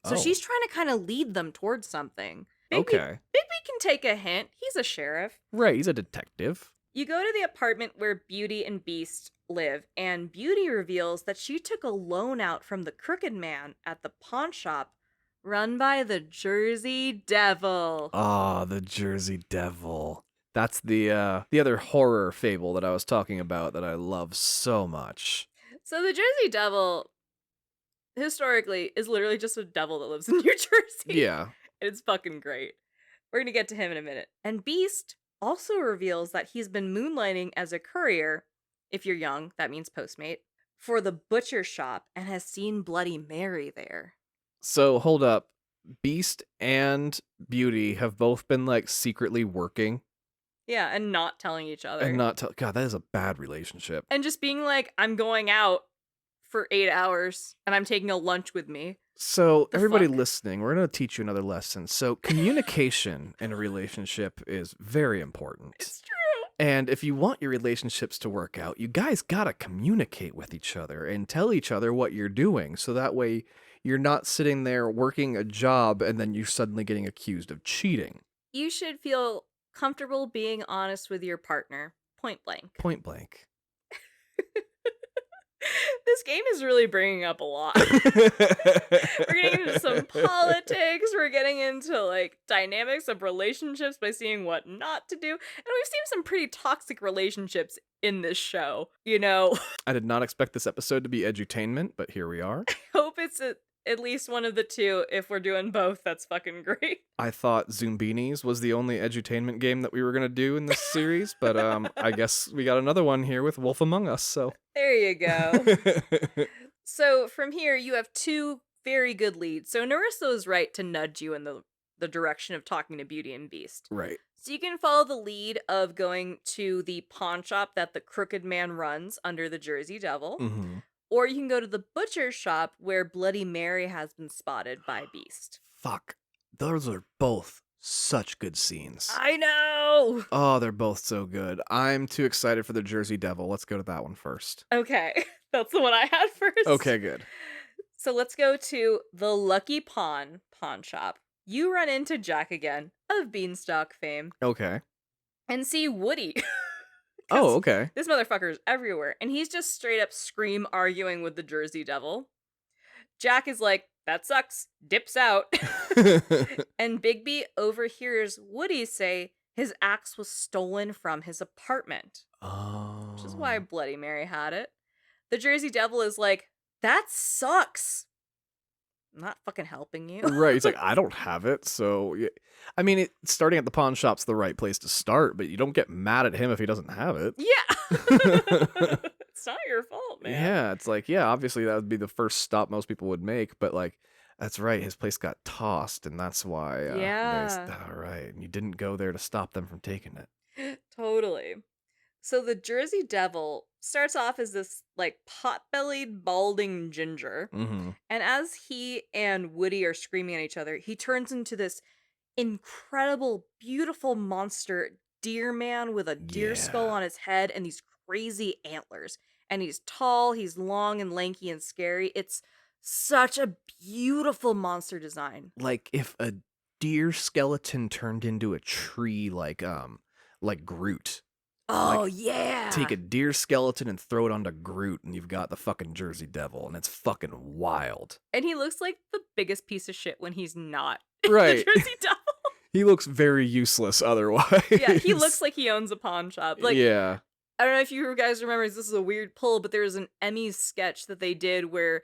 B: So
A: Oh.
B: she's trying to kind of lead them towards something.
A: Okay.
B: Bigby can take a hint. He's a sheriff.
A: Right, he's a detective.
B: You go to the apartment where Beauty and Beast live, and Beauty reveals that she took a loan out from the Crooked Man at the pawn shop run by the Jersey Devil.
A: Ah, the Jersey Devil. That's the other horror fable that I was talking about that I love so much.
B: So the Jersey Devil, historically, is literally just a devil that lives in New Jersey.
A: Yeah.
B: It's fucking great. We're going to get to him in a minute. And Beast also reveals that he's been moonlighting as a courier, if you're young, that means Postmate, for the butcher shop and has seen Bloody Mary there.
A: So, hold up. Beast and Beauty have both been, like, secretly working.
B: Yeah, and not telling each other.
A: And not God, that is a bad relationship.
B: And just being like, I'm going out for 8 hours and I'm taking a lunch with me.
A: So, everybody
B: fuck?
A: listening, we're going to teach you another lesson. So, communication in a relationship is very important.
B: It's true.
A: And if you want your relationships to work out, you guys gotta communicate with each other and tell each other what you're doing. So that way you're not sitting there working a job and then you're suddenly getting accused of cheating.
B: You should feel comfortable being honest with your partner. Point blank.
A: Point blank.
B: This game is really bringing up a lot. We're getting into some politics. We're getting into like dynamics of relationships by seeing what not to do. And we've seen some pretty toxic relationships in this show, you know.
A: I did not expect this episode to be edutainment, but here we are.
B: I hope it's at least one of the two. If we're doing both, that's fucking great.
A: I thought Zoombinis was the only edutainment game that we were going to do in this series, but I guess we got another one here with Wolf Among Us, so.
B: There you go. So from here, you have two very good leads. So Nerissa is right to nudge you in the direction of talking to Beauty and Beast.
A: Right.
B: So you can follow the lead of going to the pawn shop that the Crooked Man runs under the Jersey Devil.
A: Mm-hmm.
B: Or you can go to the butcher shop where Bloody Mary has been spotted by Beast.
A: Fuck. Those are both such good scenes.
B: I know!
A: Oh, they're both so good. I'm too excited for the Jersey Devil. Let's go to that one first.
B: Okay, that's the one I had first.
A: Okay, good.
B: So let's go to the Lucky Pawn shop. You run into Jack again, of Beanstalk fame,
A: Okay.
B: and see Woody.
A: Oh, okay.
B: This motherfucker's everywhere, and he's just straight up scream arguing with the Jersey Devil. Jack is like, that sucks, dips out. And Bigby overhears Woody say his axe was stolen from his apartment.
A: Oh.
B: Which is why Bloody Mary had it. The Jersey Devil is like, that sucks. I'm not fucking helping you.
A: Right. He's like, I don't have it. So, yeah. I mean, starting at the pawn shop's the right place to start, but you don't get mad at him if he doesn't have it.
B: Yeah. It's not your fault, man.
A: Yeah. It's like, yeah, obviously that would be the first stop most people would make, but like, that's right. His place got tossed, and that's why. All right. And you didn't go there to stop them from taking it.
B: Totally. So the Jersey Devil starts off as this like pot-bellied, balding ginger.
A: Mm-hmm.
B: And as he and Woody are screaming at each other, he turns into this incredible, beautiful monster deer man with a deer skull on his head and these crazy antlers. And he's tall, he's long and lanky and scary. It's such a beautiful monster design.
A: Like if a deer skeleton turned into a tree like Groot.
B: Oh,
A: like,
B: yeah.
A: Take a deer skeleton and throw it onto Groot, and you've got the fucking Jersey Devil, and it's fucking wild.
B: And he looks like the biggest piece of shit when he's not
A: Right.
B: the Jersey Devil.
A: He looks very useless otherwise.
B: Yeah, he looks like he owns a pawn shop. Like,
A: yeah.
B: I don't know if you guys remember, this is a weird pull, but there was an Emmys sketch that they did where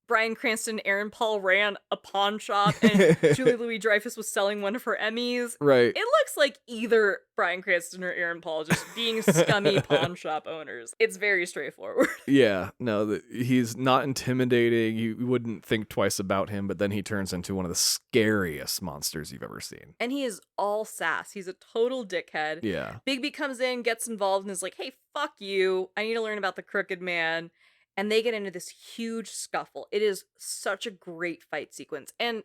B: Bryan Cranston and Aaron Paul ran a pawn shop and Julie Louis-Dreyfus was selling one of her Emmys.
A: Right.
B: It looks like either Bryan Cranston or Aaron Paul just being scummy pawn shop owners. It's very straightforward.
A: Yeah. No, he's not intimidating. You wouldn't think twice about him, but then he turns into one of the scariest monsters you've ever seen.
B: And he is all sass. He's a total dickhead.
A: Yeah.
B: Bigby comes in, gets involved, and is like, hey, fuck you. I need to learn about the Crooked Man. and they get into this huge scuffle. It is such a great fight sequence. And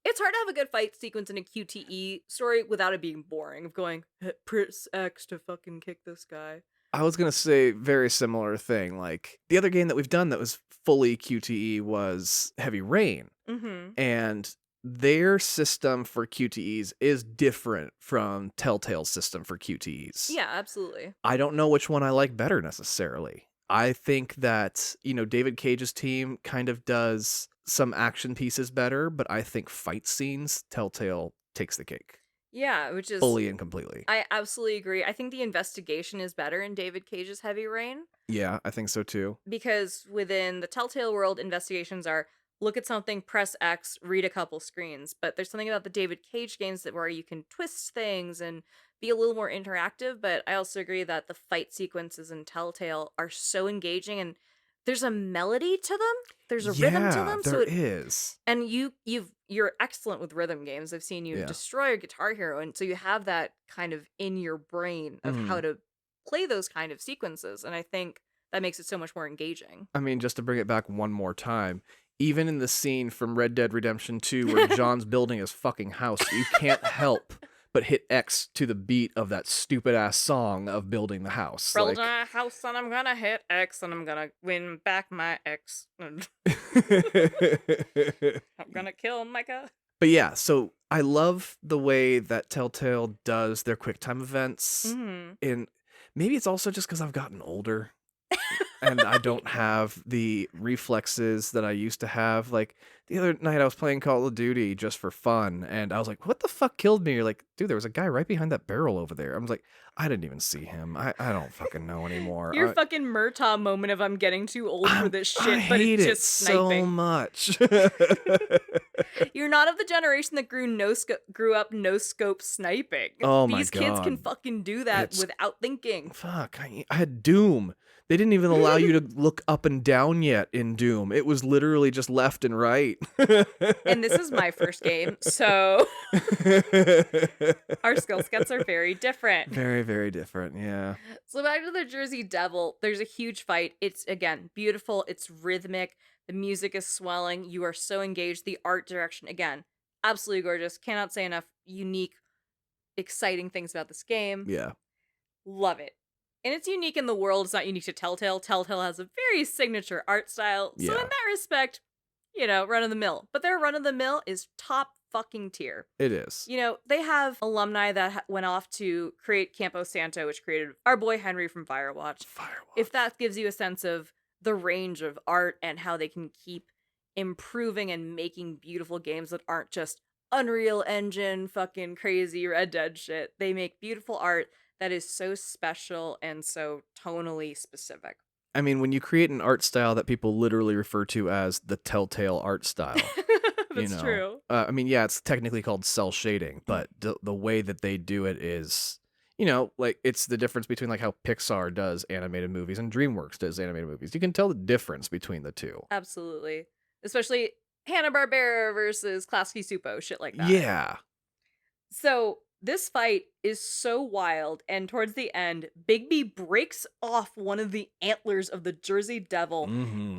B: it's hard to have a good fight sequence in a QTE story without it being boring, of going, press X to fucking kick this guy.
A: I was going to say very similar thing. Like, the other game that we've done that was fully QTE was Heavy Rain.
B: Mm-hmm.
A: And their system for QTEs is different from Telltale's system for QTEs.
B: Yeah, absolutely.
A: I don't know which one I like better necessarily. I think that, David Cage's team kind of does some action pieces better, but I think fight scenes, Telltale takes the cake.
B: Yeah, which is...
A: fully and completely.
B: I absolutely agree. I think the investigation is better in David Cage's Heavy Rain.
A: Yeah, I think so too.
B: Because within the Telltale world, investigations are look at something, press X, read a couple screens. But there's something about the David Cage games where you can twist things and be a little more interactive. But I also agree that the fight sequences in Telltale are so engaging, and there's a melody to them. There's a rhythm to them.
A: There is.
B: And you're excellent with rhythm games. I've seen you destroy a Guitar Hero, and so you have that kind of in your brain of how to play those kind of sequences, and I think that makes it so much more engaging.
A: I mean, just to bring it back one more time, even in the scene from Red Dead Redemption 2 where John's building his fucking house, you can't help but hit X to the beat of that stupid ass song of building the house.
B: Building a house, and I'm gonna hit X, and I'm gonna win back my ex. I'm gonna kill Micah.
A: But yeah, so I love the way that Telltale does their QuickTime events. And maybe it's also just because I've gotten older and I don't have the reflexes that I used to have. Like, the other night I was playing Call of Duty just for fun, and I was like, what the fuck killed me? You're like, dude, there was a guy right behind that barrel over there. I was like, I didn't even see him. I don't fucking know anymore.
B: Your fucking Murtaugh moment of I'm getting too old for this shit,
A: I
B: but
A: hate
B: it's
A: it
B: just sniping.
A: so much.
B: You're not of the generation that grew up no scope sniping.
A: Oh my
B: These
A: God.
B: kids can fucking do that without thinking.
A: Fuck, I had Doom. They didn't even allow you to look up and down yet in Doom. It was literally just left and right.
B: And this is my first game, so our skill sets are very different.
A: Very, very different, yeah.
B: So back to the Jersey Devil, there's a huge fight. It's, again, beautiful. It's rhythmic. The music is swelling. You are so engaged. The art direction, again, absolutely gorgeous. Cannot say enough unique, exciting things about this game.
A: Yeah.
B: Love it. And it's unique in the world. It's not unique to Telltale. Telltale has a very signature art style. So in that respect, run of the mill. But their run of the mill is top fucking tier.
A: It is.
B: They have alumni that went off to create Campo Santo, which created our boy Henry from Firewatch. If that gives you a sense of the range of art and how they can keep improving and making beautiful games that aren't just Unreal Engine fucking crazy Red Dead shit. They make beautiful art that is so special and so tonally specific.
A: I mean, when you create an art style that people literally refer to as the Telltale art style.
B: That's true.
A: I mean, yeah, it's technically called cell shading, but the way that they do it is, like, it's the difference between like how Pixar does animated movies and DreamWorks does animated movies. You can tell the difference between the two.
B: Absolutely. Especially Hanna-Barbera versus Klasky Supo, shit like that.
A: Yeah.
B: So this fight is so wild, and towards the end, Bigby breaks off one of the antlers of the Jersey Devil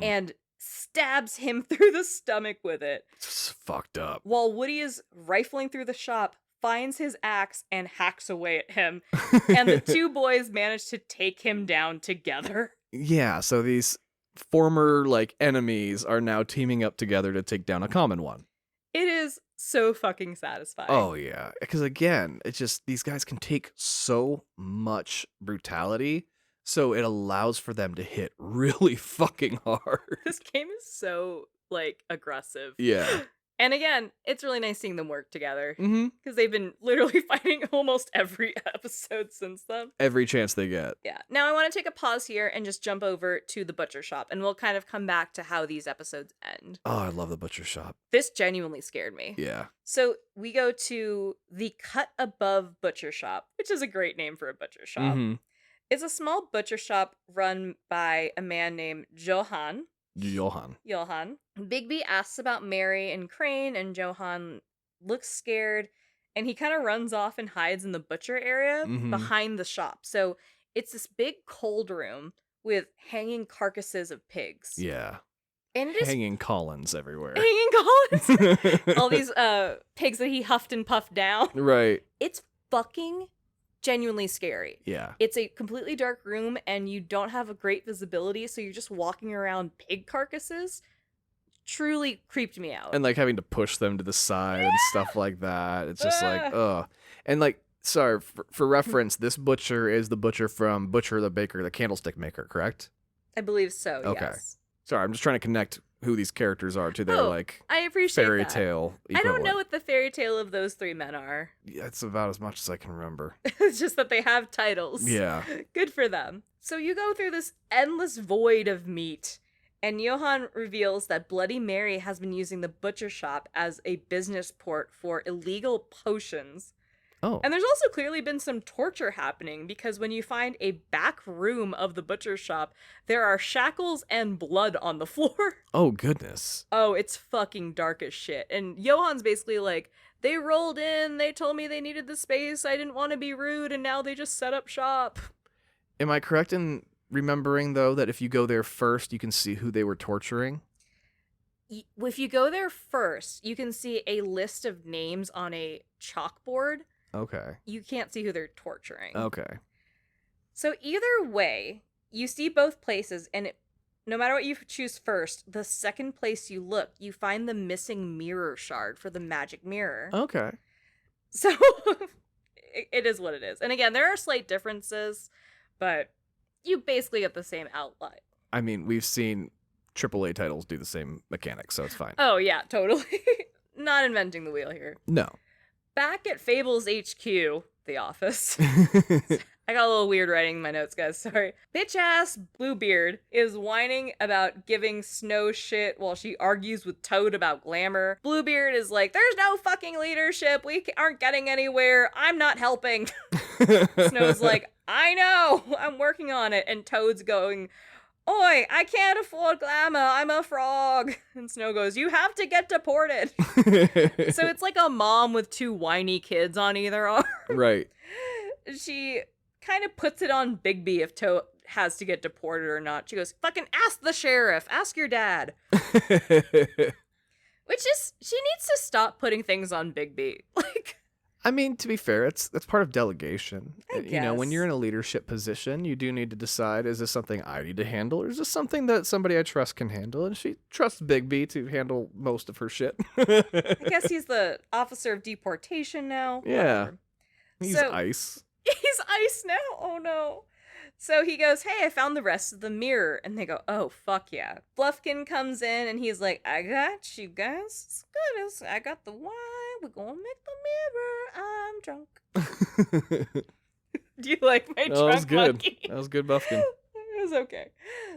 B: and stabs him through the stomach with it.
A: It's fucked up.
B: While Woody is rifling through the shop, finds his axe and hacks away at him, and the two boys manage to take him down together.
A: Yeah, so these former enemies are now teaming up together to take down a common one.
B: It is so fucking satisfying.
A: Oh yeah, because again, it's just these guys can take so much brutality, so it allows for them to hit really fucking hard.
B: This game is so aggressive.
A: Yeah.
B: And again, it's really nice seeing them work together because they've been literally fighting almost every episode since then.
A: Every chance they get.
B: Yeah. Now I want to take a pause here and just jump over to the butcher shop, and we'll kind of come back to how these episodes end.
A: Oh, I love the butcher shop.
B: This genuinely scared me.
A: Yeah.
B: So we go to the Cut Above Butcher Shop, which is a great name for a butcher shop. It's a small butcher shop run by a man named Johan. Bigby asks about Mary and Crane, and Johan looks scared, and he kind of runs off and hides in the butcher area behind the shop. So it's this big cold room with hanging carcasses of pigs.
A: Yeah.
B: And it is
A: Hanging Collins everywhere.
B: hanging Collins. All these pigs that he huffed and puffed down.
A: Right.
B: It's fucking genuinely scary.
A: Yeah.
B: It's a completely dark room and you don't have a great visibility, so you're just walking around pig carcasses. Truly creeped me out.
A: And like having to push them to the side and stuff like that. It's just like, ugh. And like, sorry, for reference, this butcher is the butcher from Butcher the Baker, the candlestick maker, correct?
B: I believe so,
A: Okay.
B: yes.
A: Sorry, I'm just trying to connect who these characters are to their like
B: I appreciate
A: fairy
B: that.
A: tale
B: I don't
A: equivalent.
B: know what the fairy tale of those three men are.
A: Yeah, it's about as much as I can remember.
B: It's just that they have titles.
A: Yeah.
B: Good for them. So you go through this endless void of meat, and Johann reveals that Bloody Mary has been using the butcher shop as a business port for illegal potions.
A: Oh.
B: And there's also clearly been some torture happening, because when you find a back room of the butcher shop, there are shackles and blood on the floor.
A: Oh, goodness.
B: Oh, it's fucking dark as shit. And Johann's basically like, they rolled in, they told me they needed the space, I didn't want to be rude, and now they just set up shop.
A: Am I correct in remembering, though, that if you go there first, you can see who they were torturing?
B: If you go there first, you can see a list of names on a chalkboard.
A: Okay.
B: You can't see who they're torturing.
A: Okay.
B: So either way, you see both places, and no matter what you choose first, the second place you look, you find the missing mirror shard for the magic mirror.
A: Okay.
B: So it is what it is. And again, there are slight differences, but you basically get the same outline.
A: I mean, we've seen AAA titles do the same mechanics, so it's fine.
B: Oh, yeah, totally. Not inventing the wheel here.
A: No.
B: Back at Fables HQ, the office. I got a little weird writing in my notes, guys. Sorry. Bitch-ass Bluebeard is whining about giving Snow shit while she argues with Toad about glamour. Bluebeard is like, there's no fucking leadership. We aren't getting anywhere. I'm not helping. Snow's like, I know. I'm working on it. And Toad's going, oi, I can't afford glamour. I'm a frog. And Snow goes, you have to get deported. So it's like a mom with two whiny kids on either arm.
A: Right.
B: She kind of puts it on Bigby if Toad has to get deported or not. She goes, fucking ask the sheriff. Ask your dad. Which is, she needs to stop putting things on Bigby. Like,
A: I mean, to be fair, that's part of delegation.
B: I
A: You know, when
B: guess.
A: you're in a leadership position, you do need to decide, is this something I need to handle, or is this something that somebody I trust can handle? And she trusts Bigby to handle most of her shit.
B: I guess he's the officer of deportation now.
A: Yeah.
B: Whatever.
A: He's
B: So-
A: ice.
B: He's ice now? Oh no. So he goes, hey, I found the rest of the mirror. And they go, oh, fuck yeah. Bluffkin comes in and he's like, I got you guys. It's good as I got the wine. We're gonna make the mirror. I'm drunk. Do you like my
A: That
B: drunk
A: was good.
B: monkey?
A: That was good, Buffkin.
B: It was okay.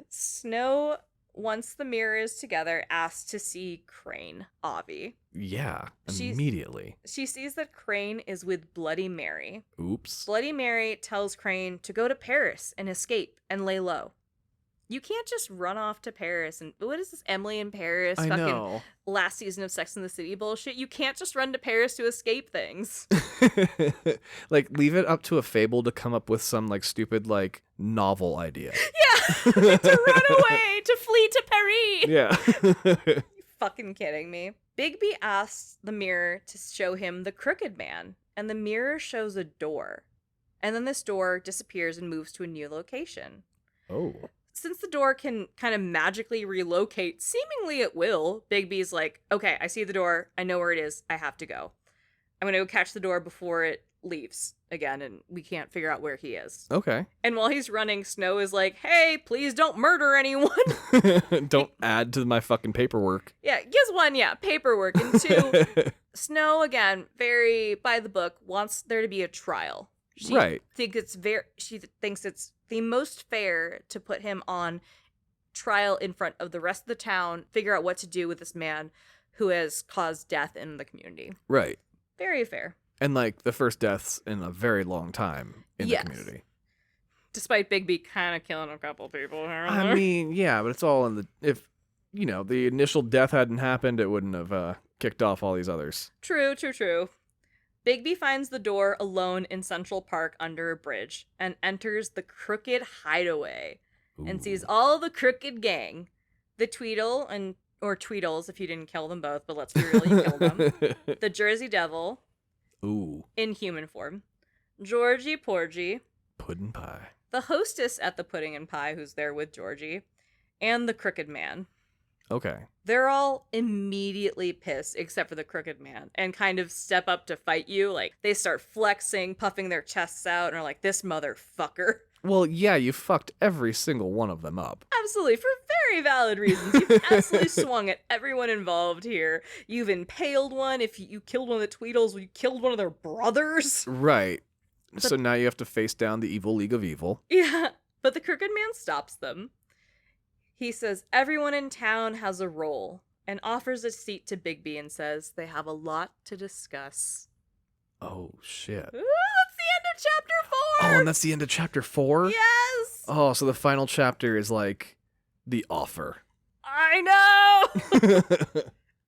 B: Snow, once the mirror is together, asks to see Crane, Avi.
A: Yeah,
B: She's-
A: immediately.
B: She sees that Crane is with Bloody Mary.
A: Oops.
B: Bloody Mary tells Crane to go to Paris and escape and lay low. You can't just run off to Paris and what is this Emily in Paris
A: I
B: fucking
A: know.
B: last season of Sex and the City bullshit? You can't just run to Paris to escape things.
A: Like, leave it up to a Fable to come up with some, like, stupid, like, novel idea.
B: Yeah, to run away, to flee to Paris.
A: Yeah.
B: You fucking kidding me? Bigby asks the mirror to show him the Crooked Man, and the mirror shows a door. And then this door disappears and moves to a new location.
A: Oh.
B: Since the door can kind of magically relocate, seemingly at will, Bigby's like, okay, I see the door. I know where it is. I have to go. I'm going to go catch the door before it leaves again, and we can't figure out where he is.
A: Okay.
B: And while he's running, Snow is like, hey, please don't murder anyone.
A: Don't add to my fucking paperwork.
B: Yeah, gives one, paperwork. And two, Snow, again, very by the book, wants there to be a trial. She
A: Right.
B: She thinks it's the most fair to put him on trial in front of the rest of the town, figure out what to do with this man who has caused death in the community.
A: Right.
B: Very fair.
A: And, like, the first deaths in a very long time in
B: Yes.
A: the community.
B: Despite Bigby kind of killing a couple people here and
A: I
B: there.
A: mean, yeah, but it's all in the... If, you know, the initial death hadn't happened, it wouldn't have kicked off all these others.
B: True. Bigby finds the door alone in Central Park under a bridge and enters the Crooked Hideaway. and sees
A: Ooh.
B: all the crooked gang. The Tweedle, or Tweedles if you didn't kill them both, but let's be real, you killed them. The Jersey Devil,
A: Ooh.
B: in human form. Georgie Porgie.
A: Puddin' pie.
B: The hostess at the Pudding and Pie, who's there with Georgie. And the Crooked Man.
A: Okay.
B: They're all immediately pissed, except for the Crooked Man, and kind of step up to fight you. Like, they start flexing, puffing their chests out, and are like, this motherfucker.
A: Well, yeah, you fucked every single one of them up.
B: Absolutely, for very valid reasons. You've absolutely swung at everyone involved here. You've impaled one. If you killed one of the Tweedles, you killed one of their brothers.
A: Right. So now you have to face down the evil League of Evil.
B: Yeah, but the Crooked Man stops them. He says, everyone in town has a role, and offers a seat to Bigby and says they have a lot to discuss.
A: Oh, shit.
B: Ooh, that's the end of chapter 4!
A: Oh, and that's the end of chapter 4?
B: Yes!
A: Oh, so the final chapter is like the offer.
B: I know!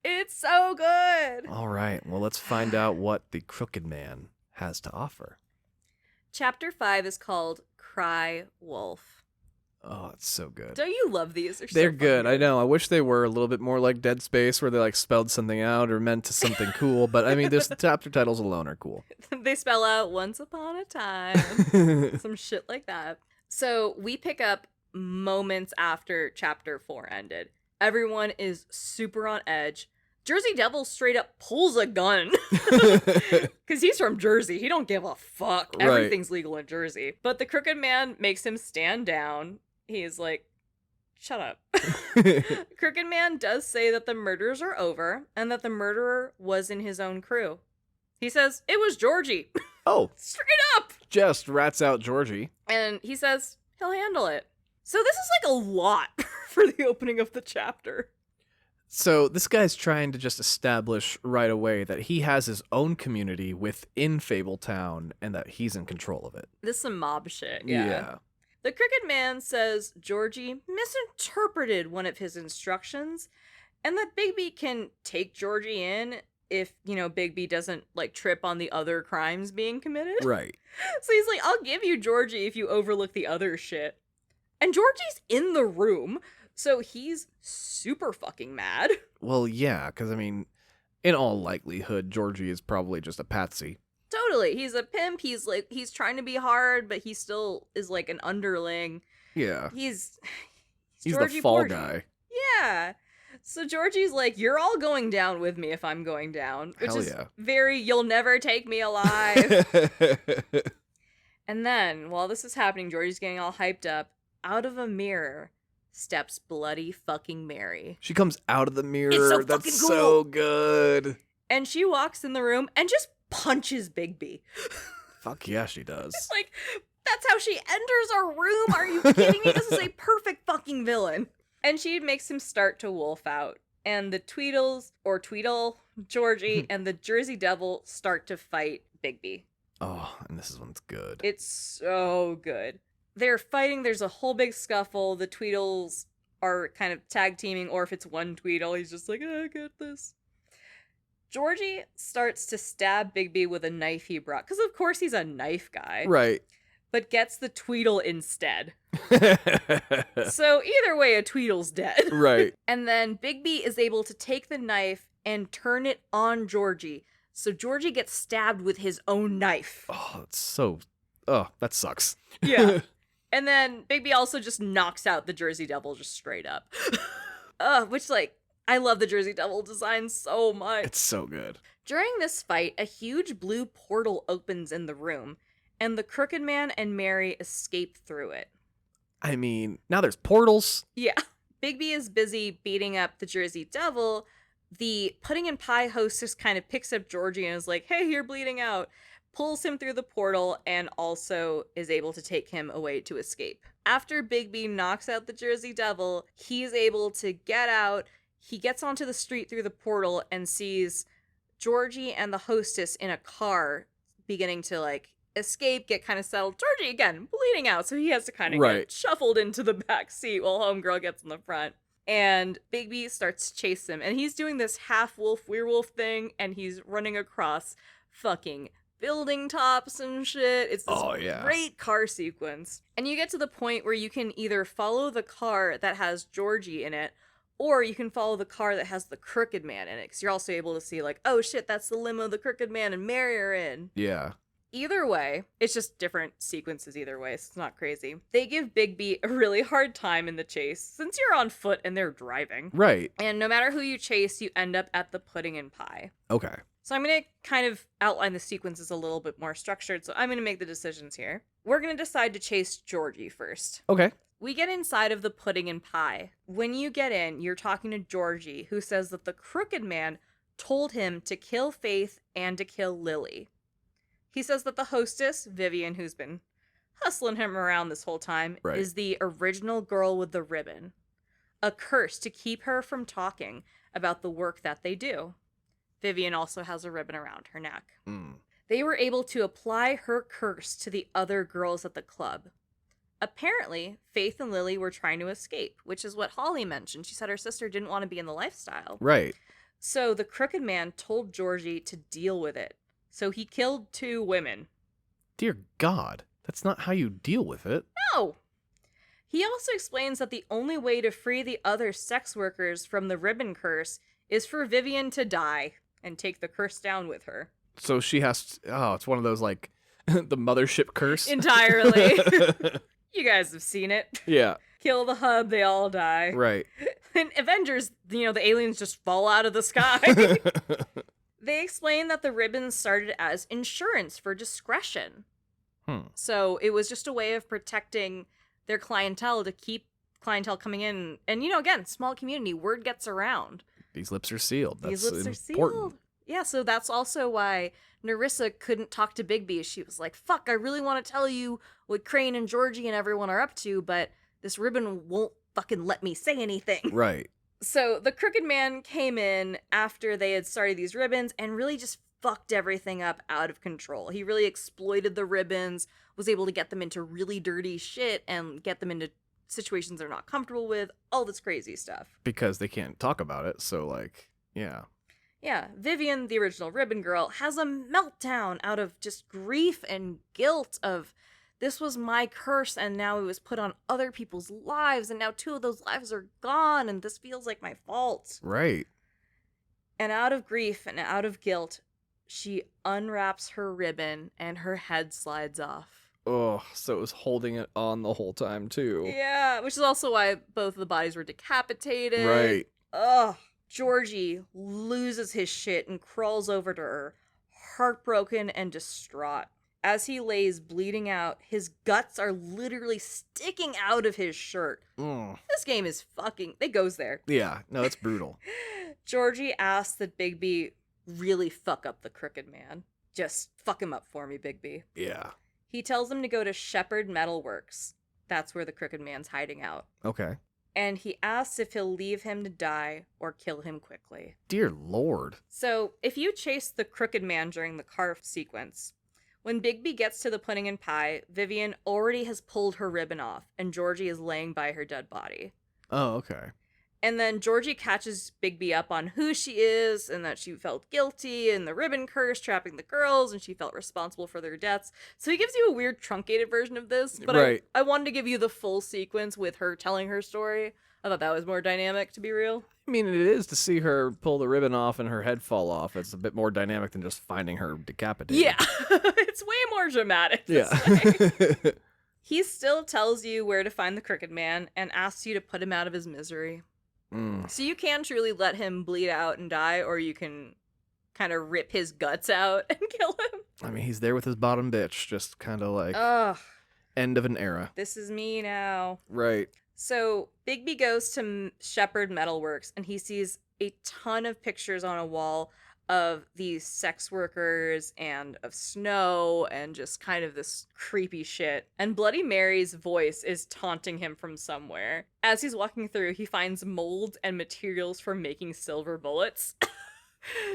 B: It's so good!
A: All right, well, let's find out what the Crooked Man has to offer.
B: Chapter 5 is called Cry Wolf.
A: Oh, it's so good.
B: Don't you love these?
A: They're
B: so
A: good.
B: funny.
A: I know. I wish they were a little bit more like Dead Space, where they like spelled something out or meant to something cool. But I mean, there's the chapter titles alone are cool.
B: They spell out once upon a time. Some shit like that. So we pick up moments after chapter 4 ended. Everyone is super on edge. Jersey Devil straight up pulls a gun. Because he's from Jersey. He don't give a fuck.
A: Right.
B: Everything's legal in Jersey. But the Crooked Man makes him stand down. He's like, shut up. Crooked Man does say that the murders are over and that the murderer was in his own crew. He says, it was Georgie.
A: Oh,
B: Straight up.
A: just rats out Georgie.
B: And he says he'll handle it. So this is like a lot for the opening of the chapter.
A: So this guy's trying to just establish right away that he has his own community within Fabletown and that he's in control of it.
B: This is some mob shit. Yeah. The Crooked Man says Georgie misinterpreted one of his instructions and that Bigby can take Georgie in if, Bigby doesn't, trip on the other crimes being committed.
A: Right.
B: So he's like, I'll give you Georgie if you overlook the other shit. And Georgie's in the room, so he's super fucking mad.
A: Well, yeah, because, I mean, in all likelihood, Georgie is probably just a patsy.
B: Totally. He's a pimp. He's trying to be hard, but he still is like an underling.
A: Yeah.
B: He's
A: the fall
B: Porgie.
A: guy.
B: Yeah. So Georgie's like, you're all going down with me if I'm going down. Which
A: Hell
B: is
A: yeah.
B: very, you'll never take me alive. And then, while this is happening, Georgie's getting all hyped up. Out of a mirror steps Bloody fucking Mary.
A: She comes out of the mirror.
B: It's so
A: That's
B: fucking
A: so
B: cool.
A: good.
B: And she walks in the room and just punches Bigby.
A: Fuck yeah, she does.
B: Like, that's how she enters our room. Are you kidding me? This is a perfect fucking villain. And she makes him start to wolf out. And the Tweedles, or Tweedle, Georgie, and the Jersey Devil start to fight Bigby.
A: Oh, and this is one's good.
B: It's so good. They're fighting. There's a whole big scuffle. The Tweedles are kind of tag teaming, or if it's one Tweedle, he's just like, I got this. Georgie starts to stab Bigby with a knife he brought, because of course he's a knife guy.
A: Right.
B: But gets the Tweedle instead. So either way, a Tweedle's dead.
A: Right.
B: And then Bigby is able to take the knife and turn it on Georgie. So Georgie gets stabbed with his own knife.
A: Oh, that's so... Oh, that sucks.
B: Yeah. And then Bigby also just knocks out the Jersey Devil just straight up. Which, I love the Jersey Devil design so much.
A: It's so good.
B: During this fight, a huge blue portal opens in the room, and the Crooked Man and Mary escape through it.
A: I mean, now there's portals.
B: Yeah. Bigby is busy beating up the Jersey Devil. The Pudding and Pie hostess kind of picks up Georgie and is like, hey, you're bleeding out. Pulls him through the portal and also is able to take him away to escape. After Bigby knocks out the Jersey Devil, he's able to get out. He gets onto the street through the portal and sees Georgie and the hostess in a car beginning to, escape, get kind of settled. Georgie, again, bleeding out, so he has to kind of get shuffled into the back seat while Homegirl gets in the front. And Bigby starts to chase him, and he's doing this half-wolf, werewolf thing, and he's running across fucking building tops and shit. It's this
A: yeah.
B: great car sequence. And you get to the point where you can either follow the car that has Georgie in it, or you can follow the car that has the Crooked Man in it, because you're also able to see, like, oh shit, that's the limo the Crooked Man and Mary are in.
A: Yeah.
B: Either way, it's just different sequences either way, so it's not crazy. They give Bigby a really hard time in the chase, since you're on foot and they're driving.
A: Right.
B: And no matter who you chase, you end up at the pudding and pie.
A: Okay.
B: So I'm going to kind of outline the sequences a little bit more structured, so I'm going to make the decisions here. We're going to decide to chase Georgie first.
A: Okay.
B: We get inside of the pudding and pie. When you get in, you're talking to Georgie, who says that the Crooked Man told him to kill Faith and to kill Lily. He says that the hostess, Vivian, who's been hustling him around this whole time,
A: right,
B: is the original girl with the ribbon. A curse to keep her from talking about the work that they do. Vivian also has a ribbon around her neck. They were able to apply her curse to the other girls at the club. Apparently, Faith and Lily were trying to escape, which is what Holly mentioned. She said her sister didn't want to be in the lifestyle.
A: Right.
B: So the Crooked Man told Georgie to deal with it. So he killed 2 women.
A: Dear God, that's not how you deal with it.
B: No! He also explains that the only way to free the other sex workers from the ribbon curse is for Vivian to die and take the curse down with her.
A: So she has to, it's one of those, like, the mothership curse.
B: Entirely. You guys have seen it.
A: Yeah.
B: Kill the hub, they all die.
A: Right.
B: In Avengers, the aliens just fall out of the sky. They explain that the ribbons started as insurance for discretion. So it was just a way of protecting their clientele to keep clientele coming in. And, again, small community, word gets around.
A: These lips are sealed.
B: These lips are sealed. Yeah, so that's also why Nerissa couldn't talk to Bigby. She was like, fuck, I really want to tell you what Crane and Georgie and everyone are up to, but this ribbon won't fucking let me say anything.
A: Right.
B: So the Crooked Man came in after they had started these ribbons and really just fucked everything up out of control. He really exploited the ribbons, was able to get them into really dirty shit and get them into situations they're not comfortable with, all this crazy stuff.
A: Because they can't talk about it, so, like, yeah.
B: Yeah, Vivian, the original ribbon girl, has a meltdown out of just grief and guilt of, this was my curse and now it was put on other people's lives and now 2 of those lives are gone and this feels like my fault.
A: Right.
B: And out of grief and out of guilt, she unwraps her ribbon and her head slides off.
A: Oh, so it was holding it on the whole time, too.
B: Yeah, which is also why both of the bodies were decapitated.
A: Right.
B: Ugh. Georgie loses his shit and crawls over to her, heartbroken and distraught. As he lays bleeding out, his guts are literally sticking out of his shirt. This game is fucking... It goes there.
A: Yeah, no, it's brutal.
B: Georgie asks that Bigby really fuck up the Crooked Man. Just fuck him up for me, Bigby.
A: Yeah.
B: He tells him to go to Shepherd Metalworks. That's where the Crooked Man's hiding out.
A: Okay.
B: And he asks if he'll leave him to die or kill him quickly.
A: Dear Lord.
B: So, if you chase the Crooked Man during the car sequence, when Bigby gets to the pudding and pie, Vivian already has pulled her ribbon off, and Georgie is laying by her dead body.
A: Oh, okay.
B: And then Georgie catches Bigby up on who she is, and that she felt guilty, and the ribbon curse trapping the girls, and she felt responsible for their deaths. So he gives you a weird truncated version of this, but
A: right.
B: I wanted to give you the full sequence with her telling her story. I thought that was more dynamic, to be real.
A: I mean, it is to see her pull the ribbon off and her head fall off. It's a bit more dynamic than just finding her decapitated.
B: Yeah, it's way more dramatic this way. He still tells you where to find the Crooked Man and asks you to put him out of his misery. So you can truly let him bleed out and die, or you can kind of rip his guts out and kill him.
A: I mean, he's there with his bottom bitch, just kind of like end of an era.
B: This is me now.
A: Right.
B: So Bigby goes to Shepherd Metalworks, and he sees a ton of pictures on a wall of these sex workers and of snow and just kind of this creepy shit. And Bloody Mary's voice is taunting him from somewhere. As he's walking through, he finds mold and materials for making silver bullets.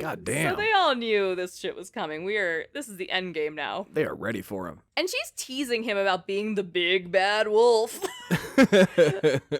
A: God damn.
B: So they all knew this shit was coming. This is the end game now.
A: They are ready for him.
B: And she's teasing him about being the big bad wolf.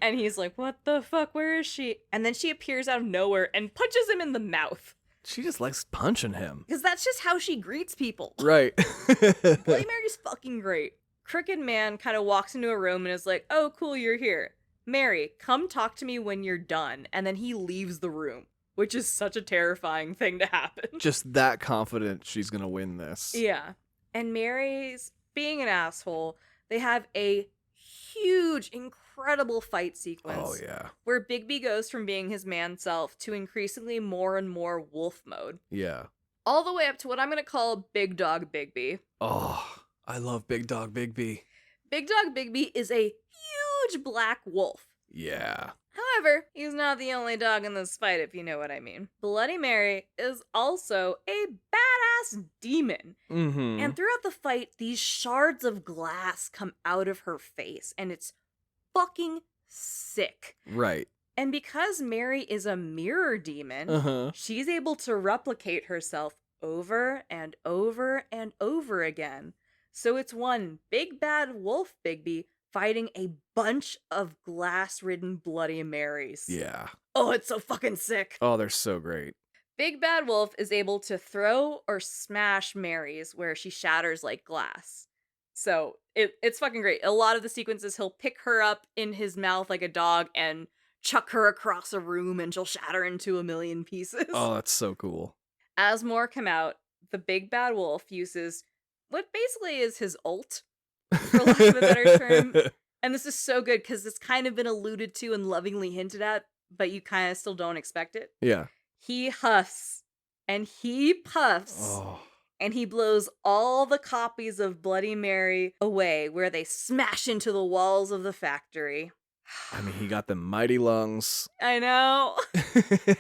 B: And he's like, what the fuck, where is she? And then she appears out of nowhere and punches him in the mouth.
A: She just likes punching him.
B: Because that's just how she greets people.
A: Right.
B: Bloody Mary's fucking great. Crooked Man kind of walks into a room and is like, oh, cool, you're here. Mary, come talk to me when you're done. And then he leaves the room, which is such a terrifying thing to happen.
A: Just that confident she's going to win this.
B: Yeah. And Mary's being an asshole. They have a huge, incredible fight sequence.
A: Oh, yeah.
B: Where Bigby goes from being his man self to increasingly more and more wolf mode.
A: Yeah.
B: All the way up to what I'm going to call Big Dog Bigby.
A: Oh, I love Big Dog Bigby.
B: Big Dog Bigby is a huge black wolf.
A: Yeah.
B: However, he's not the only dog in this fight, if you know what I mean. Bloody Mary is also a badass demon.
A: Mm-hmm.
B: And throughout the fight, these shards of glass come out of her face, and it's fucking sick.
A: Right.
B: And because Mary is a mirror demon, she's able to replicate herself over and over and over again. So it's one big bad wolf Bigby fighting a bunch of glass-ridden Bloody Marys.
A: Yeah.
B: Oh, it's so fucking sick.
A: Oh, they're so great.
B: Big Bad Wolf is able to throw or smash Marys where she shatters like glass. So it's fucking great. A lot of the sequences, he'll pick her up in his mouth like a dog and chuck her across a room and she'll shatter into a million pieces.
A: Oh, that's so cool.
B: As more come out, the Big Bad Wolf uses what basically is his ult, for lack of a better term. And this is so good because it's kind of been alluded to and lovingly hinted at, but you kind of still don't expect it.
A: Yeah.
B: He huffs and he puffs.
A: Oh.
B: And he blows all the copies of Bloody Mary away where they smash into the walls of the factory.
A: I mean, he got the mighty lungs.
B: I know.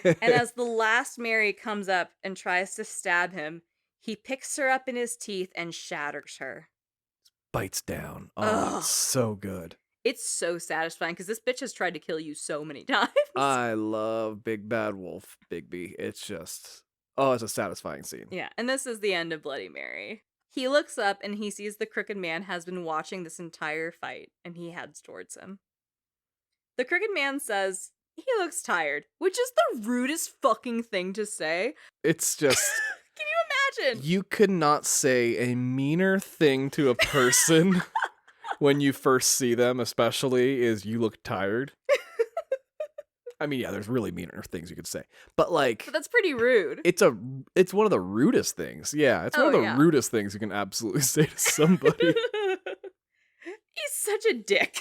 B: And as the last Mary comes up and tries to stab him, he picks her up in his teeth and shatters her.
A: Bites down. Oh, it's so good.
B: It's so satisfying because this bitch has tried to kill you so many times.
A: I love Big Bad Wolf Bigby. It's just, it's a satisfying scene.
B: Yeah, and this is the end of Bloody Mary. He looks up and he sees the Crooked Man has been watching this entire fight, and he heads towards him. The Crooked Man says he looks tired, which is the rudest fucking thing to say.
A: It's just...
B: Can you imagine?
A: You could not say a meaner thing to a person when you first see them, especially, is you look tired. I mean, yeah, there's really meaner things you could say. But
B: that's pretty rude.
A: It's one of the rudest things. Yeah, it's one of the rudest things you can absolutely say to somebody.
B: He's such a dick.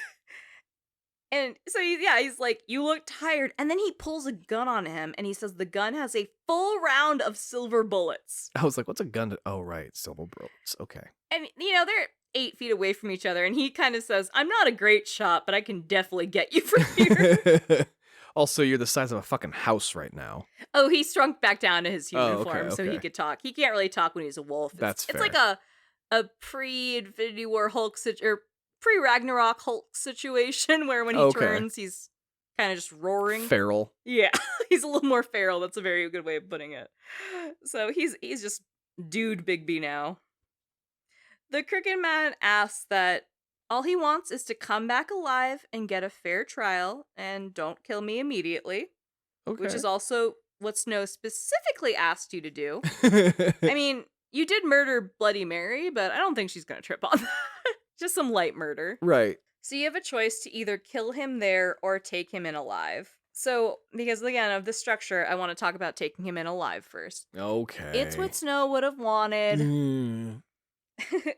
B: And so, he's like, you look tired. And then he pulls a gun on him, and he says the gun has a full round of silver bullets.
A: I was like, what's a gun? Oh, right, silver bullets. Okay.
B: And, they're 8 feet away from each other, and he kind of says, I'm not a great shot, but I can definitely get you from here.
A: Also, you're the size of a fucking house right now.
B: Oh, he shrunk back down to his human form so he
A: okay.
B: could talk. He can't really talk when he's a wolf.
A: That's fair.
B: It's like a pre-Infinity War Hulk or pre-Ragnarok Hulk situation where when he turns, he's kind of just roaring.
A: Feral.
B: Yeah, he's a little more feral. That's a very good way of putting it. So he's just dude Bigby now. The Crooked Man asks that all he wants is to come back alive and get a fair trial and don't kill me immediately. Okay. Which is also what Snow specifically asked you to do. I mean, you did murder Bloody Mary, but I don't think she's going to trip on that. Just some light murder.
A: Right.
B: So you have a choice to either kill him there or take him in alive. So, because again, of the structure, I want to talk about taking him in alive first.
A: Okay.
B: It's what Snow would have wanted.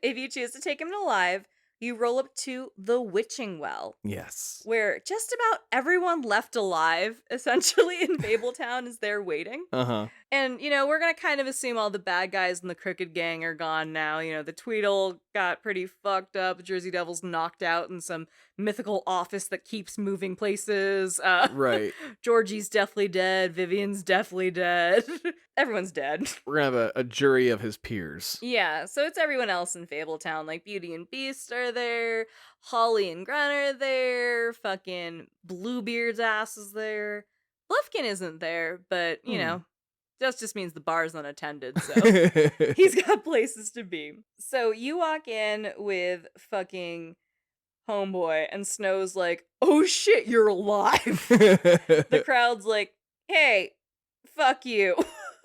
B: If you choose to take him in alive, you roll up to the Witching Well.
A: Yes.
B: Where just about everyone left alive, essentially, in Fabletown is there waiting.
A: Uh-huh.
B: And, we're going to kind of assume all the bad guys in the Crooked Gang are gone now. The Tweedle got pretty fucked up. Jersey Devil's knocked out in some mythical office that keeps moving places.
A: Right.
B: Georgie's definitely dead. Vivian's definitely dead. Everyone's dead.
A: We're going to have a jury of his peers.
B: Yeah, so it's everyone else in Fabletown. Like, Beauty and Beast are there. Holly and Gren are there. Fucking Bluebeard's ass is there. Bluffkin isn't there, but, that just means the bar's unattended, so he's got places to be. So you walk in with fucking homeboy, and Snow's like, oh shit, you're alive. The crowd's like, hey, fuck you.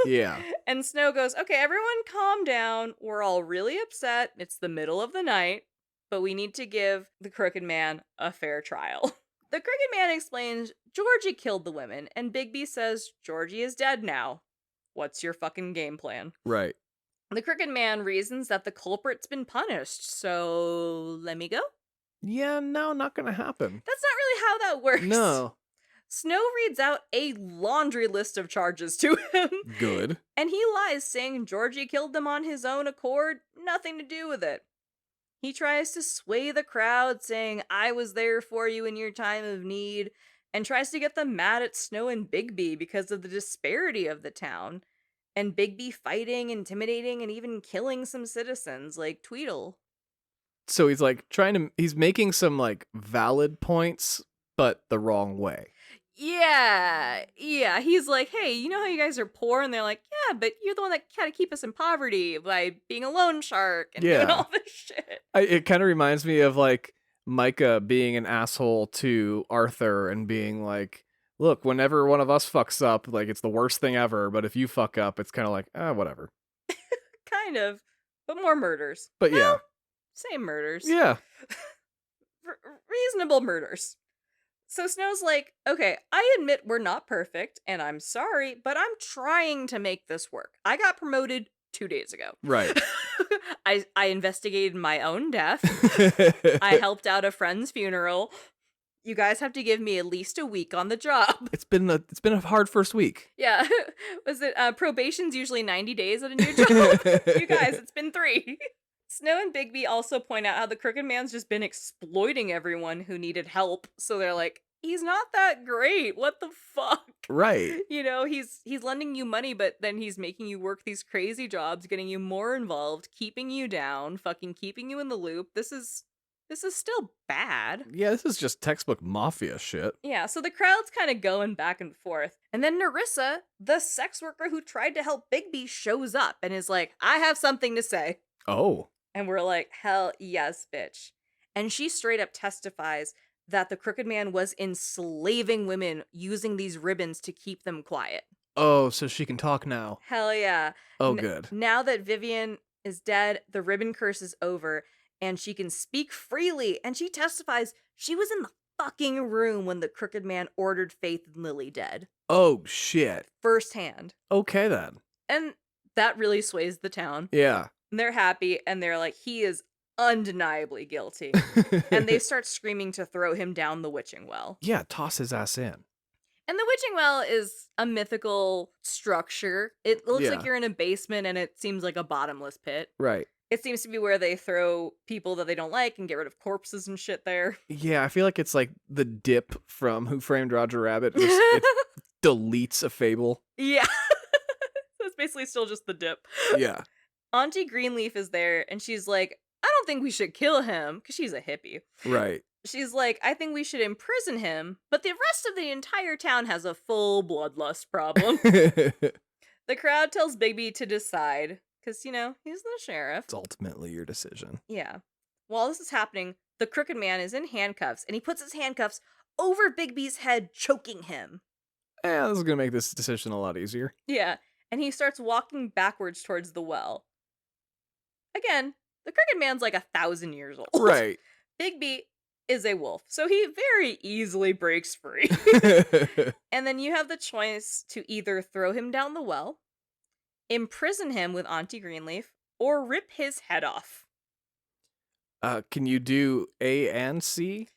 A: Yeah.
B: And Snow goes, okay, everyone calm down. We're all really upset. It's the middle of the night, but we need to give the Crooked Man a fair trial. The Crooked Man explains Georgie killed the women, and Bigby says Georgie is dead now. What's your fucking game plan?
A: Right.
B: The Crooked Man reasons that the culprit's been punished, so let me go?
A: Yeah, no, not gonna happen.
B: That's not really how that works.
A: No.
B: Snow reads out a laundry list of charges to him.
A: Good.
B: And he lies, saying Georgie killed them on his own accord, nothing to do with it. He tries to sway the crowd, saying, I was there for you in your time of need, and tries to get them mad at Snow and Bigby because of the disparity of the town, and Bigby fighting, intimidating, and even killing some citizens, like Tweedle.
A: So he's like he's making some like valid points, but the wrong way.
B: Yeah. He's like, hey, you know how you guys are poor? And they're like, yeah, but you're the one that kind of keep us in poverty by being a loan shark and doing all this shit.
A: It kind of reminds me of like Micah being an asshole to Arthur and being like, look, whenever one of us fucks up, like it's the worst thing ever. But if you fuck up, it's kind of like, whatever.
B: Kind of, but more murders.
A: But yeah.
B: Same murders.
A: Yeah.
B: Reasonable murders. So Snow's like, okay, I admit we're not perfect, and I'm sorry, but I'm trying to make this work. I got promoted 2 days ago.
A: Right.
B: I investigated my own death. I helped out a friend's funeral. You guys have to give me at least a week on the job.
A: It's been a hard first week.
B: Yeah. Was it probation's usually 90 days at a new job? You guys, it's been 3. Snow and Bigby also point out how the Crooked Man's just been exploiting everyone who needed help. So they're like, he's not that great. What the fuck?
A: Right.
B: You know, he's lending you money, but then he's making you work these crazy jobs, getting you more involved, keeping you down, fucking keeping you in the loop. This is still bad.
A: Yeah, this is just textbook mafia shit.
B: Yeah, so the crowd's kind of going back and forth. And then Nerissa, the sex worker who tried to help Bigby, shows up and is like, I have something to say.
A: Oh.
B: And we're like, hell yes, bitch. And she straight up testifies that the Crooked Man was enslaving women using these ribbons to keep them quiet.
A: Oh, so she can talk now.
B: Hell yeah.
A: Oh, good.
B: Now that Vivian is dead, the ribbon curse is over, and she can speak freely. And she testifies she was in the fucking room when the Crooked Man ordered Faith and Lily dead.
A: Oh, shit.
B: Firsthand.
A: Okay, then.
B: And that really sways the town.
A: Yeah.
B: And they're happy, and they're like, he is undeniably guilty. And they start screaming to throw him down the witching well.
A: Yeah, toss his ass in.
B: And the witching well is a mythical structure. It looks like you're in a basement, and it seems like a bottomless pit.
A: Right.
B: It seems to be where they throw people that they don't like and get rid of corpses and shit there.
A: Yeah, I feel like it's like the dip from Who Framed Roger Rabbit. It deletes a fable.
B: Yeah. That's basically still just the dip.
A: Yeah.
B: Auntie Greenleaf is there, and she's like, I don't think we should kill him, because she's a hippie.
A: Right.
B: She's like, I think we should imprison him, but the rest of the entire town has a full bloodlust problem. The crowd tells Bigby to decide, because, you know, he's the sheriff.
A: It's ultimately your decision.
B: Yeah. While this is happening, the Crooked Man is in handcuffs, and he puts his handcuffs over Bigby's head, choking him.
A: Yeah, this is going to make this decision a lot easier.
B: Yeah, and he starts walking backwards towards the well. Again, the Crooked Man's like 1,000 years old.
A: Right.
B: Bigby is a wolf, so he very easily breaks free. And then you have the choice to either throw him down the well, imprison him with Auntie Greenleaf, or rip his head off.
A: Can you do A and C?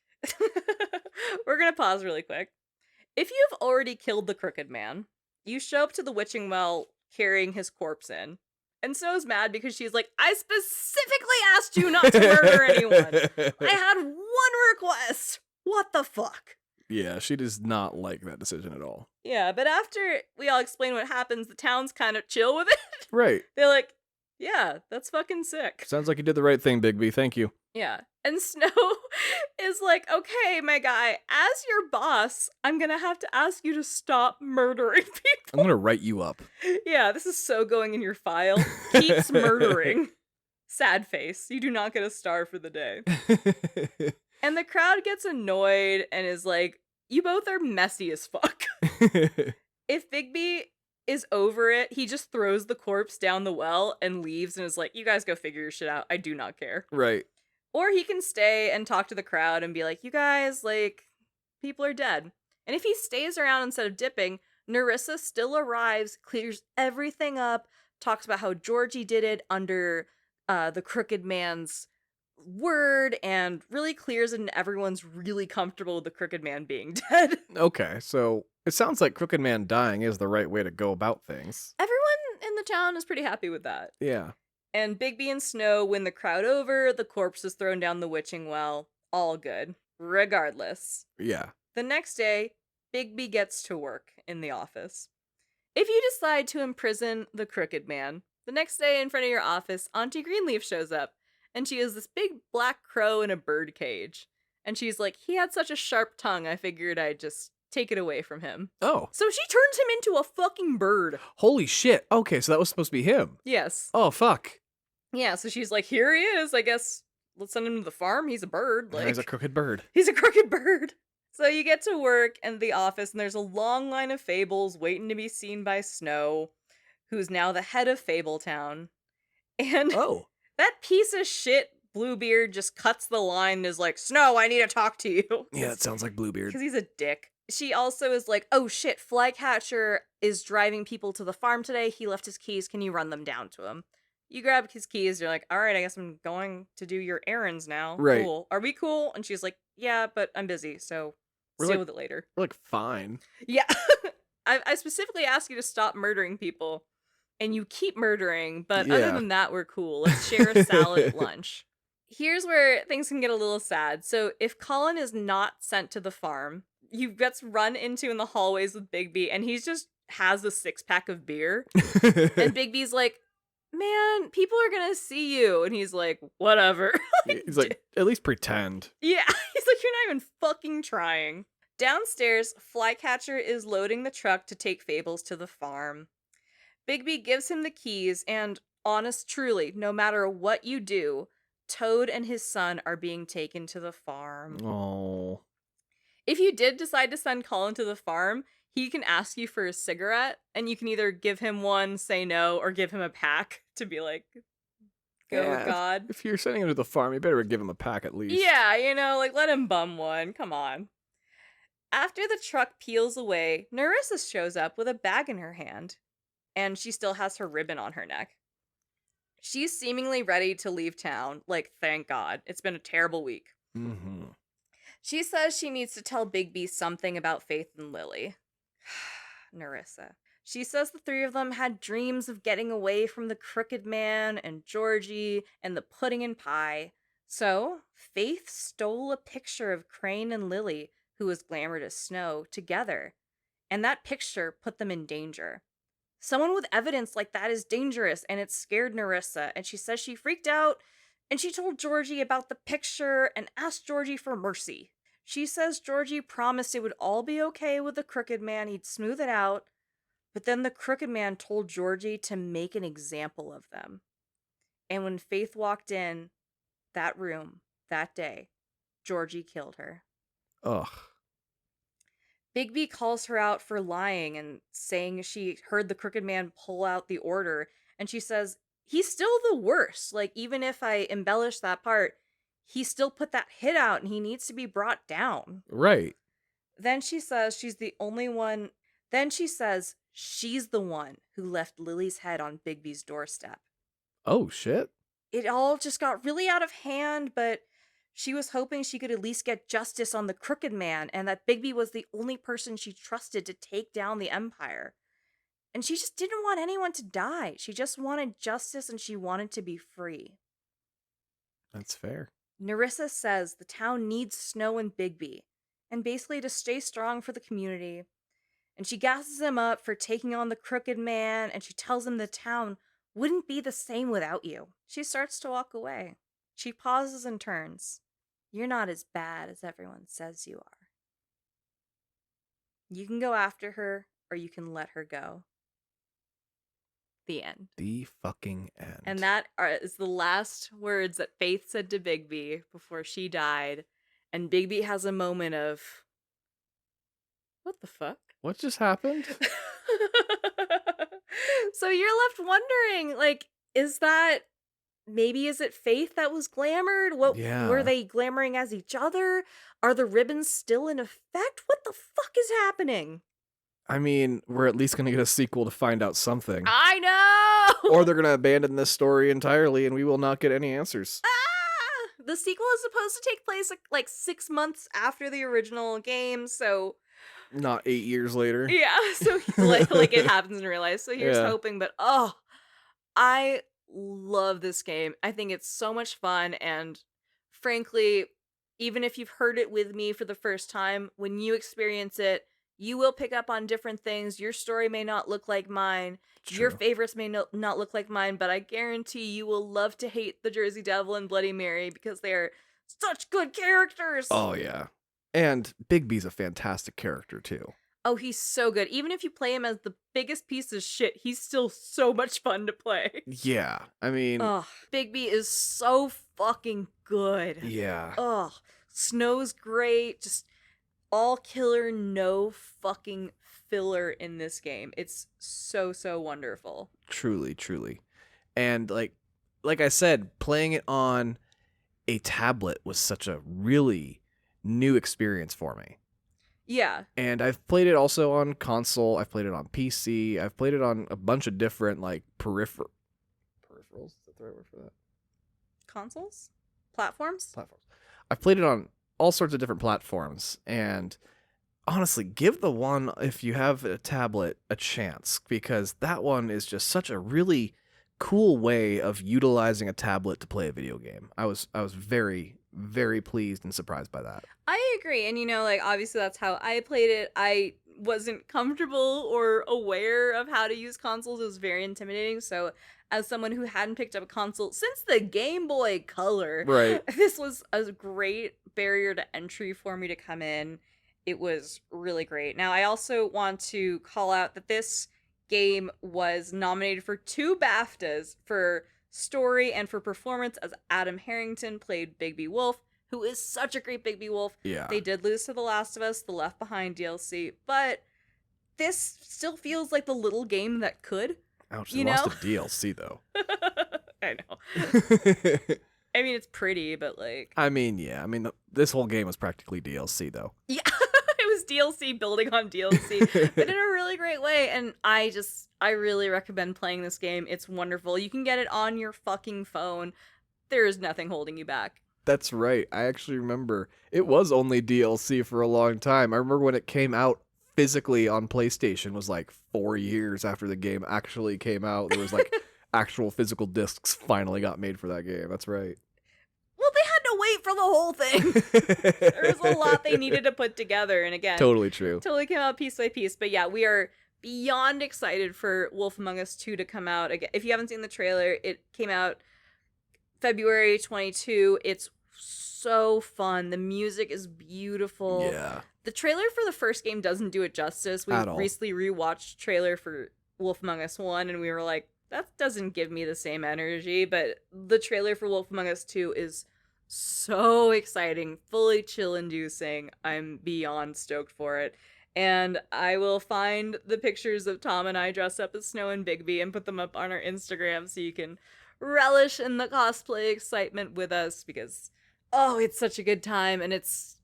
B: We're gonna pause really quick. If you've already killed the Crooked Man, you show up to the witching well carrying his corpse in. And Snow's mad because she's like, I specifically asked you not to murder anyone. I had one request. What the fuck?
A: Yeah, she does not like that decision at all.
B: Yeah, but after we all explain what happens, the town's kind of chill with it.
A: Right.
B: They're like, yeah, that's fucking sick.
A: Sounds like you did the right thing, Bigby. Thank you.
B: Yeah. And Snow is like, okay, my guy, as your boss, I'm gonna have to ask you to stop murdering people.
A: I'm gonna write you up.
B: Yeah, this is so going in your file. Keeps murdering. Sad face. You do not get a star for the day. And the crowd gets annoyed and is like, you both are messy as fuck. If Bigby is over it. He just throws the corpse down the well and leaves and is like, you guys go figure your shit out. I do not care.
A: Right.
B: Or he can stay and talk to the crowd and be like, you guys, like, people are dead. And if he stays around instead of dipping, Nerissa still arrives, clears everything up, talks about how Georgie did it under the Crooked Man's word, and really clears it, and everyone's really comfortable with the Crooked Man being dead.
A: Okay, so it sounds like Crooked Man dying is the right way to go about things.
B: Everyone in the town is pretty happy with that.
A: Yeah.
B: And Bigby and Snow win the crowd over, the corpse is thrown down the witching well, all good. Regardless.
A: Yeah.
B: The next day, Bigby gets to work in the office. If you decide to imprison the Crooked Man, the next day in front of your office, Auntie Greenleaf shows up, and she has this big black crow in a bird cage. And she's like, he had such a sharp tongue, I figured I'd just take it away from him.
A: Oh.
B: So she turns him into a fucking bird.
A: Holy shit. Okay, so that was supposed to be him.
B: Yes.
A: Oh, fuck.
B: Yeah, so she's like, here he is, I guess let's send him to the farm. He's a bird. Like,
A: He's a crooked bird.
B: He's a crooked bird. So you get to work in the office, and there's a long line of Fables waiting to be seen by Snow, who's now the head of Fabletown. And that piece of shit Bluebeard just cuts the line and is like, Snow, I need to talk to you.
A: Yeah, it sounds like Bluebeard.
B: Because he's a dick. She also is like, oh shit, Flycatcher is driving people to the farm today. He left his keys. Can you run them down to him? You grab his keys. You're like, all right, I guess I'm going to do your errands now.
A: Right.
B: Cool. Are we cool? And she's like, yeah, but I'm busy, so deal with it later.
A: We're like, fine.
B: Yeah. I specifically asked you to stop murdering people, and you keep murdering, but other than that, we're cool. Let's share a salad at lunch. Here's where things can get a little sad. So if Colin is not sent to the farm, he gets run into in the hallways with Bigby, and he just has a 6-pack of beer. And Bigby's like, man, people are gonna see you. And he's like, whatever.
A: He's like, at least pretend.
B: Yeah. He's like, you're not even fucking trying. Downstairs, Flycatcher is loading the truck to take Fables to the farm. Bigby gives him the keys, and honest truly, no matter what you do, Toad and his son are being taken to the farm.
A: Oh.
B: If you did decide to send Colin to the farm, he can ask you for a cigarette, and you can either give him one, say no, or give him a pack to be like, go God.
A: If you're sending him to the farm, you better give him a pack at least.
B: Yeah, you know, like, let him bum one. Come on. After the truck peels away, Nerissa shows up with a bag in her hand, and she still has her ribbon on her neck. She's seemingly ready to leave town, like, thank God. It's been a terrible week.
A: Mm-hmm.
B: She says she needs to tell Bigby something about Faith and Lily. Nerissa. She says the three of them had dreams of getting away from the Crooked Man and Georgie and the pudding and pie. So, Faith stole a picture of Crane and Lily, who was glamored as Snow, together. And that picture put them in danger. Someone with evidence like that is dangerous, and it scared Nerissa, and she says she freaked out, and she told Georgie about the picture and asked Georgie for mercy. She says Georgie promised it would all be okay with the Crooked Man, he'd smooth it out, but then the Crooked Man told Georgie to make an example of them. And when Faith walked in that room that day, Georgie killed her.
A: Ugh.
B: Bigby calls her out for lying and saying she heard the Crooked Man pull out the order, and she says, he's still the worst. Like, even if I embellish that part, he still put that hit out and he needs to be brought down.
A: Right.
B: Then she says she's the one who left Lily's head on Bigby's doorstep.
A: Oh, shit.
B: It all just got really out of hand, but she was hoping she could at least get justice on the Crooked Man, and that Bigby was the only person she trusted to take down the Empire. And she just didn't want anyone to die. She just wanted justice, and she wanted to be free.
A: That's fair.
B: Nerissa says the town needs Snow and Bigby, and basically to stay strong for the community. And she gasses him up for taking on the Crooked Man, and she tells him the town wouldn't be the same without you. She starts to walk away. She pauses and turns. You're not as bad as everyone says you are. You can go after her, or you can let her go. The end.
A: The fucking end.
B: And that is the last words that Faith said to Bigby before she died. And Bigby has a moment of, what the fuck?
A: What just happened?
B: So you're left wondering, like, is it Faith that was glamored? What were
A: Yeah.
B: they glamoring as each other? Are the ribbons still in effect? What the fuck is happening?
A: I mean, we're at least going to get a sequel to find out something.
B: I
A: Or
B: know!
A: they're going to abandon this story entirely and we will not get any answers.
B: The sequel is supposed to take place like 6 months after the original game, so
A: Not 8 years later.
B: yeah, so like it happens in real life. So here's
A: Yeah.
B: hoping, but I love this game. I think it's so much fun, and frankly, even if you've heard it with me for the first time, when you experience it, you will pick up on different things. Your story may not look like mine. Your
A: True.
B: favorites may not look like mine, but I guarantee you will love to hate the Jersey Devil and Bloody Mary because they are such good characters.
A: Oh, yeah. And Bigby's a fantastic character, too.
B: Oh, he's so good. Even if you play him as the biggest piece of shit, he's still so much fun to play.
A: Yeah. I mean,
B: Ugh, Bigby is so fucking good.
A: yeah.
B: Ugh, Snow's great. Just all killer, no fucking filler in this game. It's so, so wonderful.
A: Truly, truly. And like I said, playing it on a tablet was such a really new experience for me.
B: Yeah.
A: And I've played it also on console. I've played it on PC. I've played it on a bunch of different like peripherals. Is that the right word for that?
B: Consoles? Platforms?
A: Platforms. I've played it on all sorts of different platforms, and honestly, give the one, if you have a tablet, a chance, because that one is just such a really cool way of utilizing a tablet to play a video game. I was very, very pleased and surprised by that.
B: I agree. And like obviously that's how I played it. I wasn't comfortable or aware of how to use consoles. It was very intimidating. So as someone who hadn't picked up a console since the Game Boy Color,
A: Right.
B: this was a great barrier to entry for me to come in. It was really great. Now, I also want to call out that this game was nominated for 2 BAFTAs for story and for performance, as Adam Harrington played Bigby Wolf, who is such a great Bigby Wolf.
A: Yeah.
B: They did lose to The Last of Us, the Left Behind DLC, but this still feels like the little game that could.
A: Ouch, they lost a DLC, though.
B: I know. I mean, it's pretty, but like...
A: I mean, yeah. I mean, this whole game was practically DLC, though.
B: Yeah, it was DLC building on DLC, but in a really great way, and I really recommend playing this game. It's wonderful. You can get it on your fucking phone. There is nothing holding you back.
A: That's right. I actually remember it was only DLC for a long time. I remember when it came out physically on PlayStation was like 4 years after the game actually came out. There was like actual physical discs finally got made for that game. That's right.
B: Well, they had to wait for the whole thing. There was a lot they needed to put together, and again,
A: Totally true.
B: Totally came out piece by piece. But yeah, we are beyond excited for Wolf Among Us 2 to come out. Again, if you haven't seen the trailer, it came out February 22. It's so fun. The music is beautiful.
A: Yeah.
B: The trailer for the first game doesn't do it justice. We recently rewatched trailer for Wolf Among Us 1, and we were like, that doesn't give me the same energy. But the trailer for Wolf Among Us 2 is so exciting, fully chill-inducing. I'm beyond stoked for it. And I will find the pictures of Tom and I dressed up as Snow and Bigby and put them up on our Instagram so you can relish in the cosplay excitement with us, because it's such a good time, and it's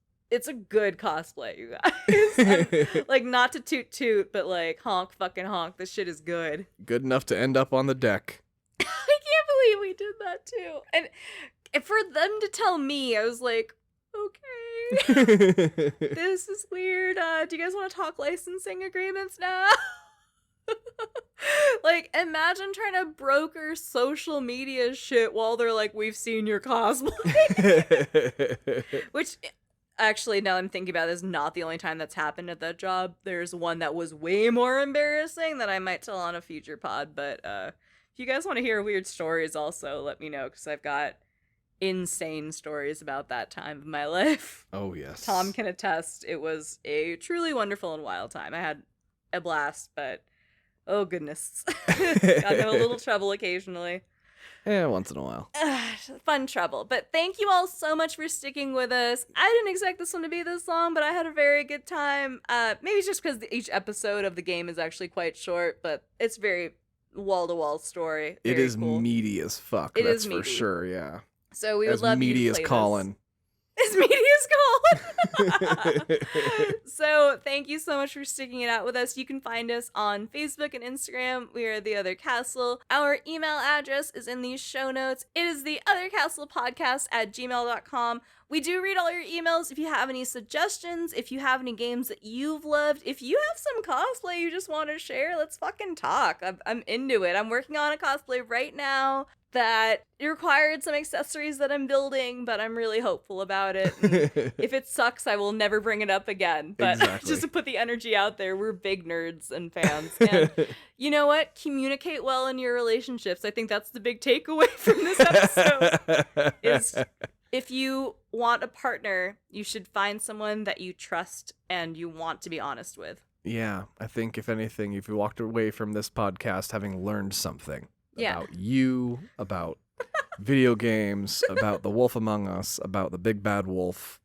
B: a good cosplay, you guys. Like, not to toot, but like, honk fucking honk, this shit is good.
A: Good enough to end up on the deck.
B: I can't believe we did that too. And for them to tell me, I was like, okay, this is weird. Do you guys want to talk licensing agreements now? Like, imagine trying to broker social media shit while they're like, we've seen your cosplay. Which, actually, now I'm thinking about it, is not the only time that's happened at that job. There's one that was way more embarrassing that I might tell on a future pod. But if you guys want to hear weird stories also, let me know, because I've got insane stories about that time of my life.
A: Oh, yes.
B: Tom can attest. It was a truly wonderful and wild time. I had a blast, but oh goodness. Got in a little trouble occasionally.
A: Once in a while.
B: Fun trouble. But thank you all so much for sticking with us. I didn't expect this one to be this long, but I had a very good time. Maybe it's just because each episode of the game is actually quite short, but it's very wall-to-wall story.
A: It
B: Very
A: is
B: cool.
A: meaty as fuck.
B: It
A: That's
B: is
A: for
B: meaty.
A: sure, yeah.
B: So we would love you
A: meaty
B: to
A: as
B: play
A: Colin.
B: As meaty as Colin. So thank you so much for sticking it out with us. You can find us on Facebook and Instagram. We are The Other Castle. Our email address is in the show notes. It is TheOtherCastlePodcast@gmail.com. We do read all your emails. If you have any suggestions, if you have any games that you've loved, if you have some cosplay you just want to share, let's fucking talk. I'm into it. I'm working on a cosplay right now that required some accessories that I'm building, but I'm really hopeful about it. And if it sucks, I will never bring it up again. But
A: Exactly.
B: just to put the energy out there, we're big nerds and fans. And you know what? Communicate well in your relationships. I think that's the big takeaway from this episode. Is if you want a partner, you should find someone that you trust and you want to be honest with.
A: Yeah, I think if anything, if you walked away from this podcast having learned something about you, about video games, about the wolf among us, about the big bad wolf,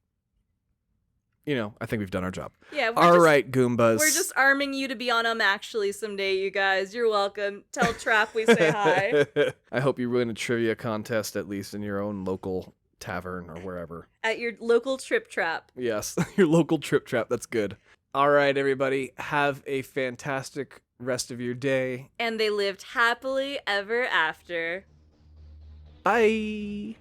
A: I think we've done our job.
B: Yeah.
A: All right, Goombas.
B: We're just arming you to be on actually someday, you guys. You're welcome. Tell Trap we say hi.
A: I hope you win a trivia contest, at least in your own local tavern or wherever.
B: At your local Trip Trap.
A: Yes, your local Trip Trap. That's good. All right, everybody. Have a fantastic rest of your day.
B: And they lived happily ever after.
A: Bye.